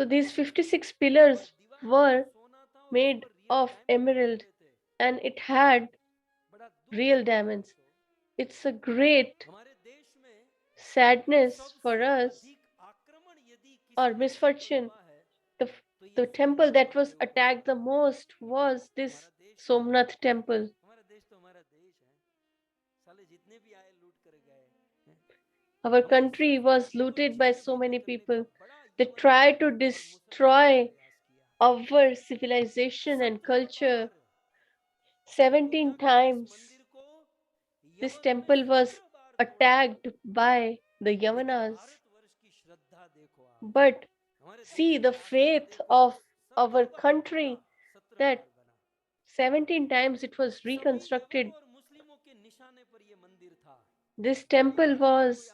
these 56 pillars were made of emerald and it had real diamonds. It's a great sadness for us or misfortune. The, the temple that was attacked the most was this Somnath temple. Our country was looted by so many people. They tried to destroy our civilization and culture 17 times. This temple was attacked by the Yavanas. But see the faith of our country that 17 times it was reconstructed. This temple was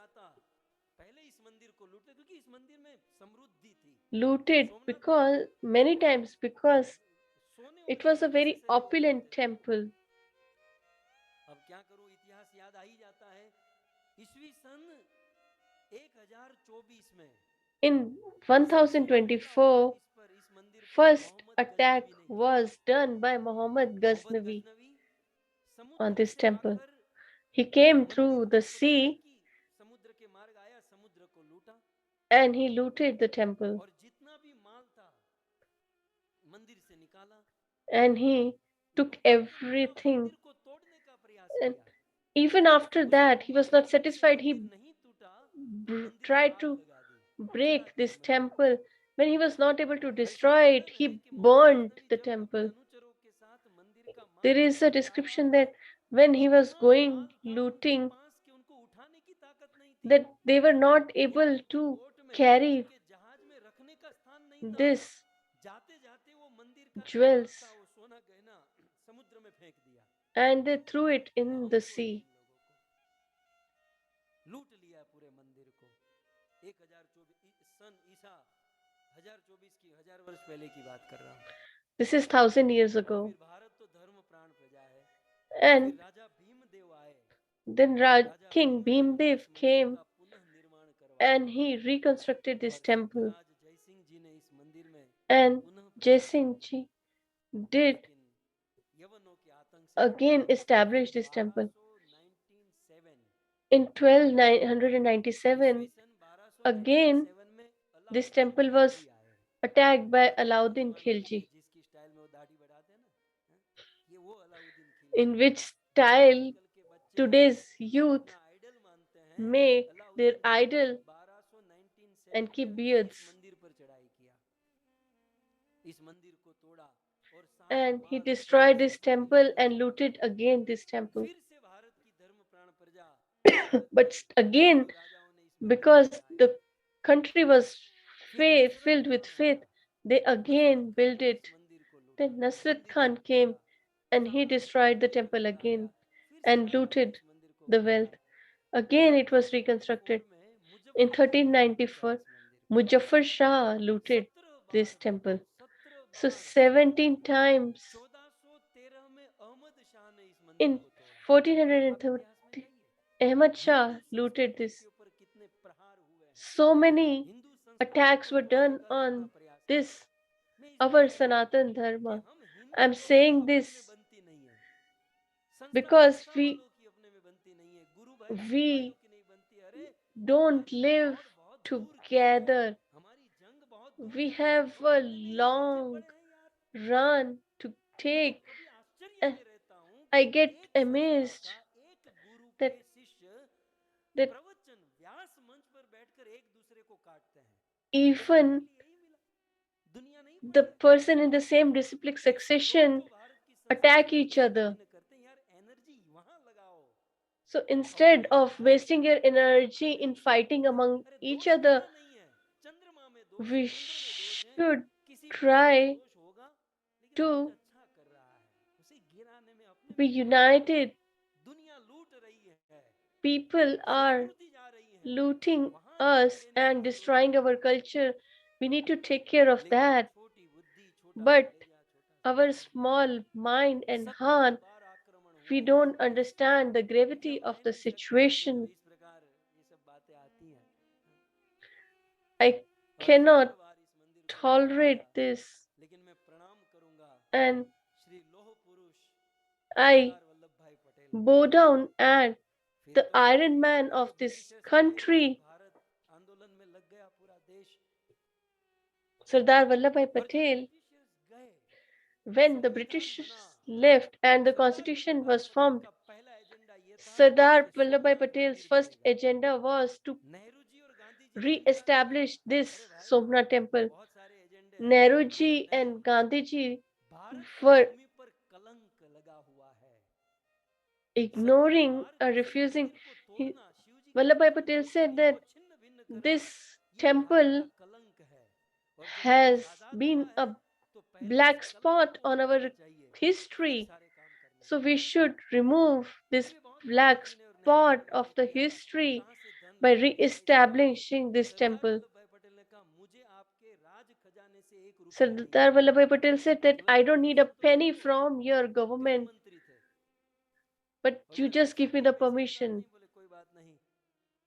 looted because many times because it was a very opulent temple. In 1024, first attack was done by Muhammad Ghaznavi on this temple. He came through the sea and he looted the temple. And he took everything. And even after that, he was not satisfied. He tried to break this temple. When he was not able to destroy it, he burned the temple. There is a description that when he was going looting, that they were not able to carry this jewels and they threw it in the sea. This is 1000 years ago. And then King Bhimdev came and he reconstructed this temple. And Jai Singh Ji did again establish this temple. In 1297, again this temple was attacked by Alauddin Khilji. In which style today's youth make their idol and keep beards. And he destroyed this temple and looted again this temple. But again, because the country was filled with faith, they again built it. Then Nasrat Khan came and he destroyed the temple again and looted the wealth. Again, it was reconstructed. In 1394, Muzaffar Shah looted this temple. So 17 times. In 1430, Ahmad Shah looted this. So many Hindu संस्कृति attacks को were done खत्म करने का on प्रयास कर this, रहे हैं। मैं our इसलिए कह रहा Sanatan हूं कि Dharma. हम I'm हिंदू लोगों saying अपने में this बनती नहीं है, संस्था because संस्था वालों की अपने में बनती नहीं है, गुरु भाई गुरु भाइयों we की नहीं बनती। अरे don't हमारी live दौड़ बहुत दूर की है, together. हमारी जंग बहुत दूर We की है, have हम a इतने पीछे long पड़े हैं यार। run to मैं तो take. कभी आश्चर्य And में रहता हूं I कि get एक संस्था amazed का एक गुरु that के शिष्य that प्रवचन व्यास मंच पर बैठकर एक दूसरे को काटते हैं। even देखने के लिए यही मिला, दुनिया नहीं the पड़ी है। person in the same disciplic एक श्लोक succession जो भारत की attack संस्कृति में each गाते other. हुए न करते हैं, यार एनर्जी वहां लगाओ। So और instead वही of भारत wasting में your energy अपने in में सब fighting कुछ है। among अरे each दोष other, यहाँ नहीं है, चंद्रमा में दोष है, we इंद्र में दोष है, should किसी प्लेनेट में try दोष होगा, लेकिन वो कुछ to अच्छा कर रहा है, उसे गिराने में अपने be में क्या है? united. दुनिया लूट रही है, People are संस्कृति जा रही है, looting वहां ध्यान us देने की and जरूरत destroying है। our culture. We need to take care of लेकिन that. छोटी बुद्धि, छोटा But कलेजा, छोटा our समझ, small mind and 70 heart, बार आक्रमण we हुआ इस don't देश पे। understand the gravity जब of मैं the नहीं सकता हूं तो situation. इस प्रकार ये सब बातें आती हैं। I और बार cannot बार इस मंदिर को याद tolerate किया, this. लेकिन मैं प्रणाम करूंगा And श्री लोह पुरुष I सरदार वल्लभ भाई पटेल को। bow down at फिर the तो Iron Man ये जो of this ब्रिटिशर्स आए, एक country, भारत आंदोलन में लग गया पूरा देश। Sardar Vallabhbhai और जब Patel. ब्रिटिशर्स गए, When the संविधान British बना, left and the Sardar constitution Vallabh भाई was पटेल formed, का पहला एजेंडा ये था Sardar कि Vallabhbhai सोमनाथ Patel's मंदिर first बनेगा। agenda was to Nehru ji और गांधी जी ने इंदिरा जी को, re-establish this अरे भाई Somnath temple. बहुत सारे एजेंडे हैं, लेकिन Nehruji नहीं, and Gandhiji भारत की were भूमि पर कलंक लगा हुआ है। 70 ignoring बार or किसी refusing. मंदिर को तोड़ना, शिव जी के Vallabhbhai मंदिर Patel को, said शिवलिंग को that छिन्न भिन्न करना, this ये भारत का temple कलंक है। और जब देश has आजाद हुआ been है a तो पहले इस black कलंक spot को on हटाना our चाहिए, फिर history. सारे काम करने So we चाहिए। should remove this इसलिए बहुत black गांधी जी ने और नेहरू जी spot ने of उन्होंने the किया, history कहां से धन by लाएंगे, कैसे लाएंगे। re-establishing this Sardar temple. Vallabh भाई पटेल ने कहा मुझे आपके राज खजाने से एक रुपया नहीं Sardar चाहिए, Vallabhbhai Patel said that केवल I don't need a permission तो दे penny दो। from your वो गृह government, मंत्री थे but और you उन्होंने just पूछा give me क्यों the पैसे की बात permission. नहीं, बोले कोई बात नहीं।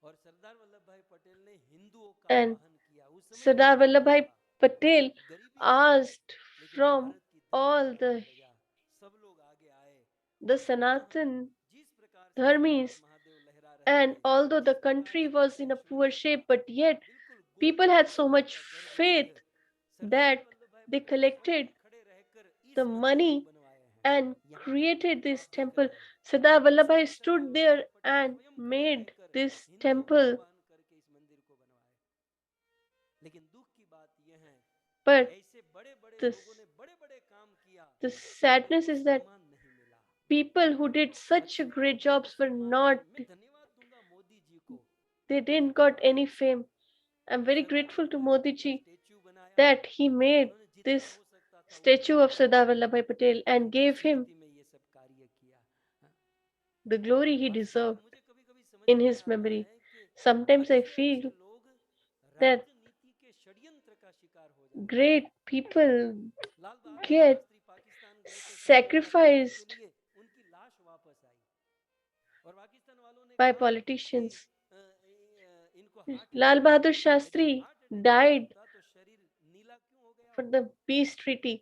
और सरदार वल्लभ भाई पटेल ने हिंदुओं का And आवाहन किया। उस समय Sardar गरीबी बहुत Vallabhbhai था, Patel गरीबी थी, asked लेकिन from भारत की धरती all पर the प्रजा, सब लोग आगे आए। the और जहां Sanatan जिस प्रकार से श्रीपाद Dharmis, महादेव लहरा रहे and थे, although the जिस प्रकार country से was in a poor दक्षिणेश्वरियों का shape, but yet बिल्कुल people गोद had so भरने much का गर्भगृह, faith सरदार that वल्लभ भाई they पटेल स्वयं collected खड़े रहकर the इस मंदिर को money बनवाए हैं। and यहाँ created जो आप this देख रहे temple. हैं, Sardar इस Vallabhbhai समय सरदार stood वल्लभ there भाई पटेल and स्वयं खड़े made रहकर this हिंदुओं का temple. आह्वान करके इस मंदिर को बनवाए। लेकिन दुख की बात यह है कि But ऐसे बड़े बड़े this, लोगों ने बड़े बड़े काम किया, the लेकिन sadness उनको is that सम्मान नहीं मिला। people who did such अच्छे great औहदे और jobs were सम्मान not, नहीं, मैं धन्यवाद दूंगा मोदी जी को। they didn't got any fame. I'm very Sardar grateful to Vallabh भाई Modi पटेल का ji स्टेच्यू बनाया, that he made उन्होंने जितना this हो सकता था उतना statue of किया, Sardar Vallabhbhai Patel and उनकी gave him स्मृति में ये सब कार्य किया। हाँ, the glory he वास्तव में deserved मुझे कभी कभी समझ in में नहीं his आता memory. है कि Sometimes I अच्छे feel अच्छे लोग that राजनीति के षड्यंत्र का शिकार हो जाते हैं। great people Lal Bahadur get Shastri Pakistan गए थे सत्याग्रह करने के sacrificed लिए, उनकी लाश वापस आई और पाकिस्तान वालों ने by कहा कि politicians. इनको हार्ट Lal अटैक हुआ Bahadur है, लेकिन Shastri हार्ट अटैक नहीं died होता तो शरीर नीला क्यों हो गया for होता? the peace treaty.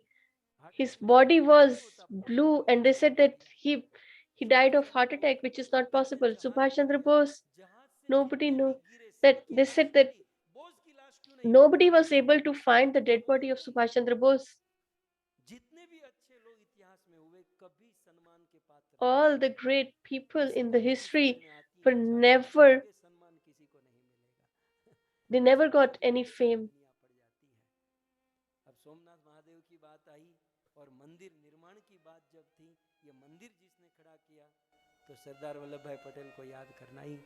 Heart His attack में body नीला नहीं was होता, blue, पीला and they होता said है, that पीला। he died Subhash of Chandra heart Bose attack, which is not पहले possible. जहाज Subhash में Chandra थे, Bose, जहाज से nobody जितने भी knew गिरे that सबकी they लाश said that मिली, बोस की लाश क्यों नहीं मिली? nobody was able to find the dead body of Subhash Chandra Bose. जितने भी अच्छे लोग इतिहास में हुए कभी सम्मान के पात्र नहीं All the हुए। great people इसी in the बात की समझ history में आती were है, चाहे आप never, करोगे सम्मान किसी को नहीं मिलेगा। they बस never got अपने any में पूरी fame. दुनिया पड़ जाती है। अब सोमनाथ महादेव की बात आई और मंदिर निर्माण की बात जब थी, ये मंदिर जिसने खड़ा किया तो सरदार वल्लभ भाई पटेल को याद करना ही।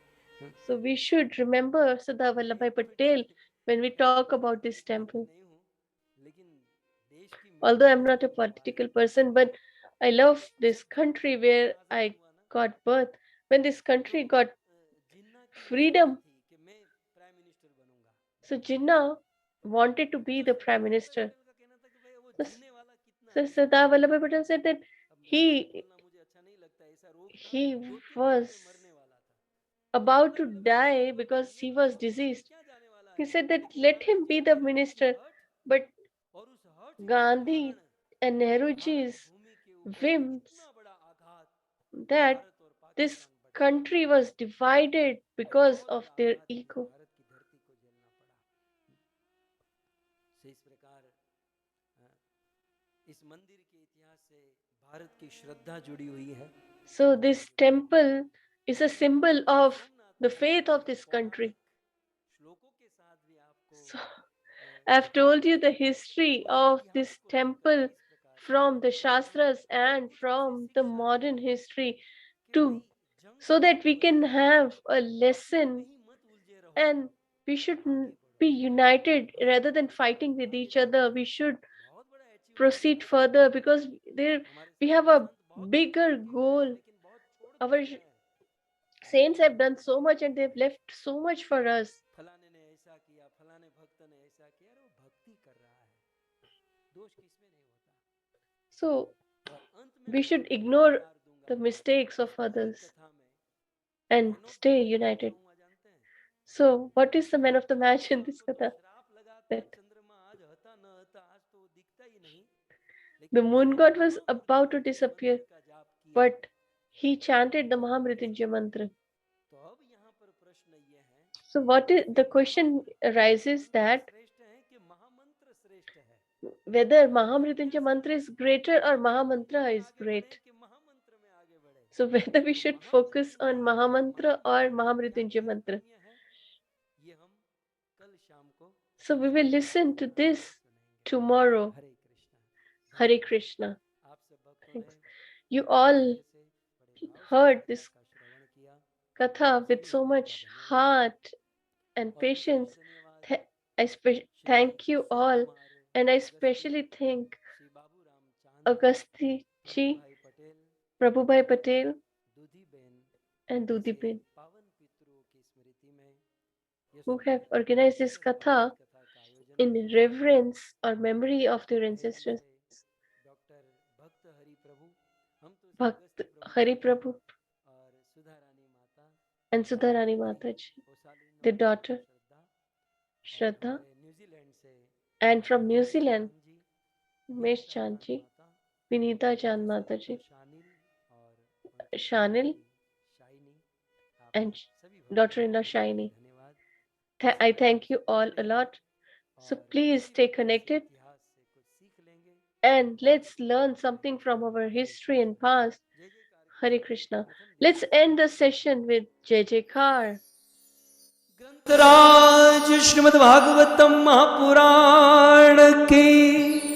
So we should remember Sardar मेरी Vallabhbhai Patel authority when we ऐसी talk about पॉलिटिकल this कोई भी temple. नहीं हूँ, लेकिन देश की Although मिट्टी I'm में not a जन्म हुआ है। political person, but I love this जब country भारत देश where आजाद I हुआ ना, got birth. When this तो country got जिन्ना की इच्छा freedom, थी कि मैं प्राइम मिनिस्टर बनूंगा। so Jinnah wanted to be तो the सरदार prime वल्लभ भाई minister. पटेल का कहना था कि भाई वो So, जीने वाला कितना so है। Sardar Vallabhbhai Patel said that अब ऐसे he बोलना मुझे अच्छा नहीं लगता, ऐसा रोग था, he ज्योतिर्लिंग was में मरने वाला था। तो about सरदार to वल्लभ भाई पटेल die बोलते because हैं मैं he was ज्योतिर्लिंग में diseased. क्या जाने वाला He said that let him be the minister, but और उस हठ के Gandhi कारण and Nehru ji's भूमि के ऊपर whims इतना बड़ा आघात that भारत और this पाकिस्तान बढ़ country was divided because बहुत of बड़ा their आघात इनको ego. भारत की धरती को झेलना पड़ा से इस प्रकार इस मंदिर के इतिहास से भारत की श्रद्धा जुड़ी हुई है So this temple is a symbol of the faith of this country. श्लोकों के साथ भी आपको So I've told you the history of this temple from the Shastras and from the modern history to so that we can have a lesson and we should be united rather than fighting with each other. We should proceed further because there we have a bigger goal. Our saints have done so much and they've left so much for us. फलाने ने ऐसा किया फलाने भक्त ने ऐसा किया अरे वो भक्ति कर रहा है दोष किसमें नहीं होता So और अंत में we मैं should आपको ignore विचार दूंगा the mistakes of इस महान others कथा में and man of the stay match कौन united. सा हुआ जानते हैं So what is the man of the match in this हमको तो katha? श्राप लगा था That चंद्रमा आज हता न हता आज तो वो दिखता ही नहीं the लेकिन moon उसने god was about to Mahamrityunjay disappear, मंत्र का जाप किया but he chanted the Mahamrityunjaya mantra. तो अब यहाँ पर प्रश्न ये है So what is the question arises that श्रेष्ठ है कि महामंत्र श्रेष्ठ है whether Mahamrityunjaya mantra is greater or Mahamantra is आगे बढ़े great. कि महामंत्र में आगे बढ़े So whether we should focus on Mahamantra or Mahamrityunjaya mantra. ये है ये हम कल शाम को So we will listen to this tomorrow. Hare Krishna Hare Krishna. आप सब भक्तों Thanks. ने You all से बड़े भाव से heard कथा this का श्रवण किया katha with so much heart and patience. धन्यवाद Thank you all, and I especially thank Shri Babu Ram चांद Agasti ji, भाई Patel Prabhubai Patel, Dudhi ben and Dudi जैसे Ben, पावन पितरों की स्मृति में ये who have सुंदर organized this bhajan katha Bhagavat कथा का आयोजन in reverence or memory of their है ancestors. हमारे डॉक्टर भक्त हरि प्रभु हम तो श्री Bhakt अगस्त्य प्रभु Hari जी Prabhu और सुधा रानी माता and Sudharani Mataji, their daughter Shraddha Shraddha, और न्यूजीलैंड से and from New Zealand, जी Mesh Chandji, Vinita Chand Mataji, Shanil और उनकी Shanil, शाइनी आप and सभी daughter-in-law Shaini. धन्यवाद I thank you all a lot. So please stay connected इतिहास से कुछ सीख लेंगे and let's learn something from our history and past. जय जयकार Hare Krishna. Let's end the session with Jai Jaikar. ग्रंथराज Shrimad Bhagavatam Mahapuran की